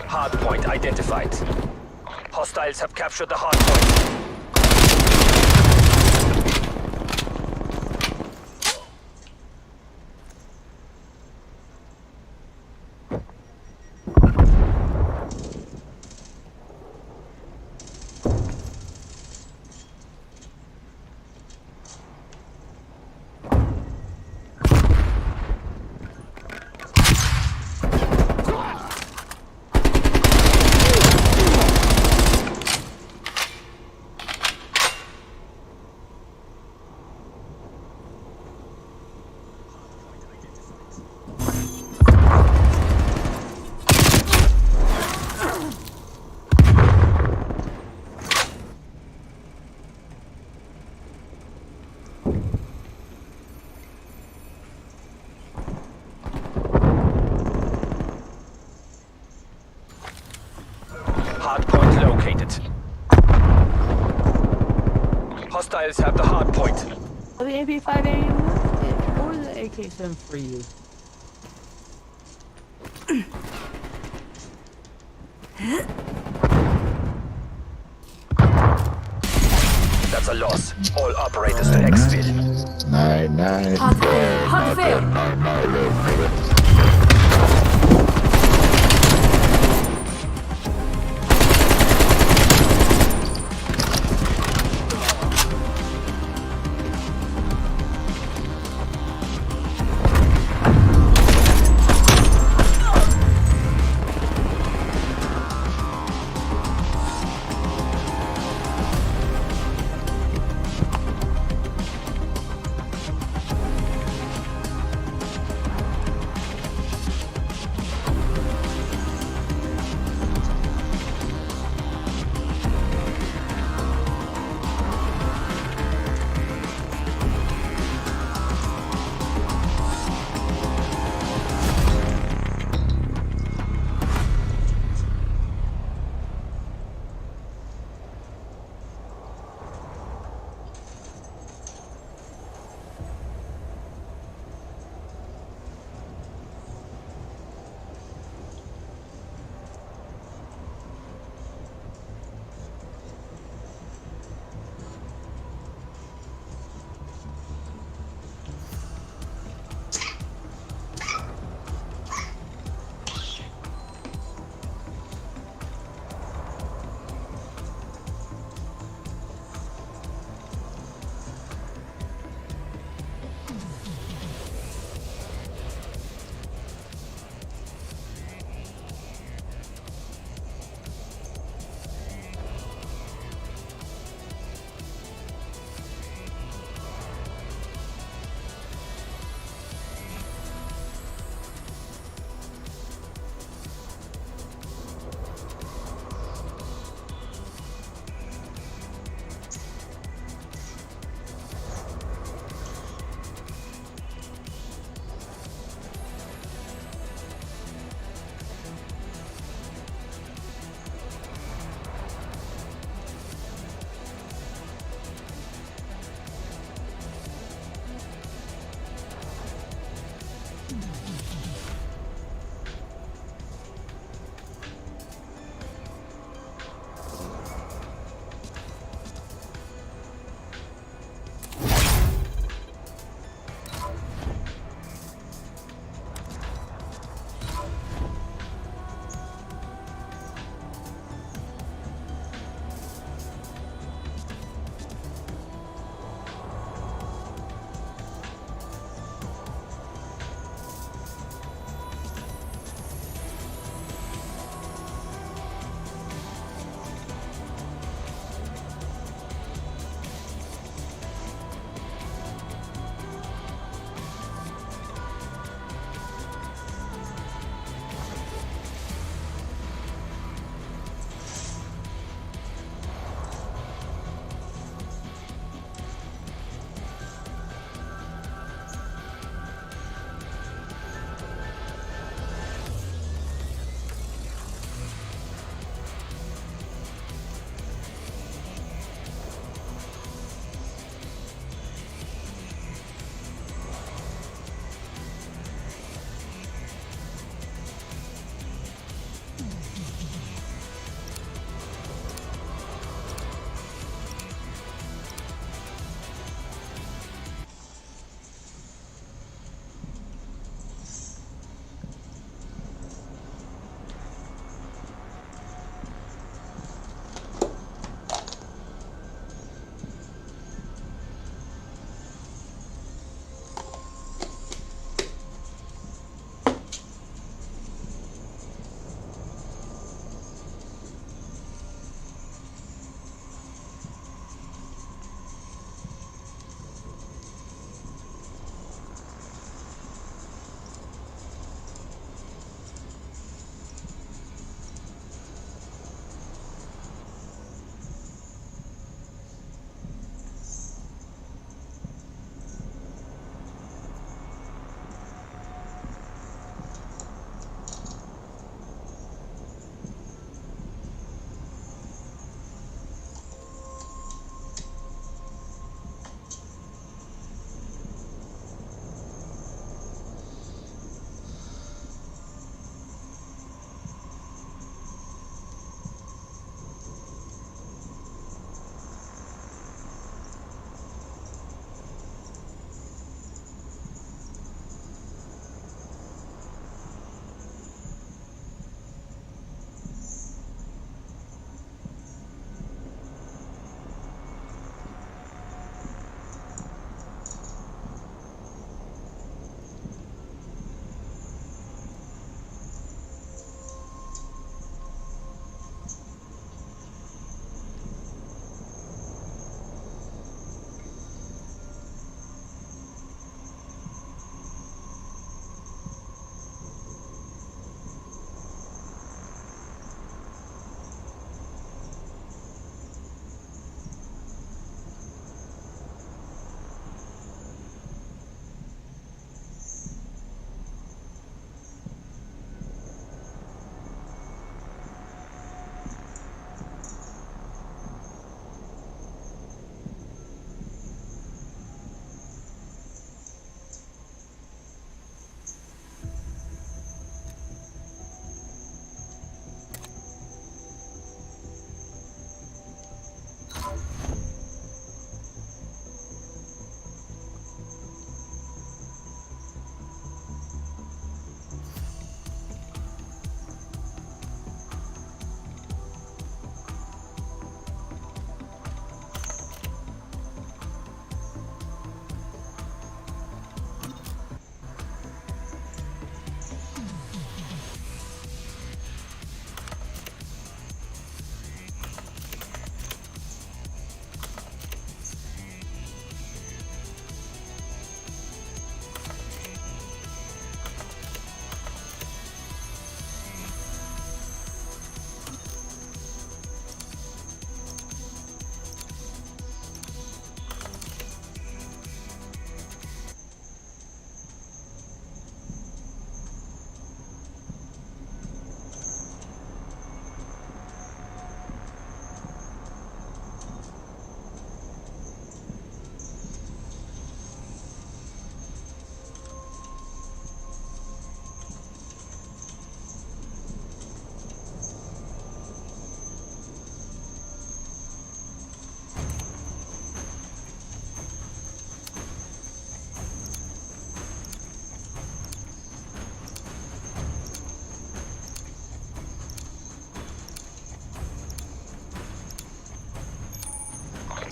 Hardpoint identified. Hostiles have captured the hardpoint. Hardpoint located. Hostiles have the hardpoint. Oh, the MP5 aim? Or the AK-7 for you? That's a loss. All operators to exfil.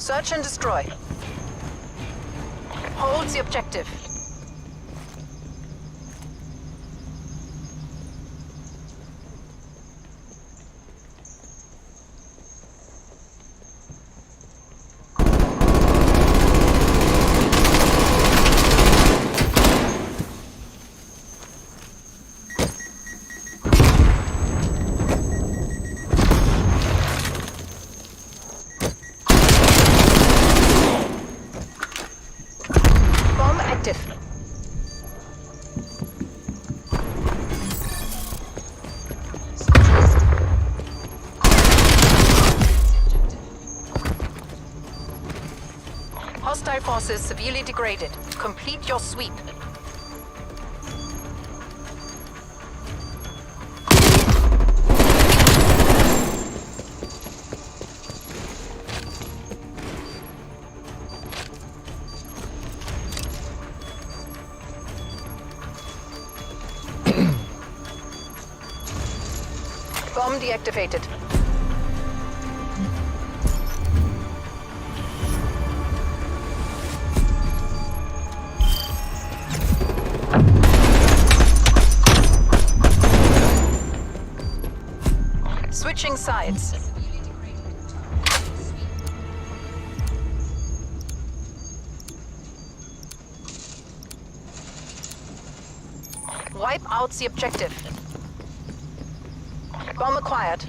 Search and destroy. Hold the objective. Bomb active. Hostile forces severely degraded. Complete your sweep. Bomb deactivated. Switching sides. Wipe out the objective. Bomb acquired.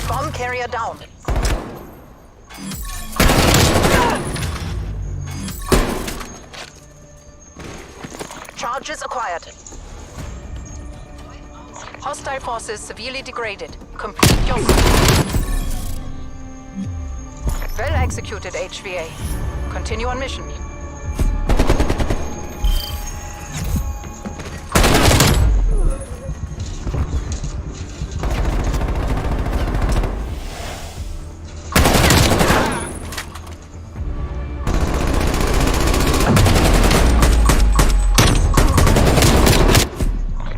Bomb carrier down. Charges acquired. Hostile forces severely degraded. Complete your... Well executed, HVA. Continue on mission.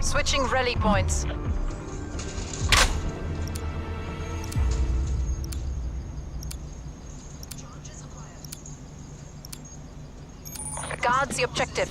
Switching rally points. Guard the objective.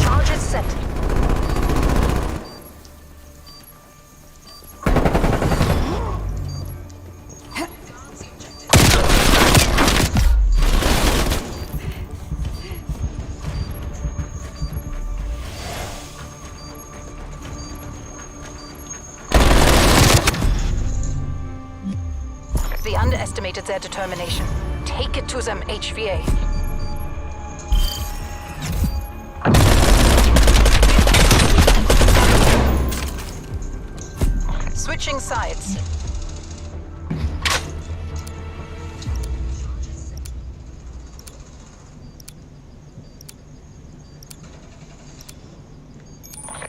Charges set. We underestimated their determination. Take it to them, HVA. Switching sides.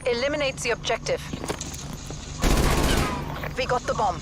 Eliminate the objective. We got the bomb.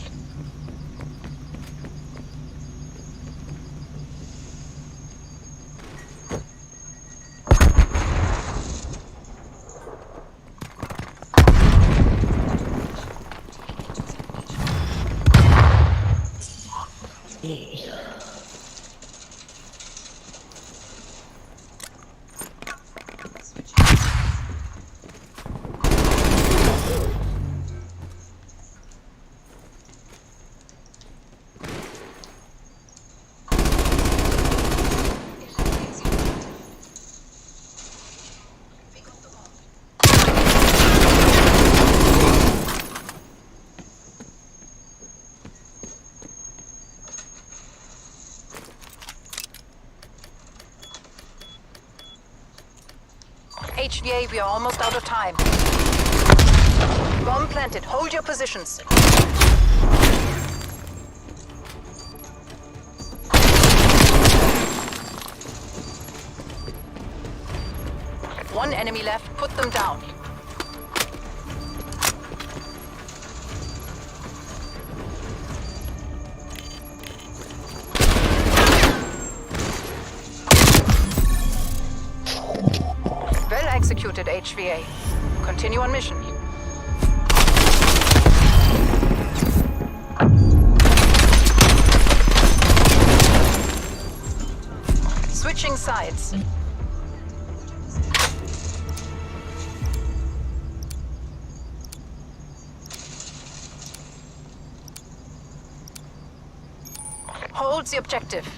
HVA, we are almost out of time. Bomb planted. Hold your positions. One enemy left. Put them down. Well executed, HVA. Continue on mission. Switching sides. Hold the objective.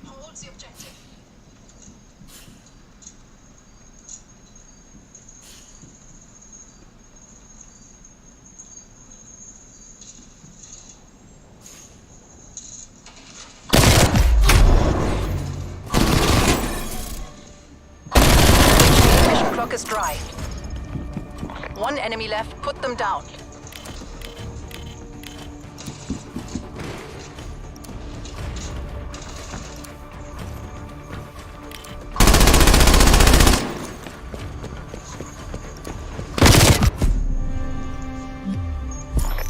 Hold the objective. Mission clock is dry. One enemy left. Put them down.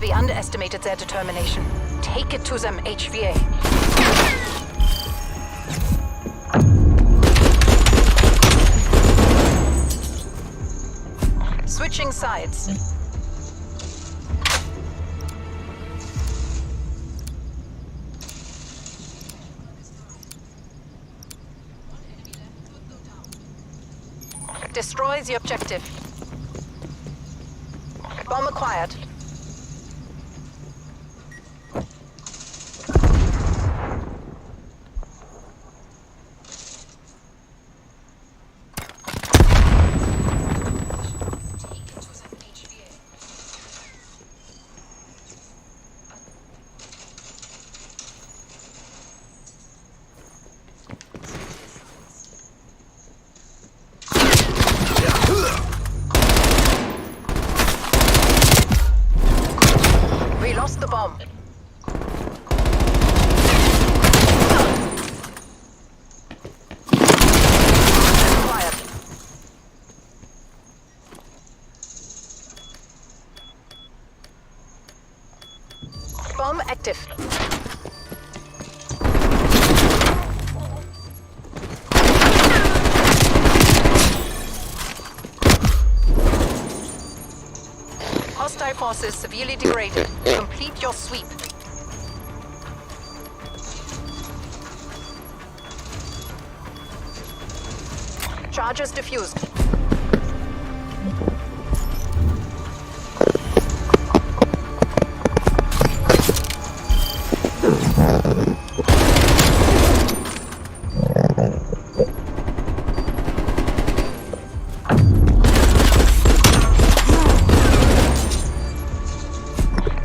We underestimated their determination. Take it to them, HVA. Switching sides. Destroy the objective. Bomb acquired. We lost the bomb. Acquired. Bomb active. Hostile forces severely degraded. Complete your sweep. Charges diffused.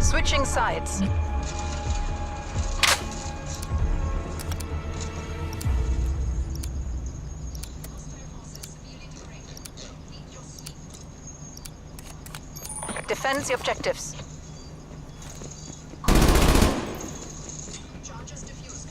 Switching sides. Defend the objectives. Charges diffused.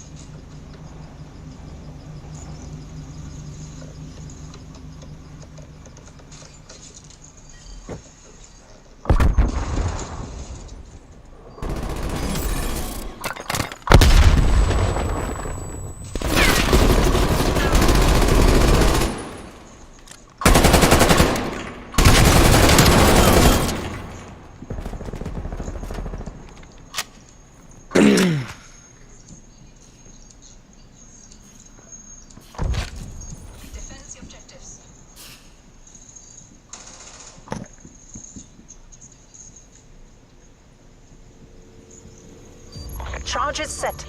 Charges set.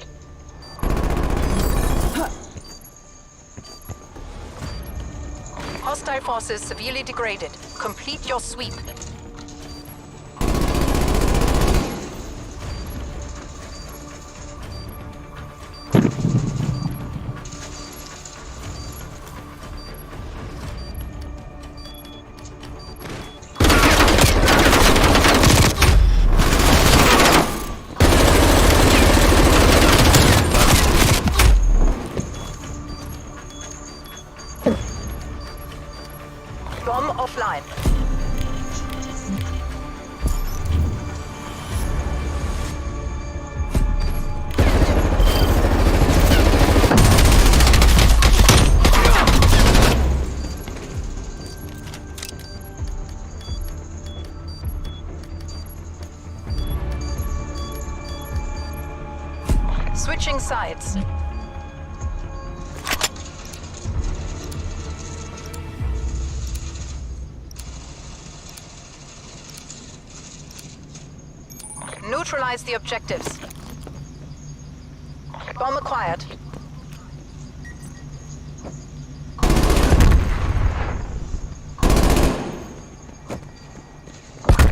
Hostile forces severely degraded. Complete your sweep. Bomb offline. Switching sides. Neutralize the objectives. Bomb acquired.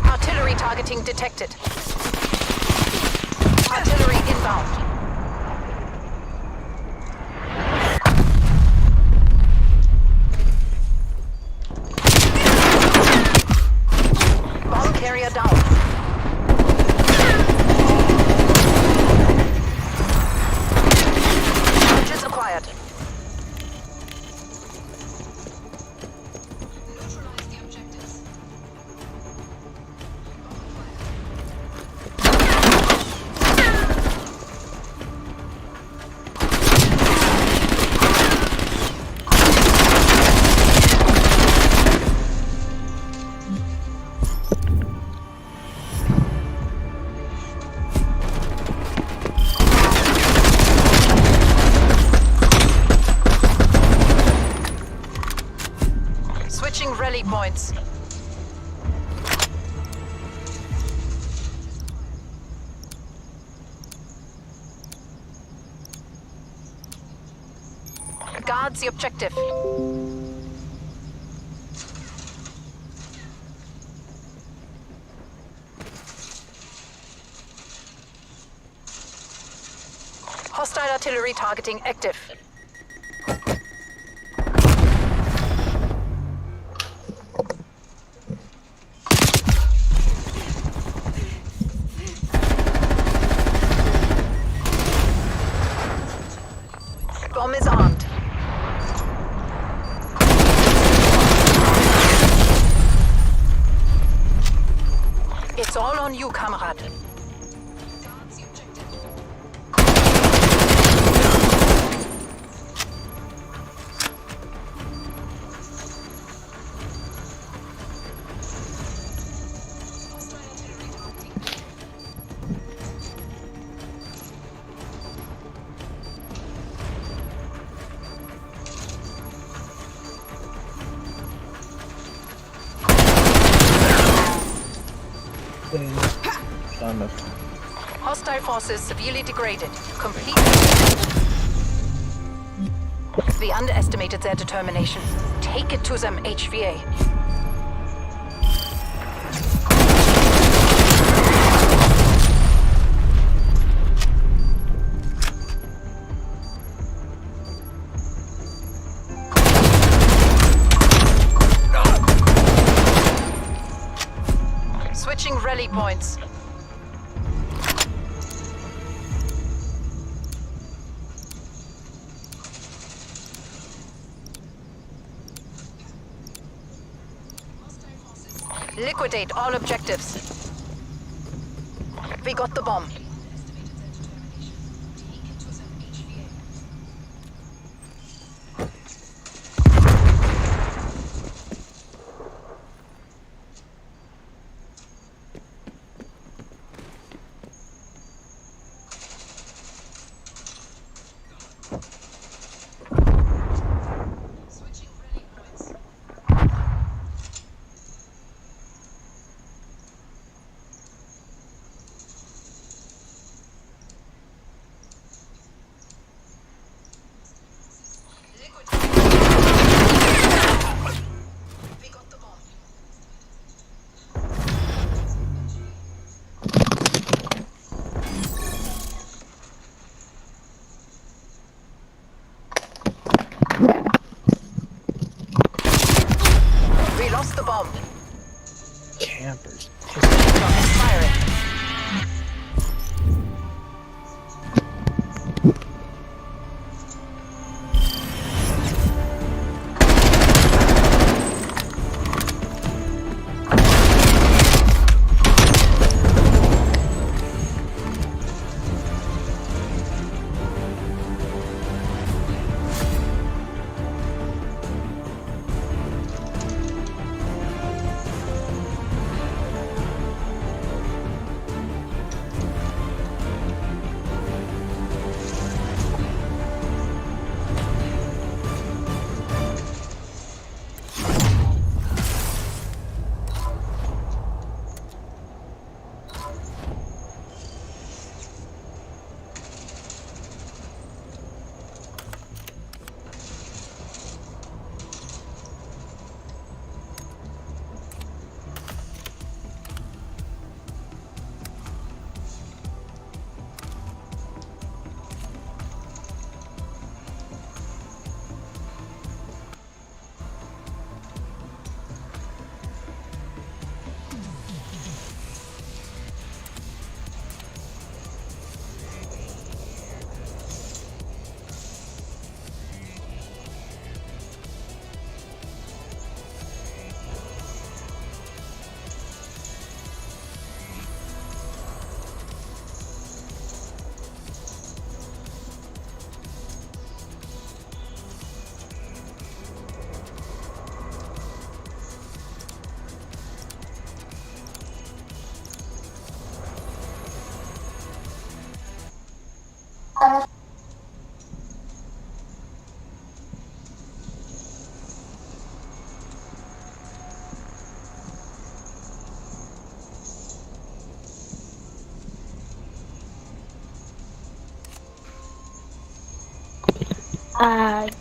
Artillery targeting detected. Artillery inbound. Bomb carrier down. Switching rally points. Guards the objective. Hostile artillery targeting active. Bomb is armed. It's all on you, comrade. Hostile forces severely degraded. Complete. We underestimated their determination. Take it to them, HVA. Switching rally points. Liquidate all objectives. We got the bomb. Firing.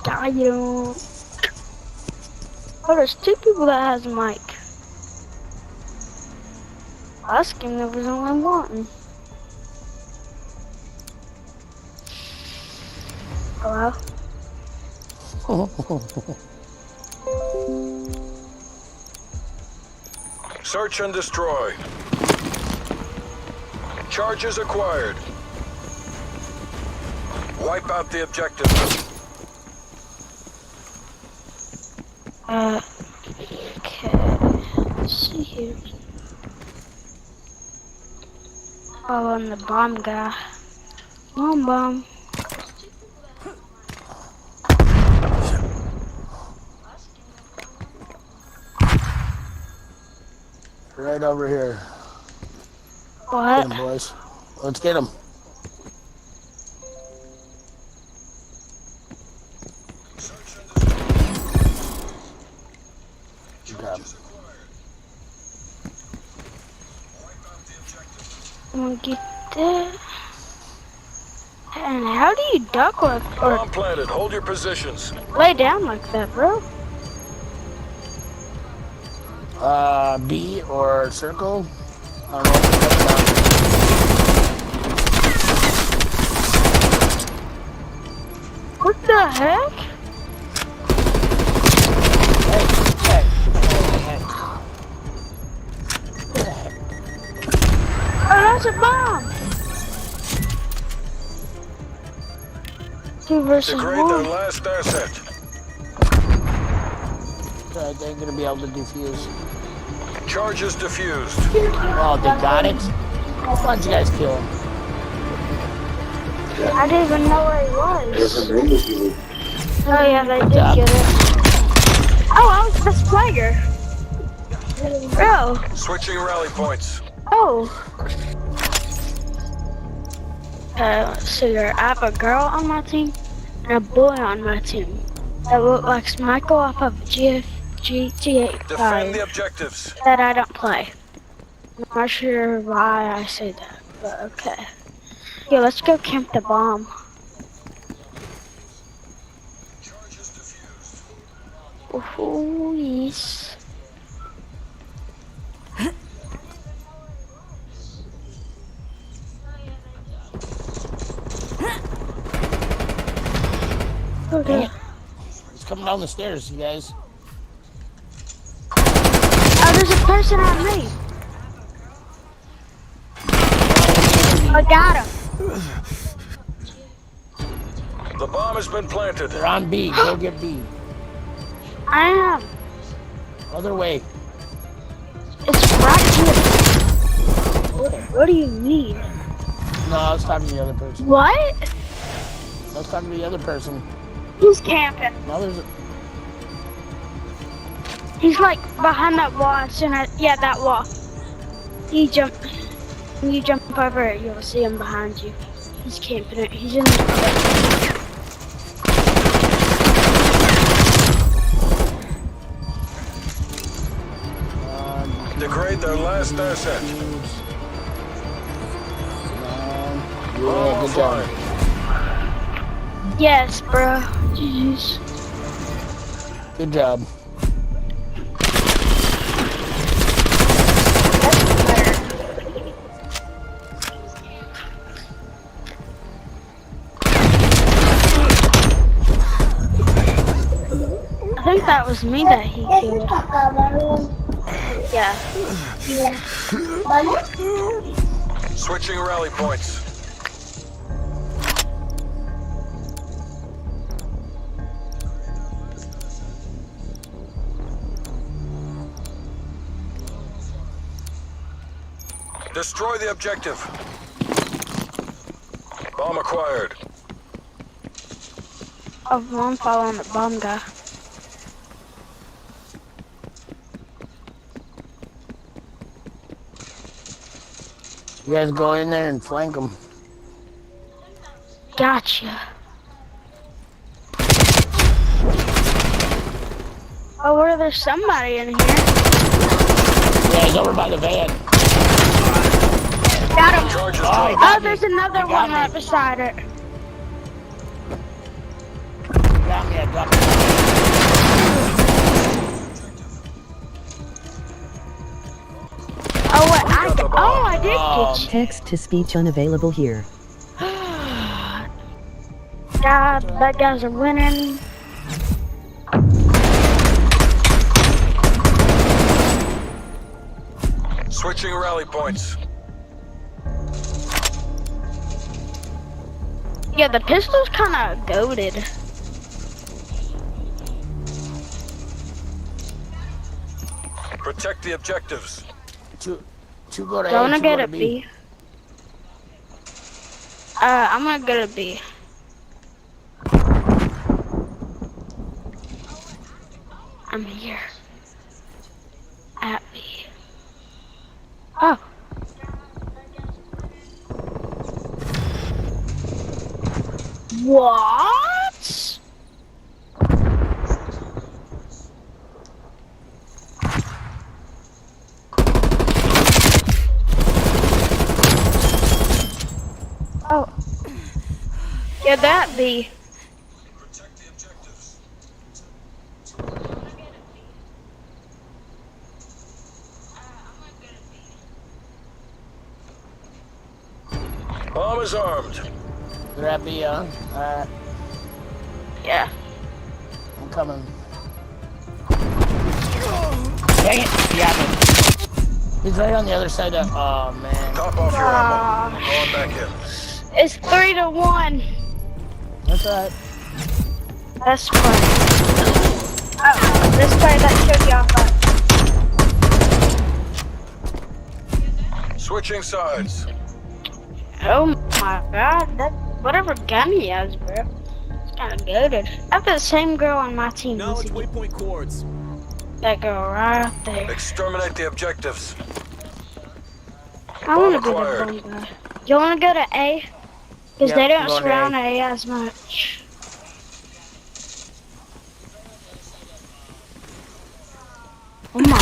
Got you. Oh, there's two people that has a mic. Last game there was only one. Hello? Search and destroy. Charges acquired. Wipe out the objective. Okay. Let's see here. Oh, I'm the bomb guy. Come on, bomb. Right over here. What? Get 'em, boys. Let's get them. I'm gonna get that. And how do you duck or Bomb planted. Hold your positions. lay down like that, bro? B or circle. I don't know what to What the heck? Oh, that's a bomb! 2 versus Degrade their 1. last asset. Okay, they ain't gonna be able to defuse. Charges diffused. Oh, they got it? Why'd you guys kill him? I didn't even know where he was. Oh yeah, they did get it. Oh, I was the best player. Bro. Switching rally points. Oh. Let's see here. I have a girl on my team and a boy on my team that look like Michael off of GTA Defend the 5 objectives. that I don't play. I'm not sure why I say that, but okay. Yeah, let's go camp the bomb. Charges diffused. Oh, yes. Okay. He's coming down the stairs, you guys. Oh, there's a person on me. I got him. The bomb has been planted. They're on B. Go get B. I am. Other way. It's right here. What do you mean? No, I was talking to the other person. What? I was talking to the other person. He's camping. Now there's a... He's like behind that wall. Yeah, that wall. When you jump over it, you'll see him behind you. He's camping it. He's in the Degrade their last asset. Yeah, good job. Yes, bro. Jeez. Good job. I think that was me that he killed. Yeah. Switching rally points. Destroy the objective. Bomb acquired. Oh, I'm following the bomb guy. You guys go in there and flank them. Gotcha. Oh, where there's somebody in here. Yeah, he's over by the van. Got him. Charges Oh, dropped. Oh, there's another one right beside it. Got me, I dropped it. Oh, what? I did get you. Text to speech unavailable here. God, that guy's a winning. Switching rally points. Yeah, the pistol's kind of goated. Protect the objectives. Two go to A, Don't two get go a to B. I'm gonna go to B. I'm here. At B. Oh. What? Oh. Yeah, that B. Protect the objectives. Bomb is armed. They're at B, huh? Alright, Yeah. I'm coming. Dang it! He got me. He's right on the other side of... Oh, man. Top off your ammo. Going back in. It's 3-1. That's alright. That's fun. Oh, this play that showed you off. Switching sides. Oh my god, that whatever gun he has, bro. It's kind of goated. I have the same girl on my team. Knowledge waypoint cords. That girl right there. Exterminate the objectives. I want to be acquired. the bomb guy. You want to go to A? Because Yep, they I'm don't going to surround A. A as much. Oh my.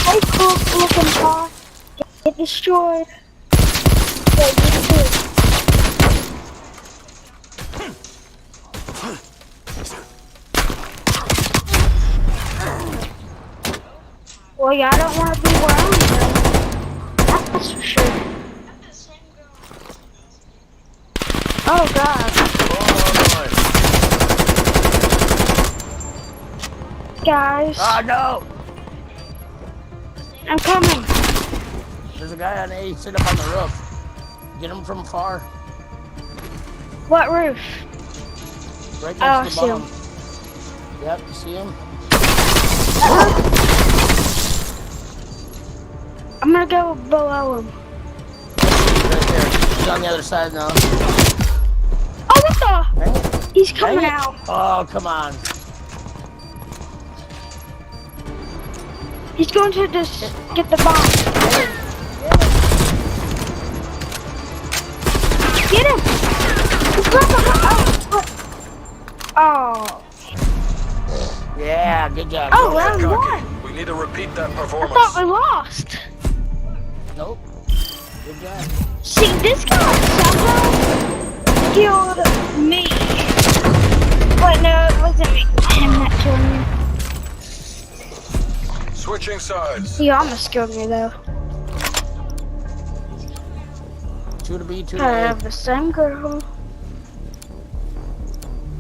Hey, cool looking car. Get destroyed. Yeah, get destroyed. Well, y'all don't want to be where I'm going. That's for sure. Oh, God. Bomb online. Guys, Oh, no! I'm coming. There's a guy on A sitting up on the roof. Get him from far. What roof? Right Oh, next to the bomb. Yep, you see him? I'm gonna go below him. Right there. He's on the other side now. Oh, what the? Dang it. He's coming Dang it. out. Oh, come on. He's going to just get the bomb. Get him! He's right behind. Oh. Yeah, good job. Oh, Don't get round cocky. one. We need to repeat that I performance. thought we lost. Nope. Good job. See, this guy somehow killed me. Wait, no, it wasn't me. Him that killed me. Switching sides. He almost killed me, though. 2 to B, 2 I to A. have the same girl.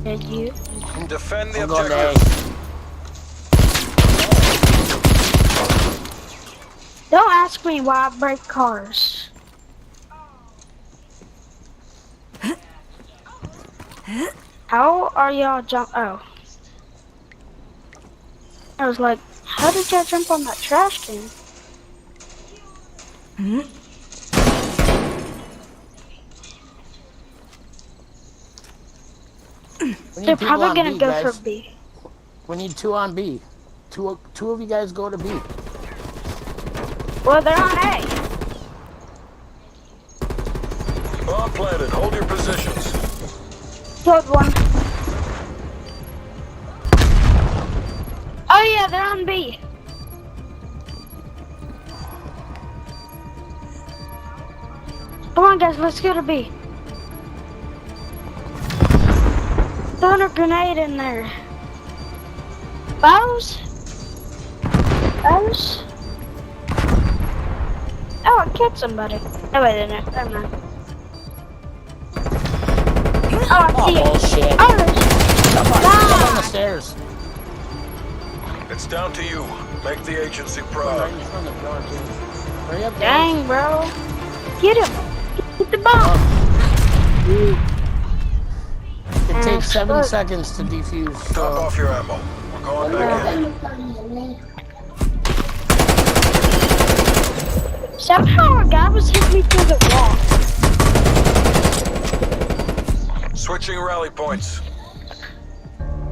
And you. Defend the I'm going to A. objective. Don't ask me why I break cars. How are y'all jump? Oh. I was like, how did y'all jump on that trash can? They're probably gonna go for B. We need 2 on B. Two of you guys go to B. Well, they're on A. Bomb planted. Hold your positions. Killed one. Oh yeah, they're on B. Come on guys, let's go to B. Throwing a grenade in there. Bows? Bows? Oh, I killed somebody. Oh wait, no, never mind. Oh, I see it. Bullshit. Oh, there's... Jump on the stairs. It's down to you. Make the agency Right proud. in front of the door, too. Hurry up, guys. Dang, bro. Get him. Get the bomb. It takes 7 seconds to defuse. Top So off your ammo. We're going back in. Somehow a guy was hitting me through the wall. Switching rally points.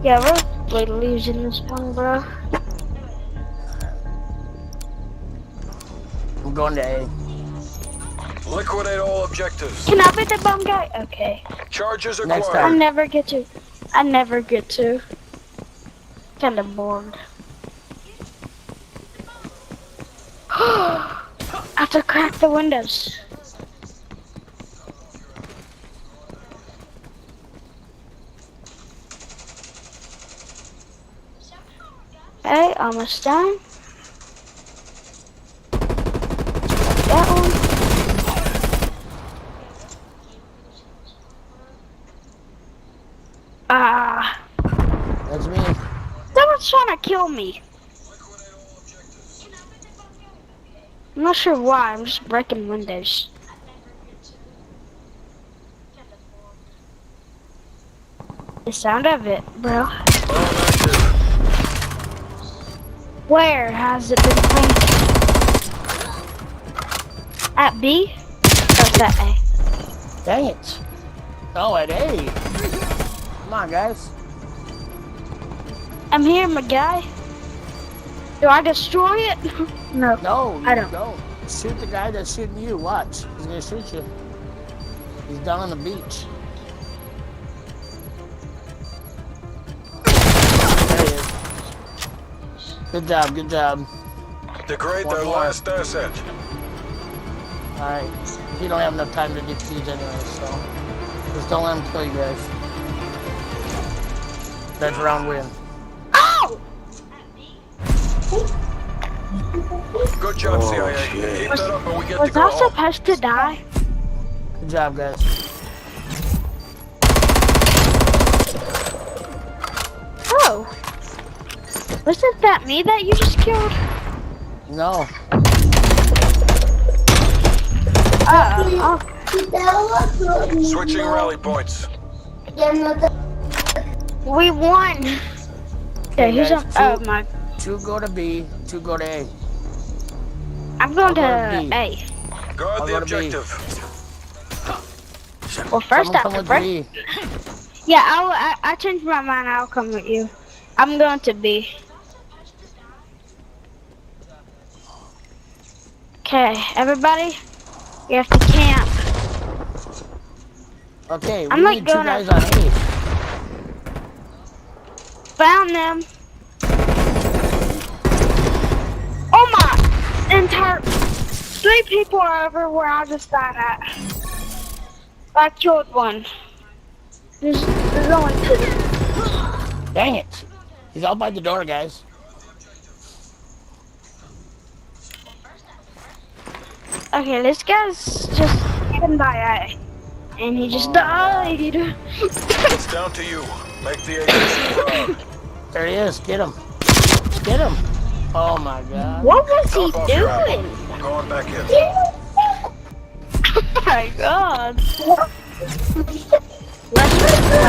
Yeah, we're like losing this one, bro. I'm going to A. Liquidate all objectives. Can I be the bomb guy? Okay. Charges Next acquired. I never get to. Kinda bored. I have to crack the windows. Okay, almost done. That one. Ah. That's me. Someone's trying to kill me. I'm not sure why, I'm just breaking windows. The sound of it, bro. Where has it been planted? At B? Or is that A? Dang it. Oh, at A. Come on, guys. I'm here, my guy. Do I destroy it? No. No, you I don't. don't. Shoot the guy that's shooting you. Watch. He's gonna shoot you. He's down on the beach. There he is. Good job, good job. Degrade One their more. last asset. Alright. You don't have enough time to defuse anyway, so just don't let him kill you guys. That's round win. Oh! Good job, CIA. Keep that up and we get to Was go I home. supposed to die? Good job, guys. Oh. Wasn't that me that you just killed? No. Oh. Switching rally points. We won. Okay, who's guys, on? Oh my! 2 go to B, 2 go to A. I'm going I'll go to to B. A. Guard I'll the go to B. objective. Well, first Someone come with first. B. Yeah, I changed my mind. I'll come with you. I'm going to B. Okay, everybody, you have to camp. Okay, I'm we like need 2 going guys up. on A. Found them. Oh my! Entire 3 people are over where I just died at. I killed one. There's only 2. Dang it. He's out by the door, guys. Okay, this guy's just hidden by A. And he just died. It's down to you. Make the agency proud. There he is. Get him. Get him. Oh my god. What was he Top off your ammo. doing? We're going back in. Oh my god. Let's go.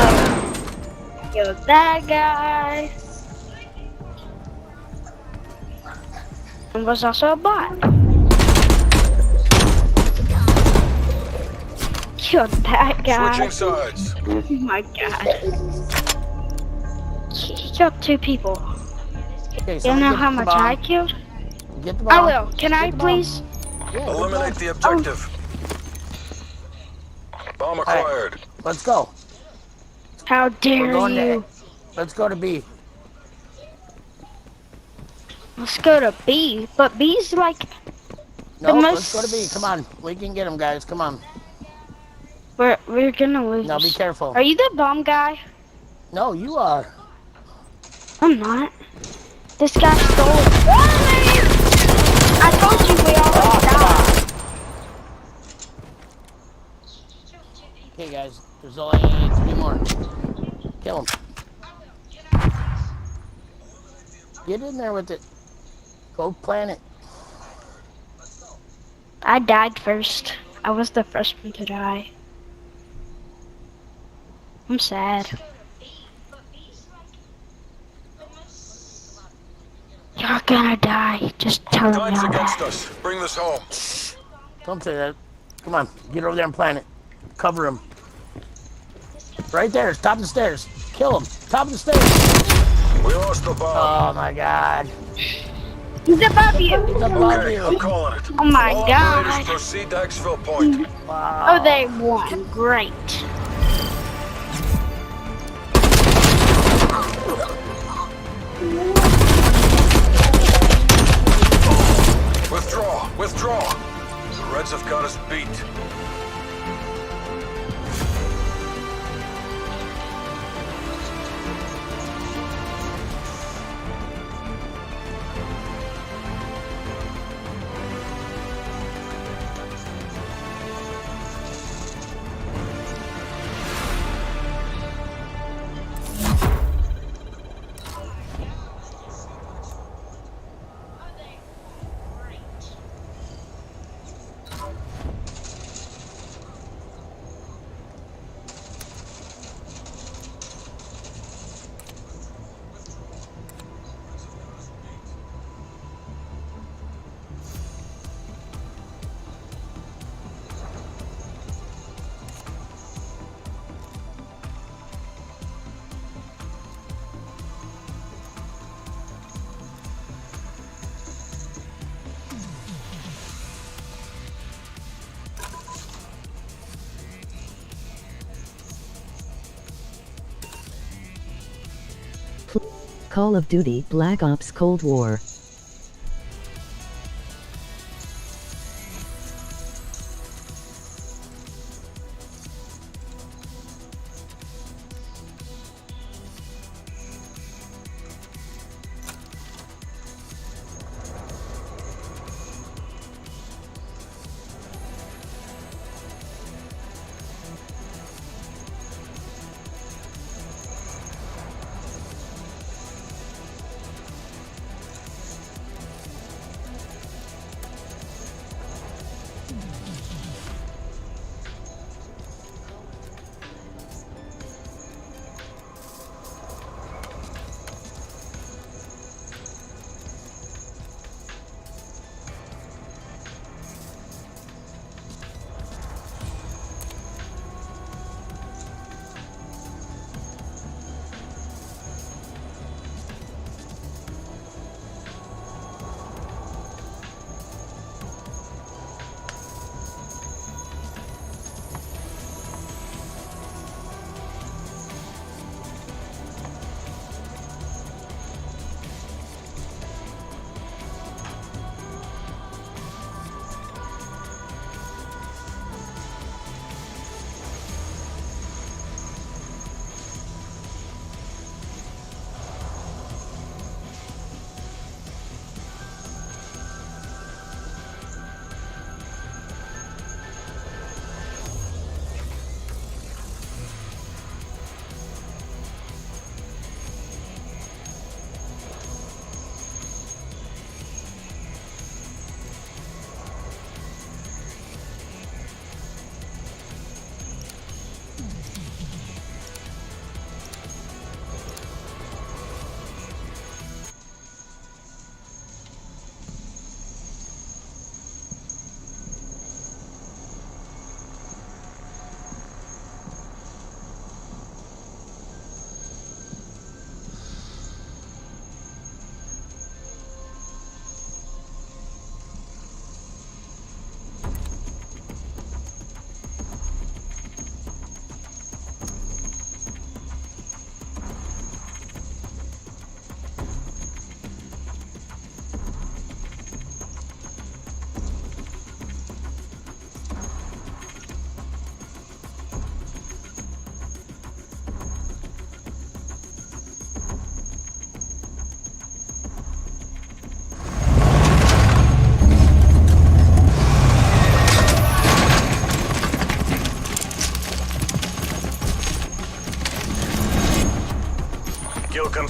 Kill that guy. And was also a bot. Killed that guy. Switching sides. Oh my god. He killed 2 people. Okay, You someone know get how the much bomb. I killed? Get the I bomb. will. Can I Get the bomb. please? Yeah, Eliminate the objective. Bomb acquired. Let's go. How dare We're going you? to Let's go to B. Let's go to B. But B's like No, the let's most. go to B. Come on. We can get him, guys. Come on. We're gonna lose. Now be careful. Are you the bomb guy? No, you are. I'm not. This guy stole it. I told you we already died. Okay, guys. There's only 3 more. Kill him. Get in there with it. Go plant it. I died first. I was the first one to die. I'm sad. You're gonna die. Just tell them Time's y'all against that. us. Bring this home. Don't say that. Come on. Get over there and plant it. Cover him. Right there. It's top of the stairs. Kill him. Top of the stairs. We lost the bomb. Oh my god. He's above you. He's above Okay, you. I'm calling it. Oh my All god. operators proceed to exfil point. Wow. Oh, they won. Great. Withdraw. Withdraw. The Reds have got us beat. Call of Duty Black Ops Cold War.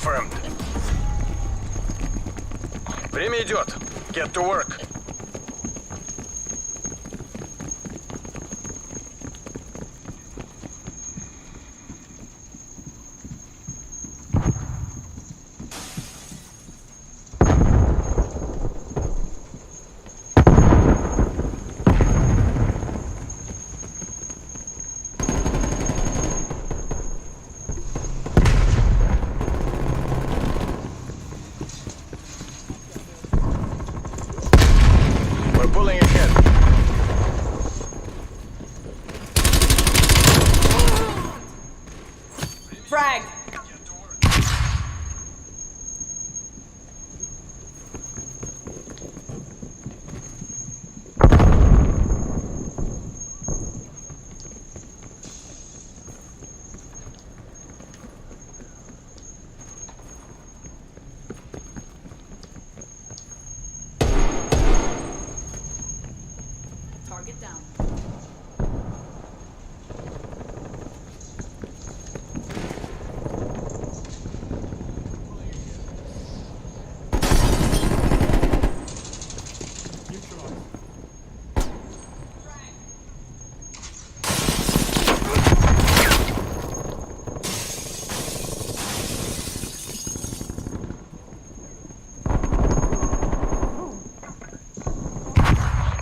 confirmed. Время идет. Get to work. We're pulling ahead. Frag! Target down.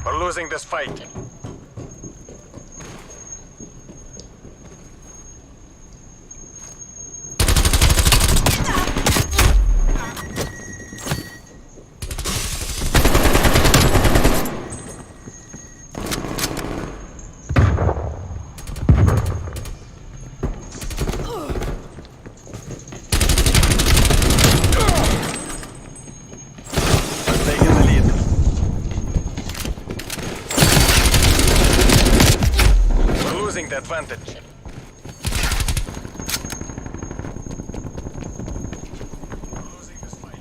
We're losing this fight. We're taking the lead. We're losing the advantage. We're losing this fight.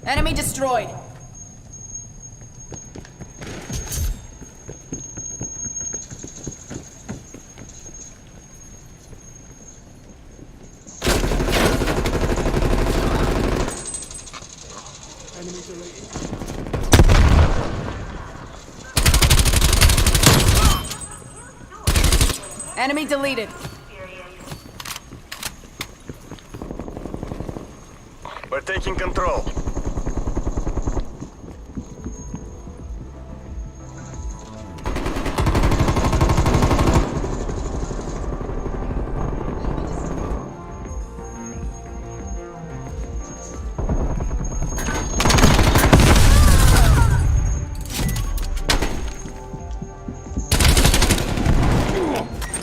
Enemy destroyed. Enemy deleted. We're taking control.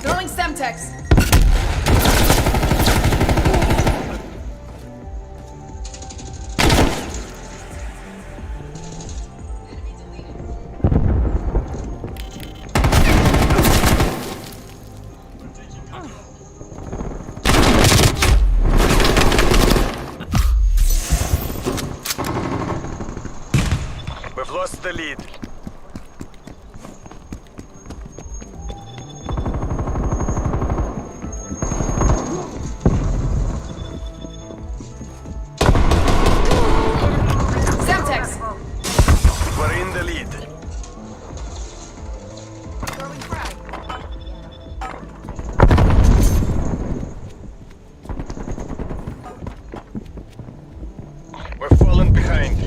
Throwing Semtex. We've lost the lead. Semtex. We're in the lead. Throwing frag. We're falling behind.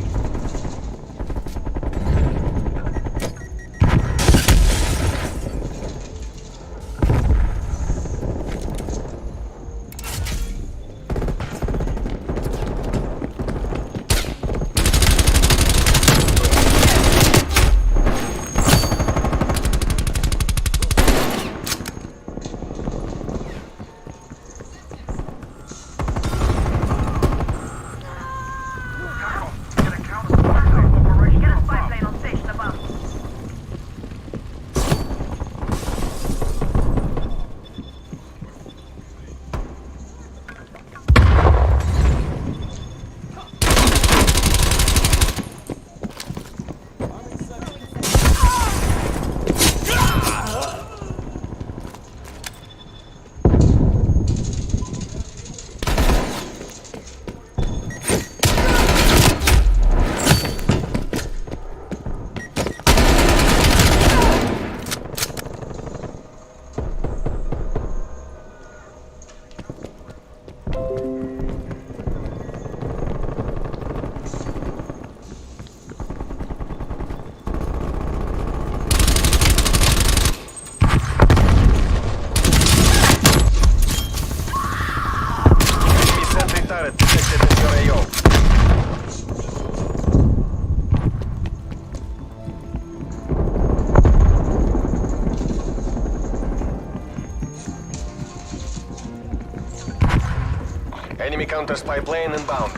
Enemy counter spy plane inbound.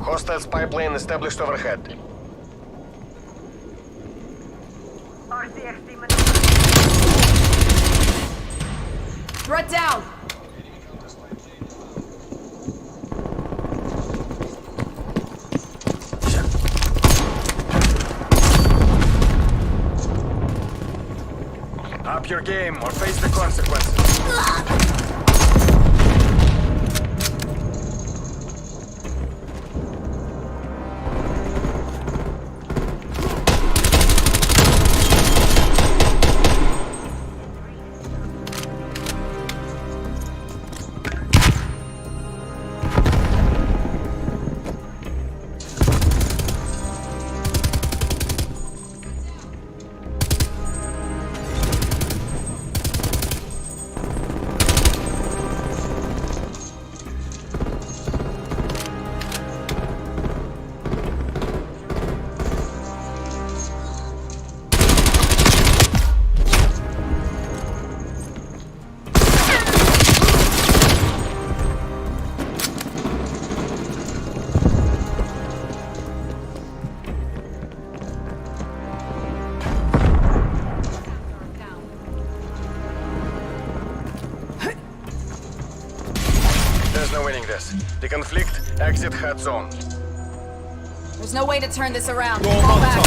Hostile spy plane established overhead. Threat down! Up your game or face the consequences. There's no winning this. The conflict, exit hot zone. There's no way to turn this around. Fall back.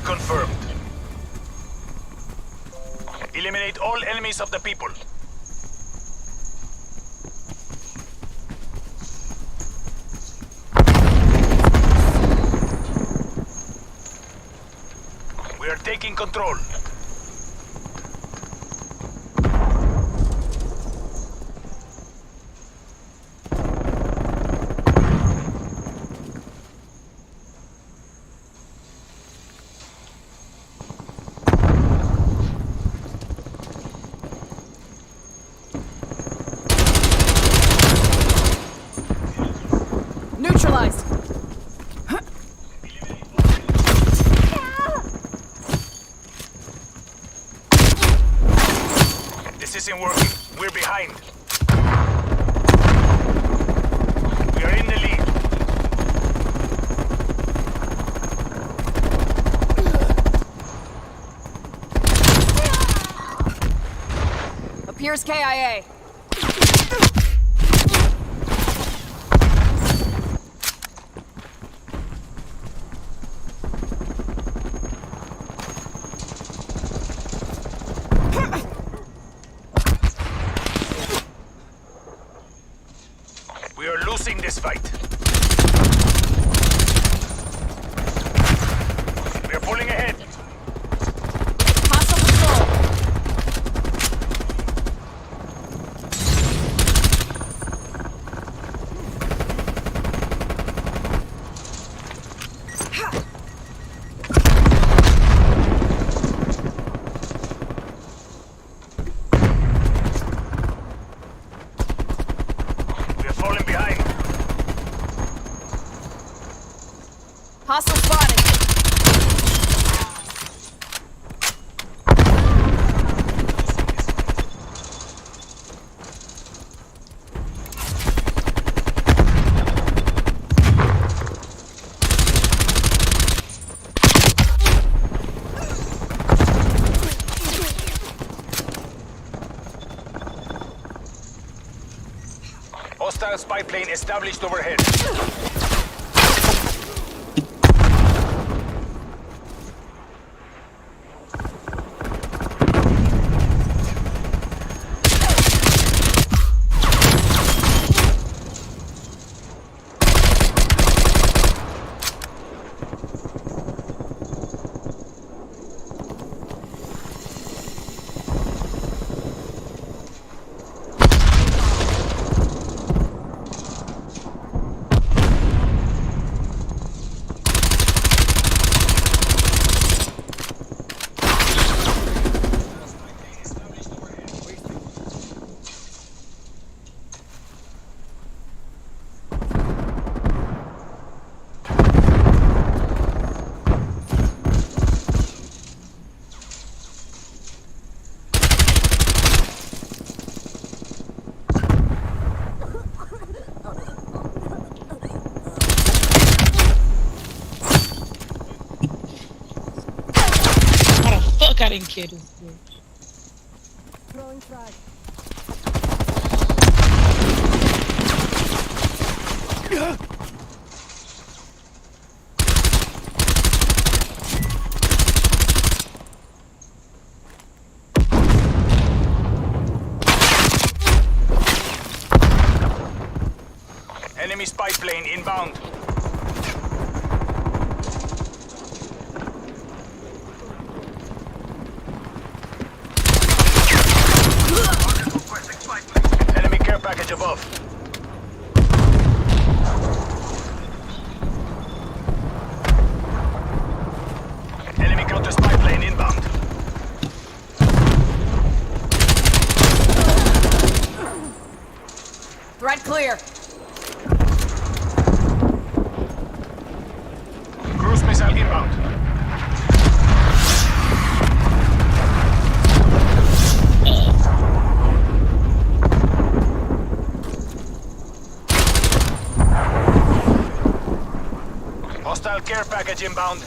Confirmed. Eliminate all enemies of the people. We are taking control. neutralized. This isn't working. We're behind. We are in the lead. Appears KIA. We are losing this fight. We are pulling ahead. Hostile patrol. We are falling behind. Hostile spotted. Hostile spy plane established overhead. I didn't kill this dude. Enemy spy plane inbound. Enemy care package above. Enemy counter spy plane inbound. Threat clear. Cruise missile inbound. Hostile care package inbound.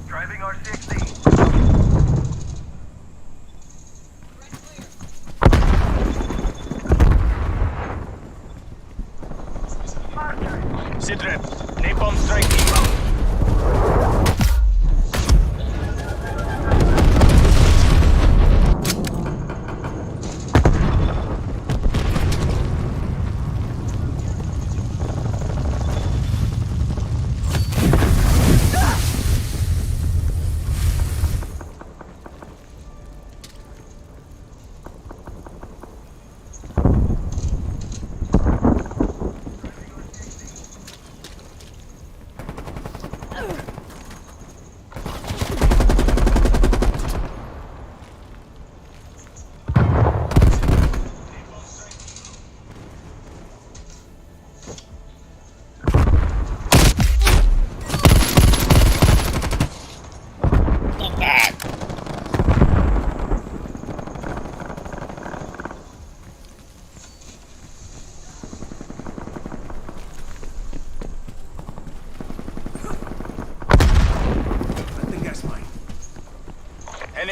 Driving R60. Sitrep, napalm strike inbound.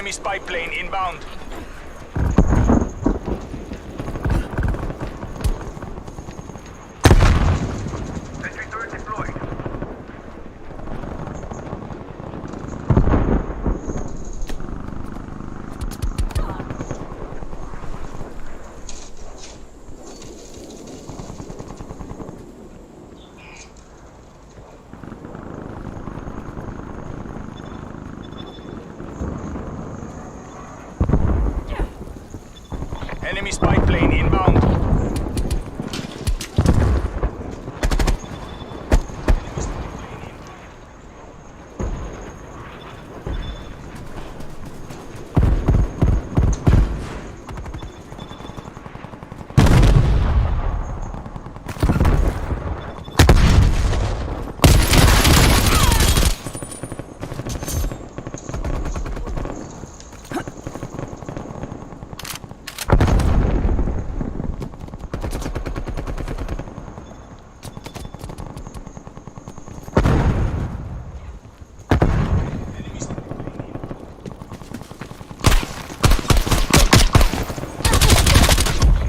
Enemy spy plane inbound. Sentry turret deployed. Enemy spy plane inbound.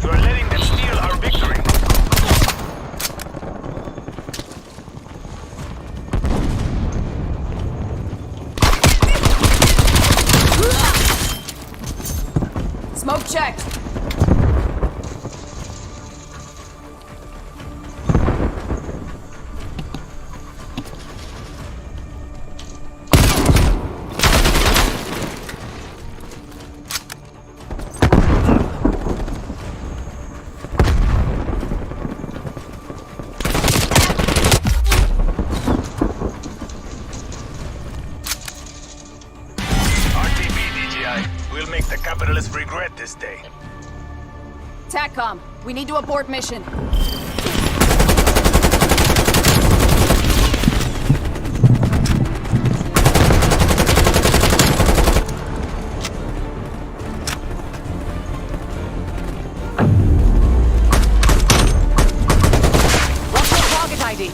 You are letting them steal our victory. Smoke checked. RTB, DGI. We'll make the capitalists regret this day. TACCOM, we need to abort mission. What's your target ID?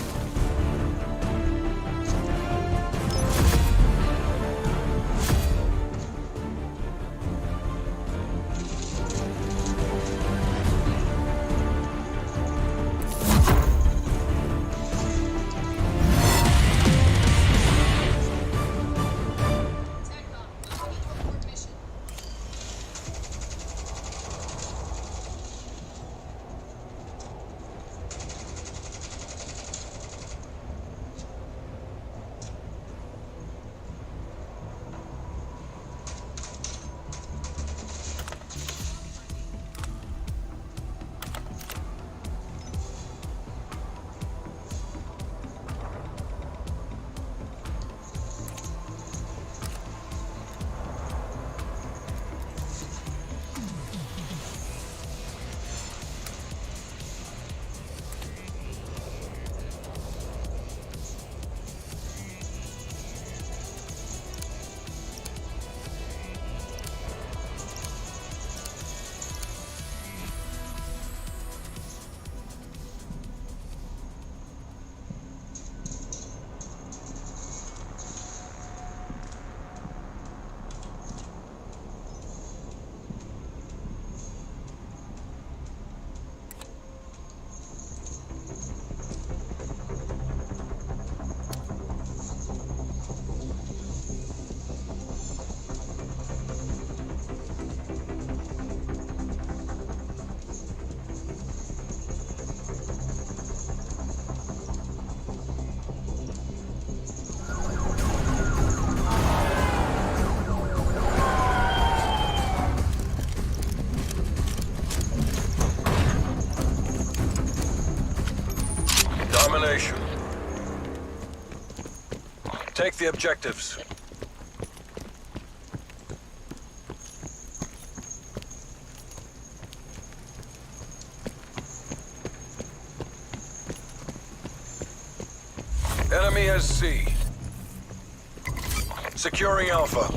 Domination. Take the objectives. Enemy has C. Securing Alpha.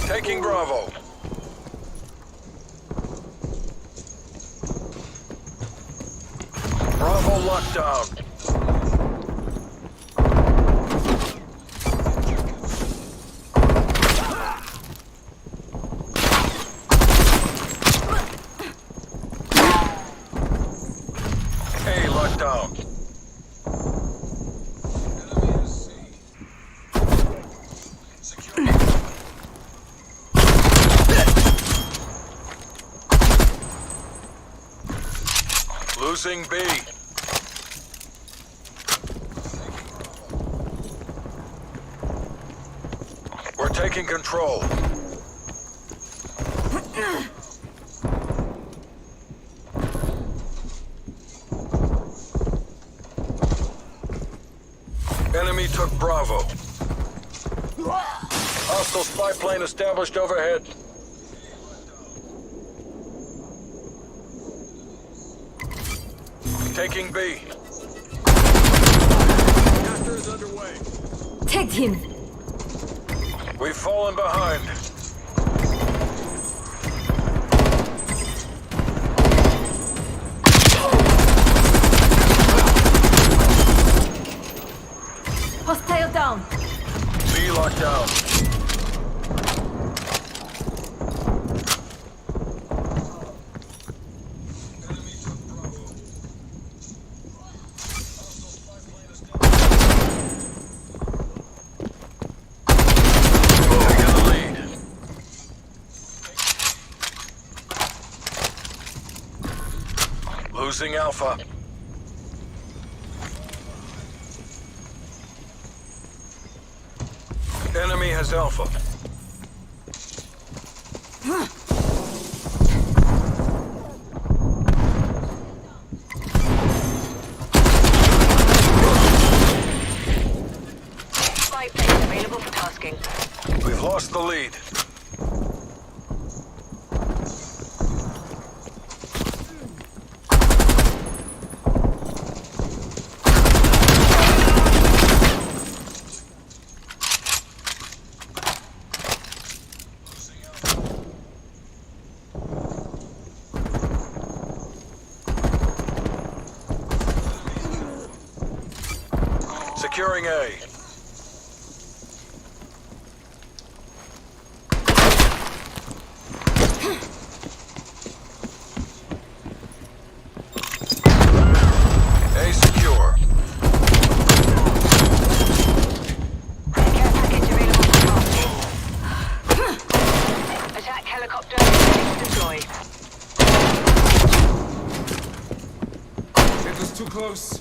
Taking Bravo. Bravo locked down. A locked down. Losing B. We're taking control. Enemy took Bravo. Hostile spy plane established overhead. Taking B. Capture is underway. Take him. We've fallen behind. Hostile down. B locked down. Taking the lead. Losing Alpha. Enemy has Alpha. Spy plane available for tasking. We've lost the lead. Securing A. A secure. Care package available for tasking. Attack helicopter ready to deploy. It was too close.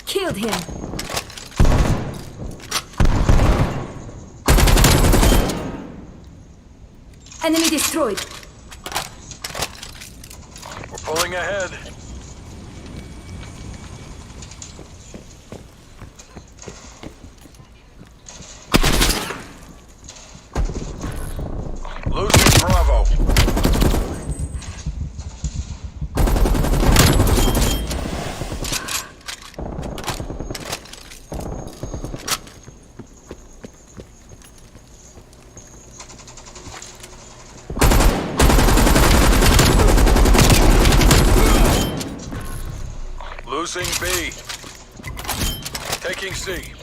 Killed him. Enemy destroyed. We're pulling ahead. Losing Bravo. Losing B. Taking C.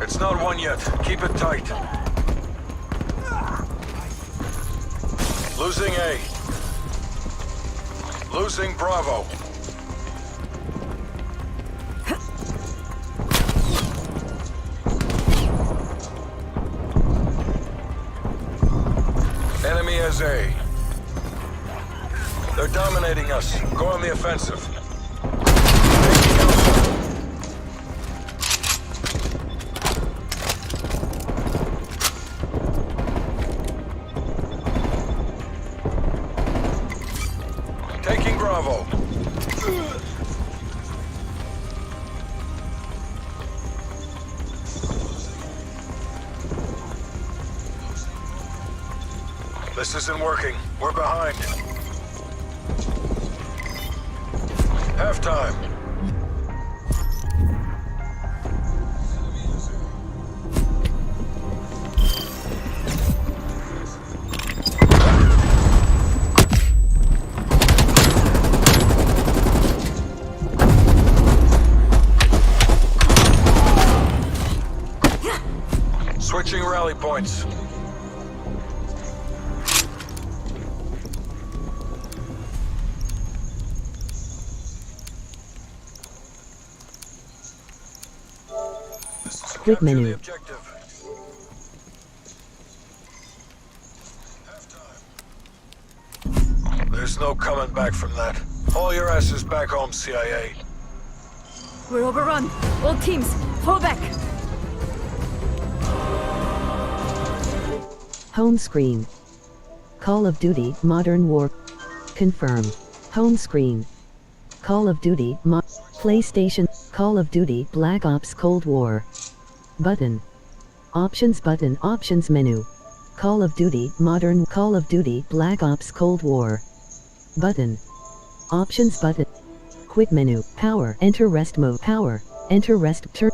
It's not won yet. Keep it tight. Losing A. Losing Bravo. Enemy has A. They're dominating us. Go on the offensive. Taking Alpha. This isn't working. We're behind. Halftime. Switching rally points. Quick menu. There's no coming back from that. Haul your asses back home, CIA. We're overrun. All teams, fall back. Home screen. Call of Duty Modern War. Confirm. Home screen. Call of Duty PlayStation. Call of Duty Black Ops Cold War. Button. Options button. Options menu. Call of Duty Modern. Call of Duty Black Ops Cold War. Button. Options button. Quick menu. Power. Enter rest mode. Power. Enter rest. Turn.